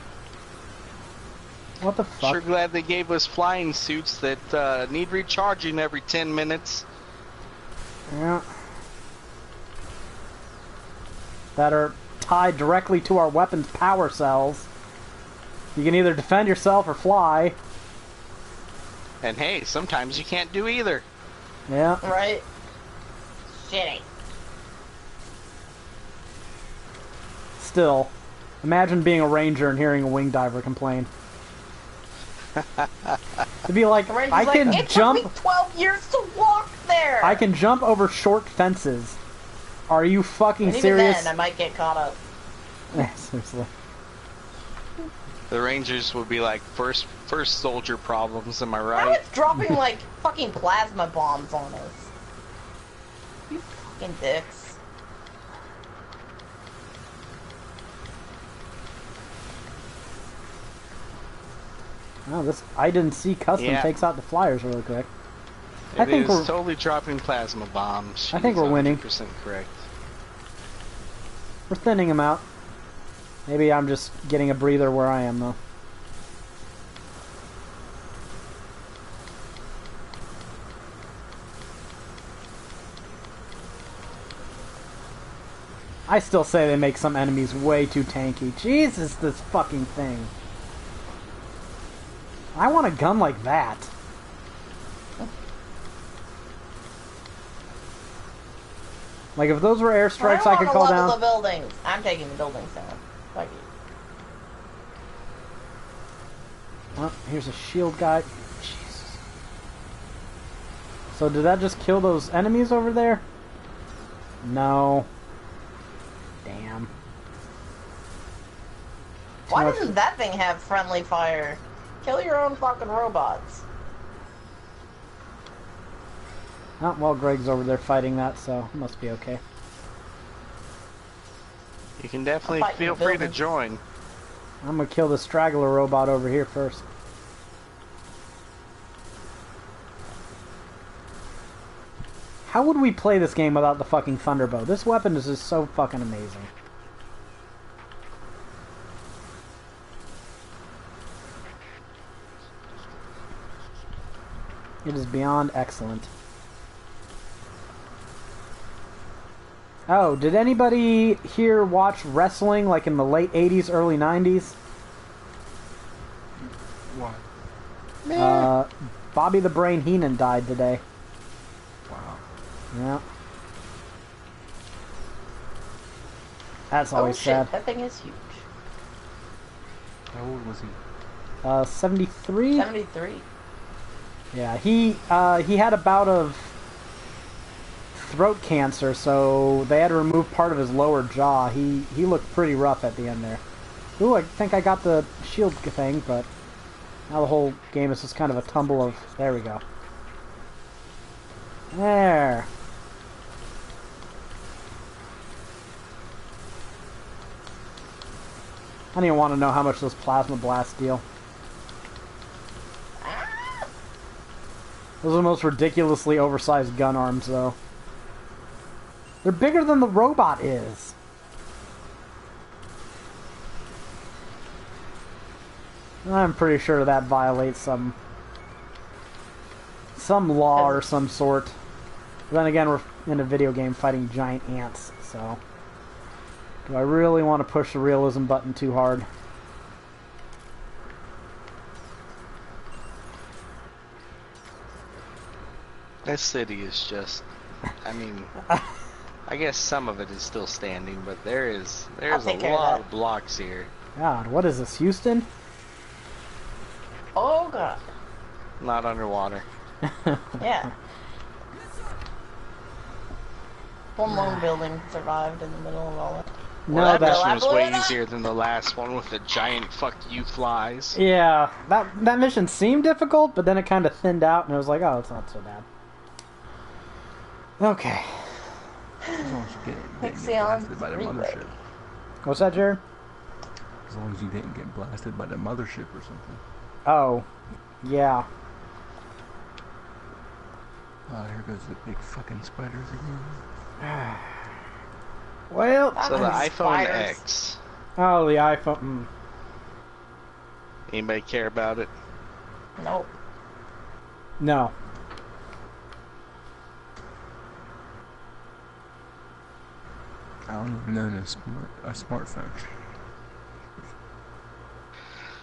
What the fuck? Sure glad they gave us flying suits that need recharging every 10 minutes. Yeah. That are tied directly to our weapon's power cells. You can either defend yourself or fly. And hey, sometimes you can't do either. Yeah. Right? Shitty. Still, imagine being a ranger and hearing a wing diver complain. To be like, I can it jump. took me 12 years to walk there. I can jump over short fences. Are you fucking and even serious? then, I might get caught up. Seriously. The Rangers would be like, first soldier problems, am I Now right? it's dropping like fucking plasma bombs on us. You fucking dicks. Oh, this I didn't see custom Yeah. takes out the flyers really quick. It I think is we're totally dropping plasma bombs. I think She's we're winning. 100% correct. we're thinning them out. Maybe I'm just getting a breather where I am though. I still say they make some enemies way too tanky. Jesus, this fucking thing. I want a gun like that. Like, if those were airstrikes I could call down... the buildings. I'm taking the buildings down. Fuck you. Oh, here's a shield guy. Jesus. So did that just kill those enemies over there? No. Damn. Why much- doesn't that thing have friendly fire? Kill your own fucking robots. Oh, well, Greg's over there fighting that, so it must be okay. You can definitely I'll fight feel in the free to buildings. join. I'm gonna kill the straggler robot over here first. How would we play this game without the fucking Thunderbow? This weapon is just so fucking amazing. It is beyond excellent. Oh, did anybody here watch wrestling like in the late 80s, early 90s? What? Bobby the Brain Heenan died today. Wow. Yeah. That's always sad. That thing is huge. How old was he? 73? 73. Yeah, he had a bout of throat cancer, so they had to remove part of his lower jaw. He looked pretty rough at the end there. Ooh, I think I got the shield thing, but now the whole game is just kind of a tumble of... There we go. There. I don't even want to know how much those plasma blasts deal. Those are the most ridiculously oversized gun arms, though. They're bigger than the robot is. I'm pretty sure that violates some law or some sort. But then again, we're in a video game fighting giant ants, so... Do I really want to push the realism button too hard? This city is just, I mean, I guess some of it is still standing, but there's a lot of blocks here. God, what is this, Houston? Oh god. Not underwater. Yeah. One lone building survived in the middle of all that. Well, No, that that mission was way easier than the last one with the giant fuck you flies. yeah, that mission seemed difficult, but then it kind of thinned out, and it was like, oh, it's not so bad. Okay. As long as you didn't get blasted by the mothership. What's that, Jared? As long as you didn't get blasted by the mothership or something. Oh, yeah. Oh, here goes the big fucking spiders again. Well, So the iPhone Spiders. X. oh, the iPhone. Anybody care about it? Nope. No. I don't even know a smartphone.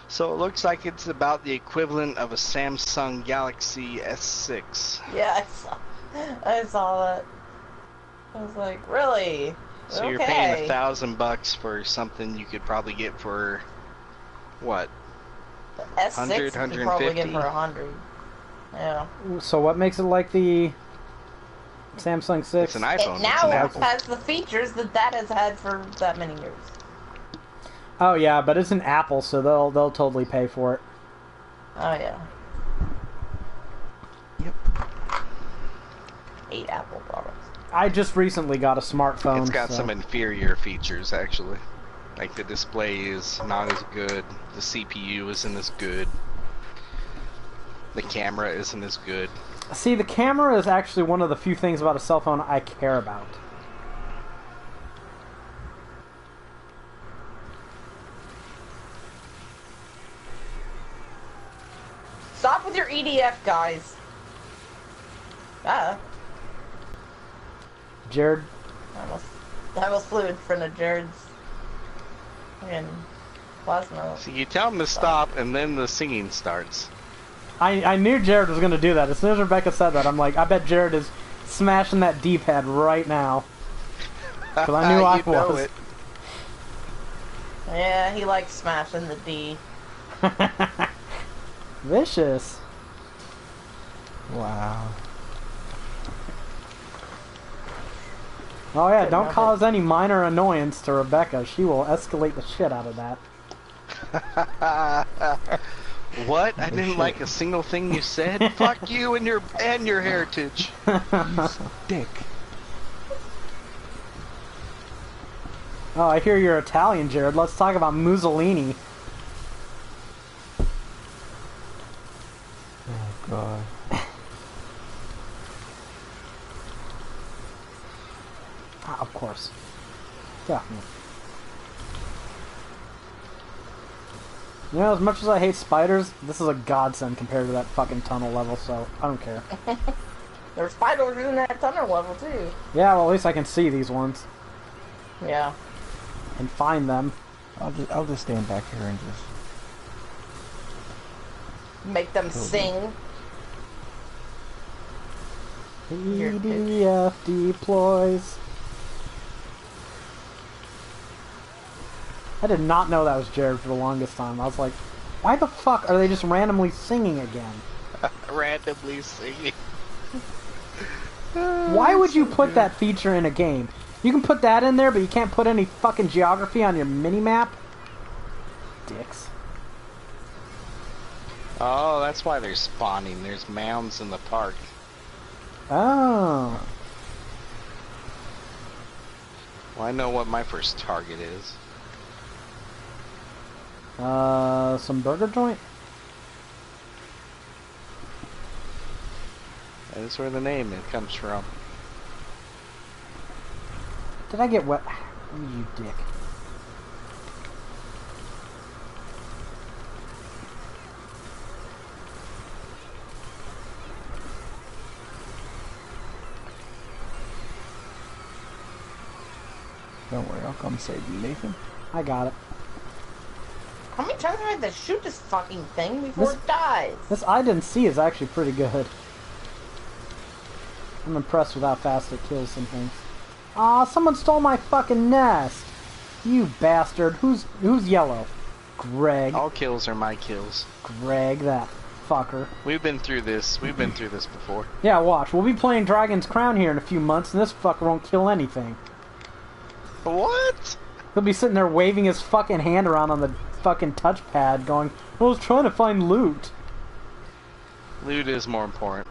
So it looks like it's about the equivalent of a Samsung Galaxy S6. Yeah, I saw that. I was like, really? So okay. you're paying $1,000 for something you could probably get for what? The S6 100, you could probably get 150? for 100. Yeah. So what makes it like the Samsung 6? It's an iPhone. It It's an now Apple. has the features that has had for that many years. Oh yeah, but it's an Apple, so they'll totally pay for it. Oh yeah. Yep. 8 Apple products. I just recently got a smartphone. It's got so. some inferior features actually. Like the display is not as good, the CPU isn't as good, the camera isn't as good. See, the camera is actually one of the few things about a cell phone I care about. Stop with your EDF, guys. Jared, I almost flew in front of Jared's fucking plasma. So you tell them to stop and then the singing starts. I knew Jared was going to do that. As soon as Rebecca said that, I'm like, I bet Jared is smashing that D-pad right now. Because I knew I You know was. it. Yeah, he likes smashing the D. Vicious. Wow. Oh yeah, don't cause any minor annoyance to Rebecca. She will escalate the shit out of that. What? I didn't like a single thing you said. Fuck you and your heritage. You dick. Oh, I hear you're Italian, Jared. Let's talk about Mussolini. Yeah. You know, as much as I hate spiders, this is a godsend compared to that fucking tunnel level, so I don't care. There's spiders in that tunnel level, too. Yeah, well, at least I can see these ones. Yeah. And find them. I'll just stand back here and just... Make them sing. EDF deploys. I did not know that was Jared for the longest time. I was like, why the fuck are they just randomly singing again? Randomly singing. Why would you put that feature in a game? You can put that in there, but you can't put any fucking geography on your mini-map? Dicks. Oh, that's why they're spawning. There's mounds in the park. Oh. Well, I know what my first target is. Some burger joint? That is where the name comes from. Did I get wet? Oh, you dick. Don't worry, I'll come save you, Nathan. I got it. How many times do I have to shoot this fucking thing before it dies? This I didn't see is actually pretty good. I'm impressed with how fast it kills some things. Aw, someone stole my fucking nest! You bastard. Who's yellow? Greg. All kills are my kills. Greg, that fucker. We've been through this. We've been through this before. Yeah, watch. We'll be playing Dragon's Crown here in a few months, and this fucker won't kill anything. What? He'll be sitting there waving his fucking hand around on the fucking touchpad going, I was trying to find loot. Loot is more important.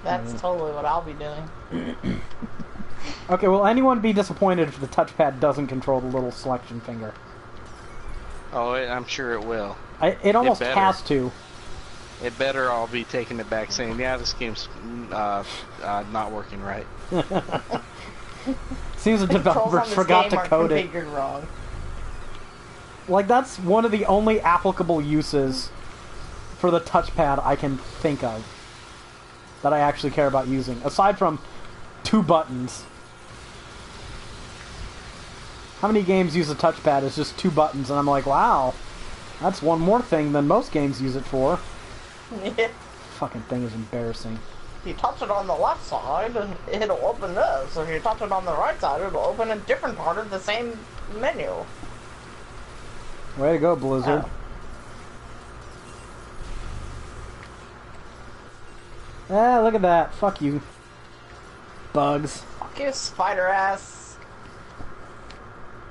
That's totally what I'll be doing. Okay, will anyone be disappointed if the touchpad doesn't control the little selection finger? Oh, I'm sure it will. It almost better. has to. It better all be taking it back saying, yeah, this game's not working right. Seems the developers forgot to code it. Wrong. Like, that's one of the only applicable uses for the touchpad I can think of that I actually care about using. Aside from 2 buttons. How many games use a touchpad as just 2 buttons? And I'm like, wow, that's one more thing than most games use it for. Yeah. Fucking thing is embarrassing. If you touch it on the left side, it'll open this. If you touch it on the right side, it'll open a different part of the same menu. Way to go, Blizzard. Ah, look at that. Fuck you. Bugs. Fuck you, spider ass.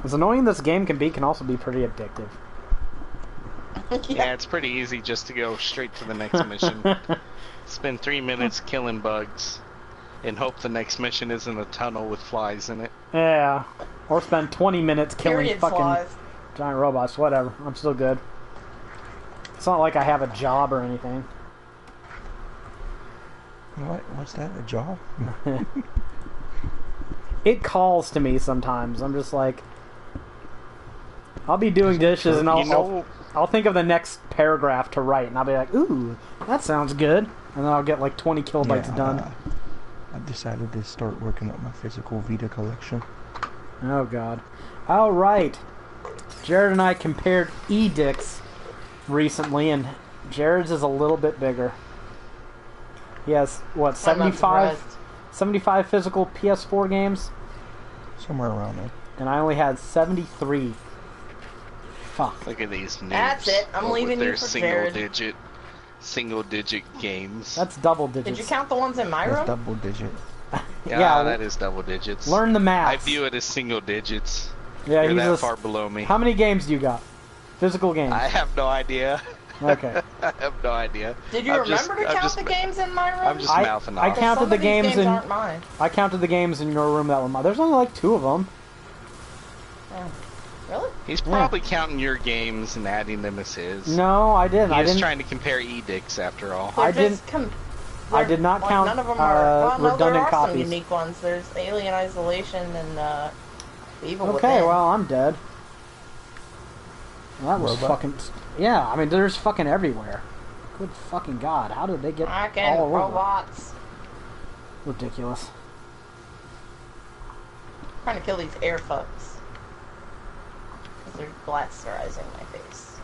As annoying this game can be, can also be pretty addictive. Yeah, it's pretty easy just to go straight to the next mission. Spend 3 minutes killing bugs and hope the next mission isn't a tunnel with flies in it. Yeah. Or spend 20 minutes killing Period fucking flies. giant robots. Whatever. I'm still good. It's not like I have a job or anything. What's that? A job? It calls to me sometimes. I'm just like, I'll be doing dishes and I'll think of the next paragraph to write, and I'll be like, ooh, that sounds good. And then I'll get like 20 kilobytes done. I've decided to start working up my physical Vita collection. Oh, God. Alright. Jared and I compared edicts recently, and Jared's is a little bit bigger. He has, what, 75 physical PS4 games? Somewhere around there. And I only had 73. Fuck. Look at these noobs. That's it. I'm leaving you their for Jared. single digit games. That's double digits. Did you count the ones in my That's room? double digit. Yeah, that is double digits. Learn the math. I view it as single digits. Yeah, You're he's that far below me. How many games do you got? Physical games. I have no idea. Okay. I have no idea. Did you remember to count the games in my room? I'm just mouthing off. I counted the games games aren't mine. I counted the games in your room that were mine. There's only like 2 of them. Oh. Really? He's probably counting your games and adding them as his. No, I didn't. He was trying to compare edicts after all. I did not count none of them are, redundant there are copies. some unique ones. There's Alien Isolation and Evil Okay, within. well, I'm dead. Well, that was Robot? fucking... Yeah, I mean, there's fucking everywhere. Good fucking god, how did they get Fucking all over? robots. Ridiculous. Trying to kill these air fucks. Because they're blasterizing my face.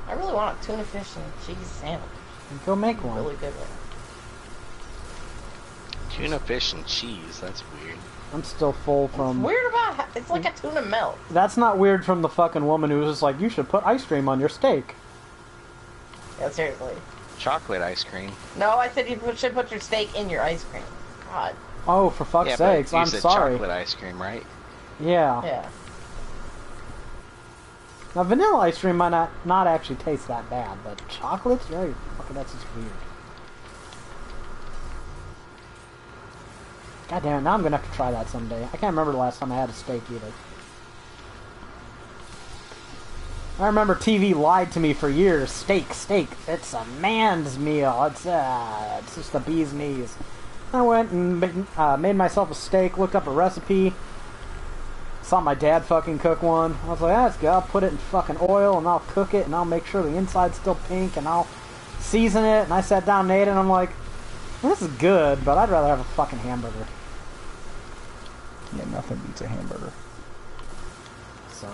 I really want a tuna fish and cheese sandwich. Go make one. Really good one. Tuna fish and cheese. That's weird. I'm still full from... Weird about it's like a tuna melt. That's not weird from the fucking woman who was just like, you should put ice cream on your steak. Yeah, seriously. Chocolate ice cream. No, I said you should put your steak in your ice cream. God. Oh, for fuck's Yeah, sakes, but you I'm said sorry. chocolate ice cream, right? Yeah. Yeah. Now, vanilla ice cream might not actually taste that bad, but chocolate's very fucking, that's just weird. God damn it, now I'm gonna have to try that someday. I can't remember the last time I had a steak either. I remember TV lied to me for years. Steak, it's a man's meal. It's just the bee's knees. I went and made myself a steak, looked up a recipe. Saw my dad fucking cook one. I was like, that's good. I'll put it in fucking oil and I'll cook it and I'll make sure the inside's still pink and I'll season it. And I sat down and ate it and I'm like, this is good, but I'd rather have a fucking hamburger. Yeah, nothing beats a hamburger. So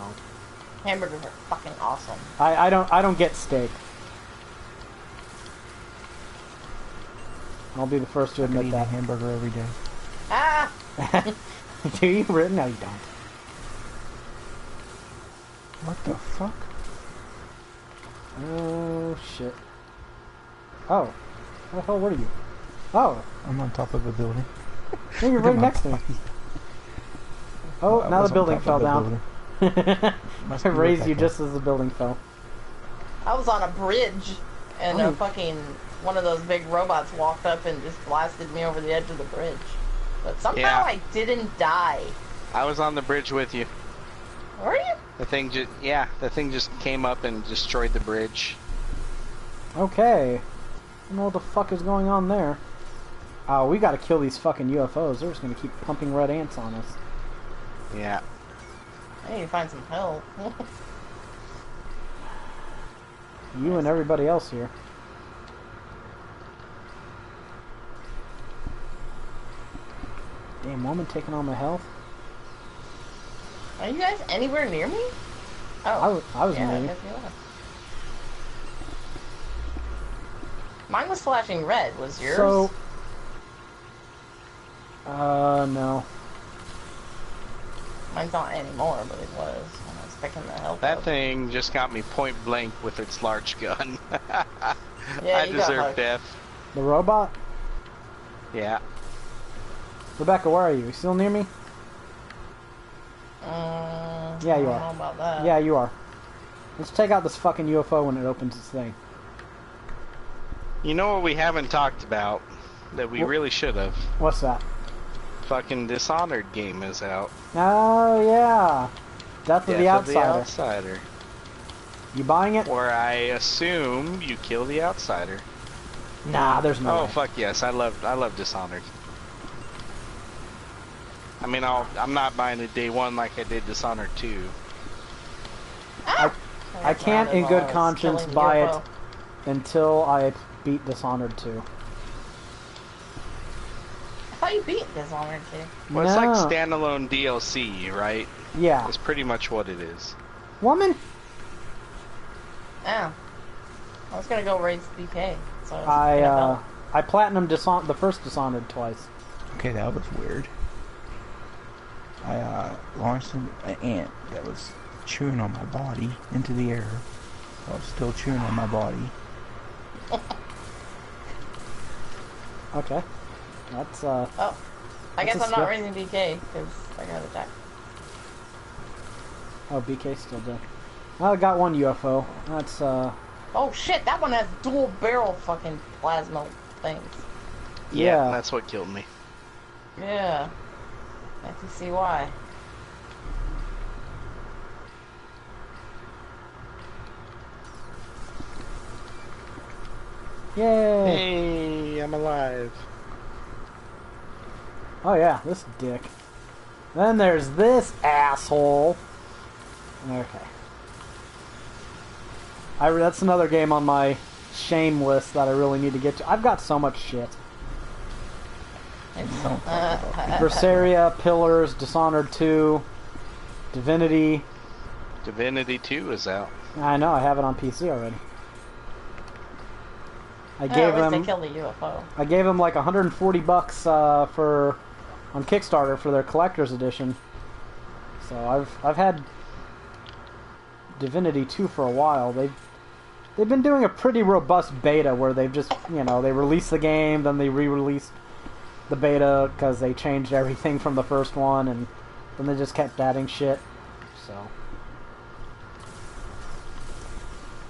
Hamburgers are fucking awesome. I don't get steak. I'll be the first to I admit eat a that. hamburger every day. Ah! Do you really? No, you don't. What the fuck? Oh shit. Oh, where the hell were you? Oh, I'm on top of a building. you're Look right at my next to me. body. Oh, I now was the on building top fell of a down. building. Must I be raised what you that just as the building fell. I was on a bridge and Oh. a fucking one of those big robots walked up and just blasted me over the edge of the bridge. But somehow Yeah. I didn't die. I was on the bridge with you. Were you? The thing just came up and destroyed the bridge. Okay. I don't know what the fuck is going on there. Oh, we gotta kill these fucking UFOs. They're just gonna keep pumping red ants on us. Yeah. I need to find some help. You and everybody else here. Damn woman taking all my health. Are you guys anywhere near me? Oh, I was yeah, near I you. guess you are. Mine was flashing red. Was yours? So, no. Mine's not anymore, but it was when I was picking the help That up. thing just got me point blank with its large gun. Yeah, I you got deserve hugged. death. The robot? Yeah. Rebecca, where are you? You still near me? Yeah, you I are. don't know about that. Yeah, you are. Let's take out this fucking UFO when it opens its thing. You know what we haven't talked about that we really should have? What's that? Fucking Dishonored game is out. Oh, yeah. Death of the Death of the Outsider. Outsider. You buying it? Where I assume you kill the outsider. Nah, there's no Oh way. fuck yes, I love Dishonored. I mean, I'm not buying it day one like I did Dishonored 2. Ah! I can't in While good I was conscience killing buy UFO. it until I beat Dishonored 2. I thought you beat Dishonored 2. Well, it's like No. standalone DLC, right? Yeah. That's pretty much what it is. Woman? Oh. I was gonna go raise BK. So I was gonna help. I platinum the first Dishonored twice. Okay, that was weird. I launched an ant that was chewing on my body into the air. I was still chewing on my body. Okay. That's, Oh. I That's guess a I'm not skill. raising BK because I got attacked. Oh, BK's still dead. I got one UFO. That's, Oh shit, that one has dual barrel fucking plasma things. Yeah. That's what killed me. Yeah. I can see why. Yay! Hey, I'm alive. Oh yeah, this dick. Then there's this asshole. Okay. That's another game on my shame list that I really need to get to. I've got so much shit. Berseria, Pillars, Dishonored 2, Divinity. Divinity 2 is out. I know, I have it on PC already. I They killed a UFO. I gave him like $140 for on Kickstarter for their collector's edition. So I've had Divinity 2 for a while. They've been doing a pretty robust beta where they've just, you know, they released the game, then they re-released the beta because they changed everything from the first one, and then they just kept adding shit. So,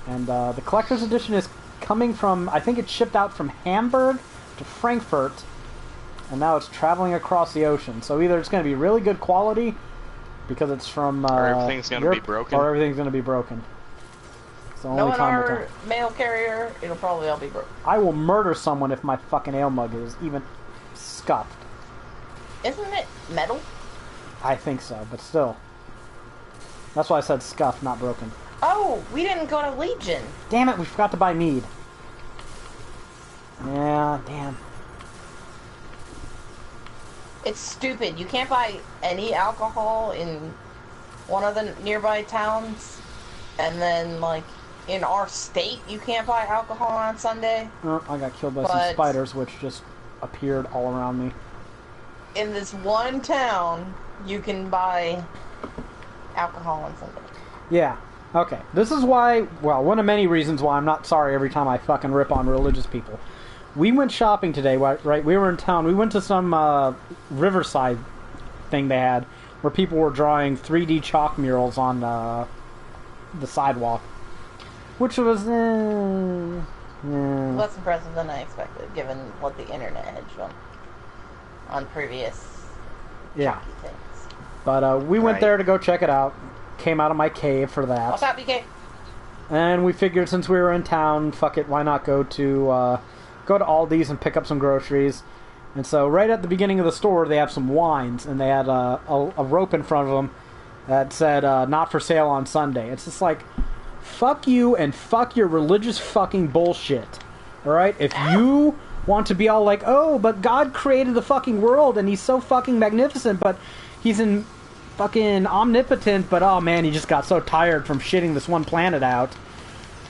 and the collector's edition is coming from, I think it shipped out from Hamburg to Frankfurt, and now it's traveling across the ocean. So either it's going to be really good quality because it's from or everything's going to be broken. Or everything's going to be broken. So Knowing our mail carrier, it'll probably all be broken. I will murder someone if my fucking ale mug is even scuffed. Isn't it metal? I think so, but still. That's why I said scuffed, not broken. Oh, we didn't go to Legion. Damn it, we forgot to buy mead. Yeah, damn. It's stupid. You can't buy any alcohol in one of the nearby towns, and then, like, in our state, you can't buy alcohol on Sunday. Oh, I got killed by some spiders, which just appeared all around me. In this one town, you can buy alcohol on Sunday. Yeah. Okay. This is why, well, one of many reasons why I'm not sorry every time I fucking rip on religious people. We went shopping today, right? We were in town. We went to some Riverside thing they had where people were drawing 3D chalk murals on the sidewalk. Which was less impressive than I expected, given what the internet had shown on previous chalky things. But we went there to go check it out. Came out of my cave for that. What's up, BK? And we figured since we were in town, fuck it, why not go to Aldi's and pick up some groceries. And so right at the beginning of the store, they have some wines, and they had a rope in front of them that said, not for sale on Sunday. It's just like, fuck you and fuck your religious fucking bullshit. Alright? If you want to be all like, oh, but God created the fucking world, and he's so fucking magnificent, but he's in fucking omnipotent, but oh man, he just got so tired from shitting this one planet out.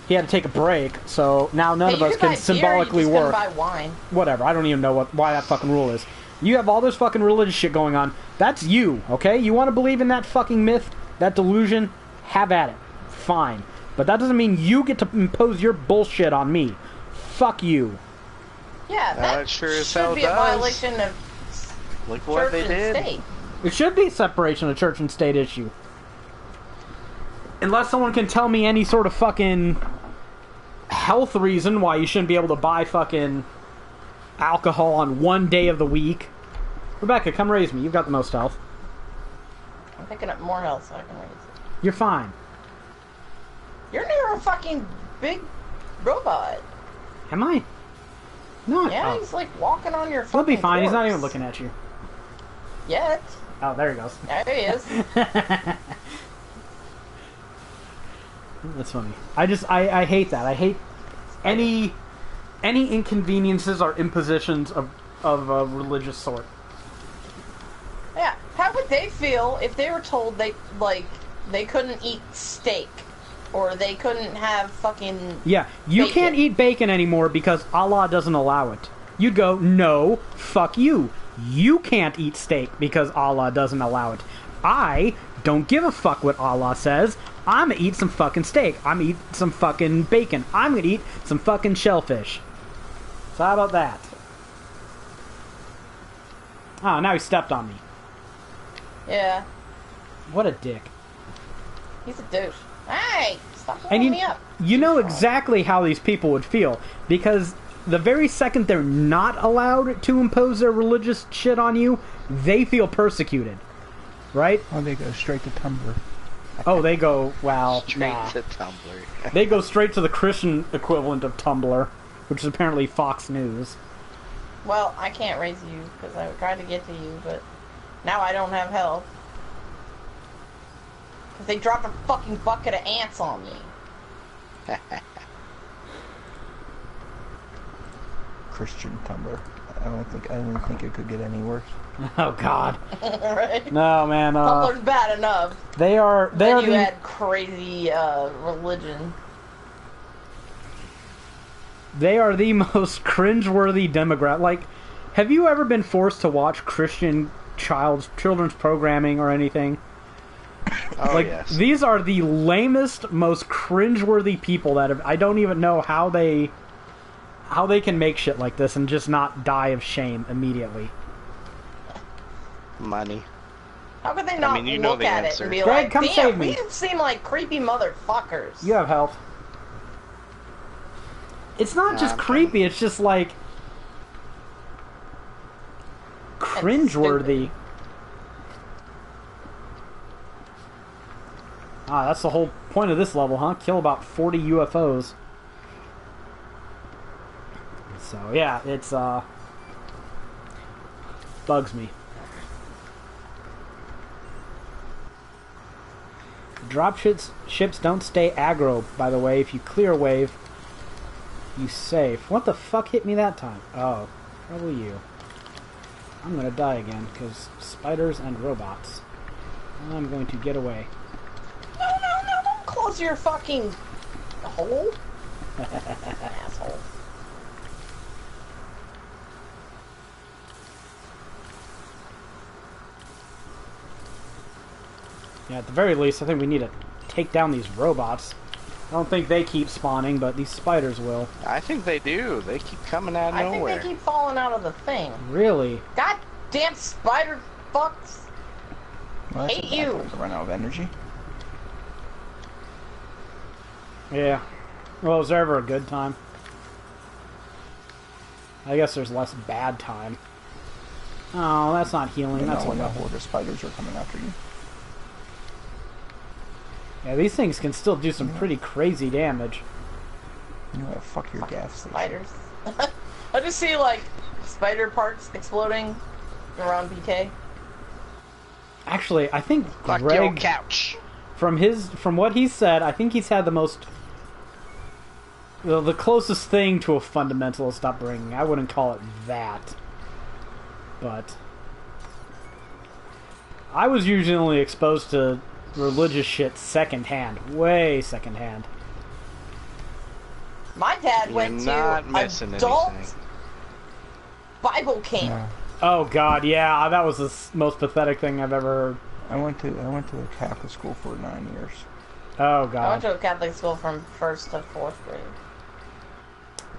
He had to take a break, so now none of us can symbolically work. Buy wine. Whatever, I don't even know why that fucking rule is. You have all this fucking religious shit going on. That's you, okay? You want to believe in that fucking myth, that delusion? Have at it. Fine. But that doesn't mean you get to impose your bullshit on me. Fuck you. Yeah, that sure should be a violation of Look what church they did. and state. It should be a separation of church and state issue. Unless someone can tell me any sort of fucking health reason why you shouldn't be able to buy fucking alcohol on one day of the week. Rebecca, come raise me. You've got the most health. I'm picking up more health so I can raise it. You're fine. You're near a fucking big robot. Am I? No. Yeah, he's like walking on your fucking He'll be fine. corpse. He's not even looking at you. Yet. Oh, there he goes. There he is. That's funny. I hate that. I hate any inconveniences or impositions of a religious sort. Yeah. How would they feel if they were told they couldn't eat steak? Or they couldn't have fucking Yeah, you bacon. can't eat bacon anymore because Allah doesn't allow it. You'd go, no, fuck you. You can't eat steak because Allah doesn't allow it. I don't give a fuck what Allah says. I'm gonna eat some fucking steak. I'm gonna eat some fucking bacon. I'm gonna eat some fucking shellfish. So how about that? Oh, now he stepped on me. Yeah. What a dick. He's a douche. Hey! Stop And blowing me up. you know exactly how these people would feel, because the very second they're not allowed to impose their religious shit on you, they feel persecuted. Right? Oh, they go straight to Tumblr. Oh, they go, well, Straight nah. to Tumblr. They go straight to the Christian equivalent of Tumblr, which is apparently Fox News. Well, I can't raise you because I tried to get to you, but now I don't have help. Because they dropped a fucking bucket of ants on me. Christian Tumblr. I don't think it could get any worse. Oh God. Right? No, man. Tumblr's bad enough. They are Then you the had crazy religion. they are the most cringeworthy demographic. Like, have you ever been forced to watch Christian children's programming or anything? Oh, Like, yes. these are the lamest, most cringeworthy people that have, I don't even know how they can make shit like this and just not die of shame immediately. Money. How could they not mean, you know look the at it answer. and be Greg, like, come damn, save me." we seem like creepy motherfuckers. You have health. It's not just I'm creepy, it's just like cringeworthy. Ah, that's the whole point of this level, huh? Kill about 40 UFOs. So yeah, it's bugs me. Ships don't stay aggro, by the way. If you clear wave, you safe. What the fuck hit me that time? Oh, probably you. I'm gonna die again, because spiders and robots. I'm going to get away. No, don't close your fucking hole. Asshole. Yeah, at the very least, I think we need to take down these robots. I don't think they keep spawning, but these spiders will. I think they do. They keep coming out of I nowhere. think they keep falling out of the thing. Really? God damn spider fucks. Well, that's Hate a bad you. time to run out of energy. Yeah. Well, is there ever a good time? I guess there's less bad time. Oh, that's not healing. You That's know a when a weapon. horde of spiders are coming after you. Yeah, these things can still do some pretty crazy damage. You know, fuck your gas station. Spiders. I just see like spider parts exploding around BK. Actually, I think Fuck your Greg, couch. from what he said, I think he's had the most, the closest thing to a fundamentalist upbringing. I wouldn't call it that, but I was usually only exposed to religious shit secondhand, way secondhand. My dad You're went not to missing adult anything. Bible camp. Yeah. Oh God, yeah, that was the most pathetic thing I've ever heard. I went to a Catholic school for 9 years. Oh I went God. to a Catholic school from 1st to 4th grade.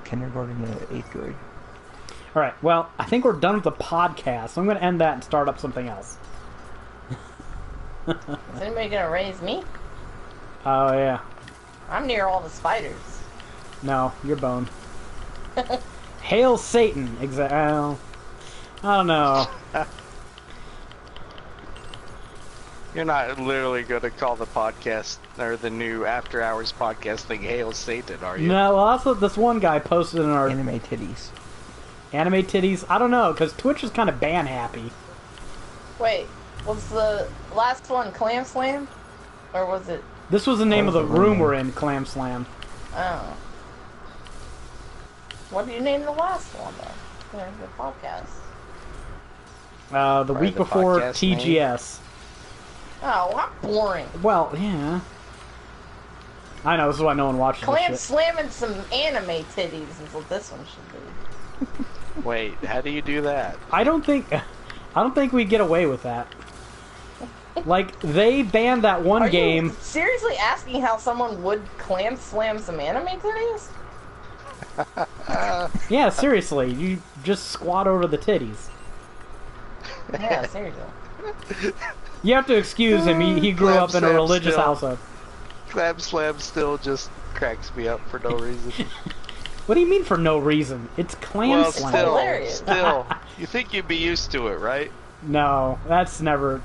Kindergarten to 8th grade. All right, well, I think we're done with the podcast. So I'm going to end that and start up something else. Is anybody gonna raise me? Oh yeah. I'm near all the spiders. No, you're boned. Hail Satan! I don't know. You're not literally going to call the podcast or the new After Hours podcast thing Hail Satan, are you? No, well, that's what this one guy posted in our Anime titties. anime titties. I don't know, because Twitch is kind of ban happy. Wait, was the last one Clam Slam? Or was it... This was the name of the room room. we're in, Clam Slam. Oh. What do you name the last one, though? There's the podcast. The Right, week the before podcast name. TGS. Oh, how boring. Well, yeah. I know, this is why no one watches Clam this shit. slamming some anime titties is what this one should be. Wait, how do you do that? I don't think we get away with that. Like, they banned that one Are game. you seriously asking how someone would clam slam some anime titties? Yeah, seriously, you just squat over the titties. Yeah, seriously. You have to excuse him. He grew Clam up in a Slam religious still. household. Clam Slam still just cracks me up for no reason. What do you mean for no reason? It's Clam Well, Slam. still, hilarious. still. You think you'd be used to it, right? No, that's never.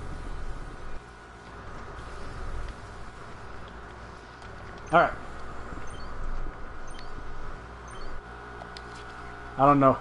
All right. I don't know.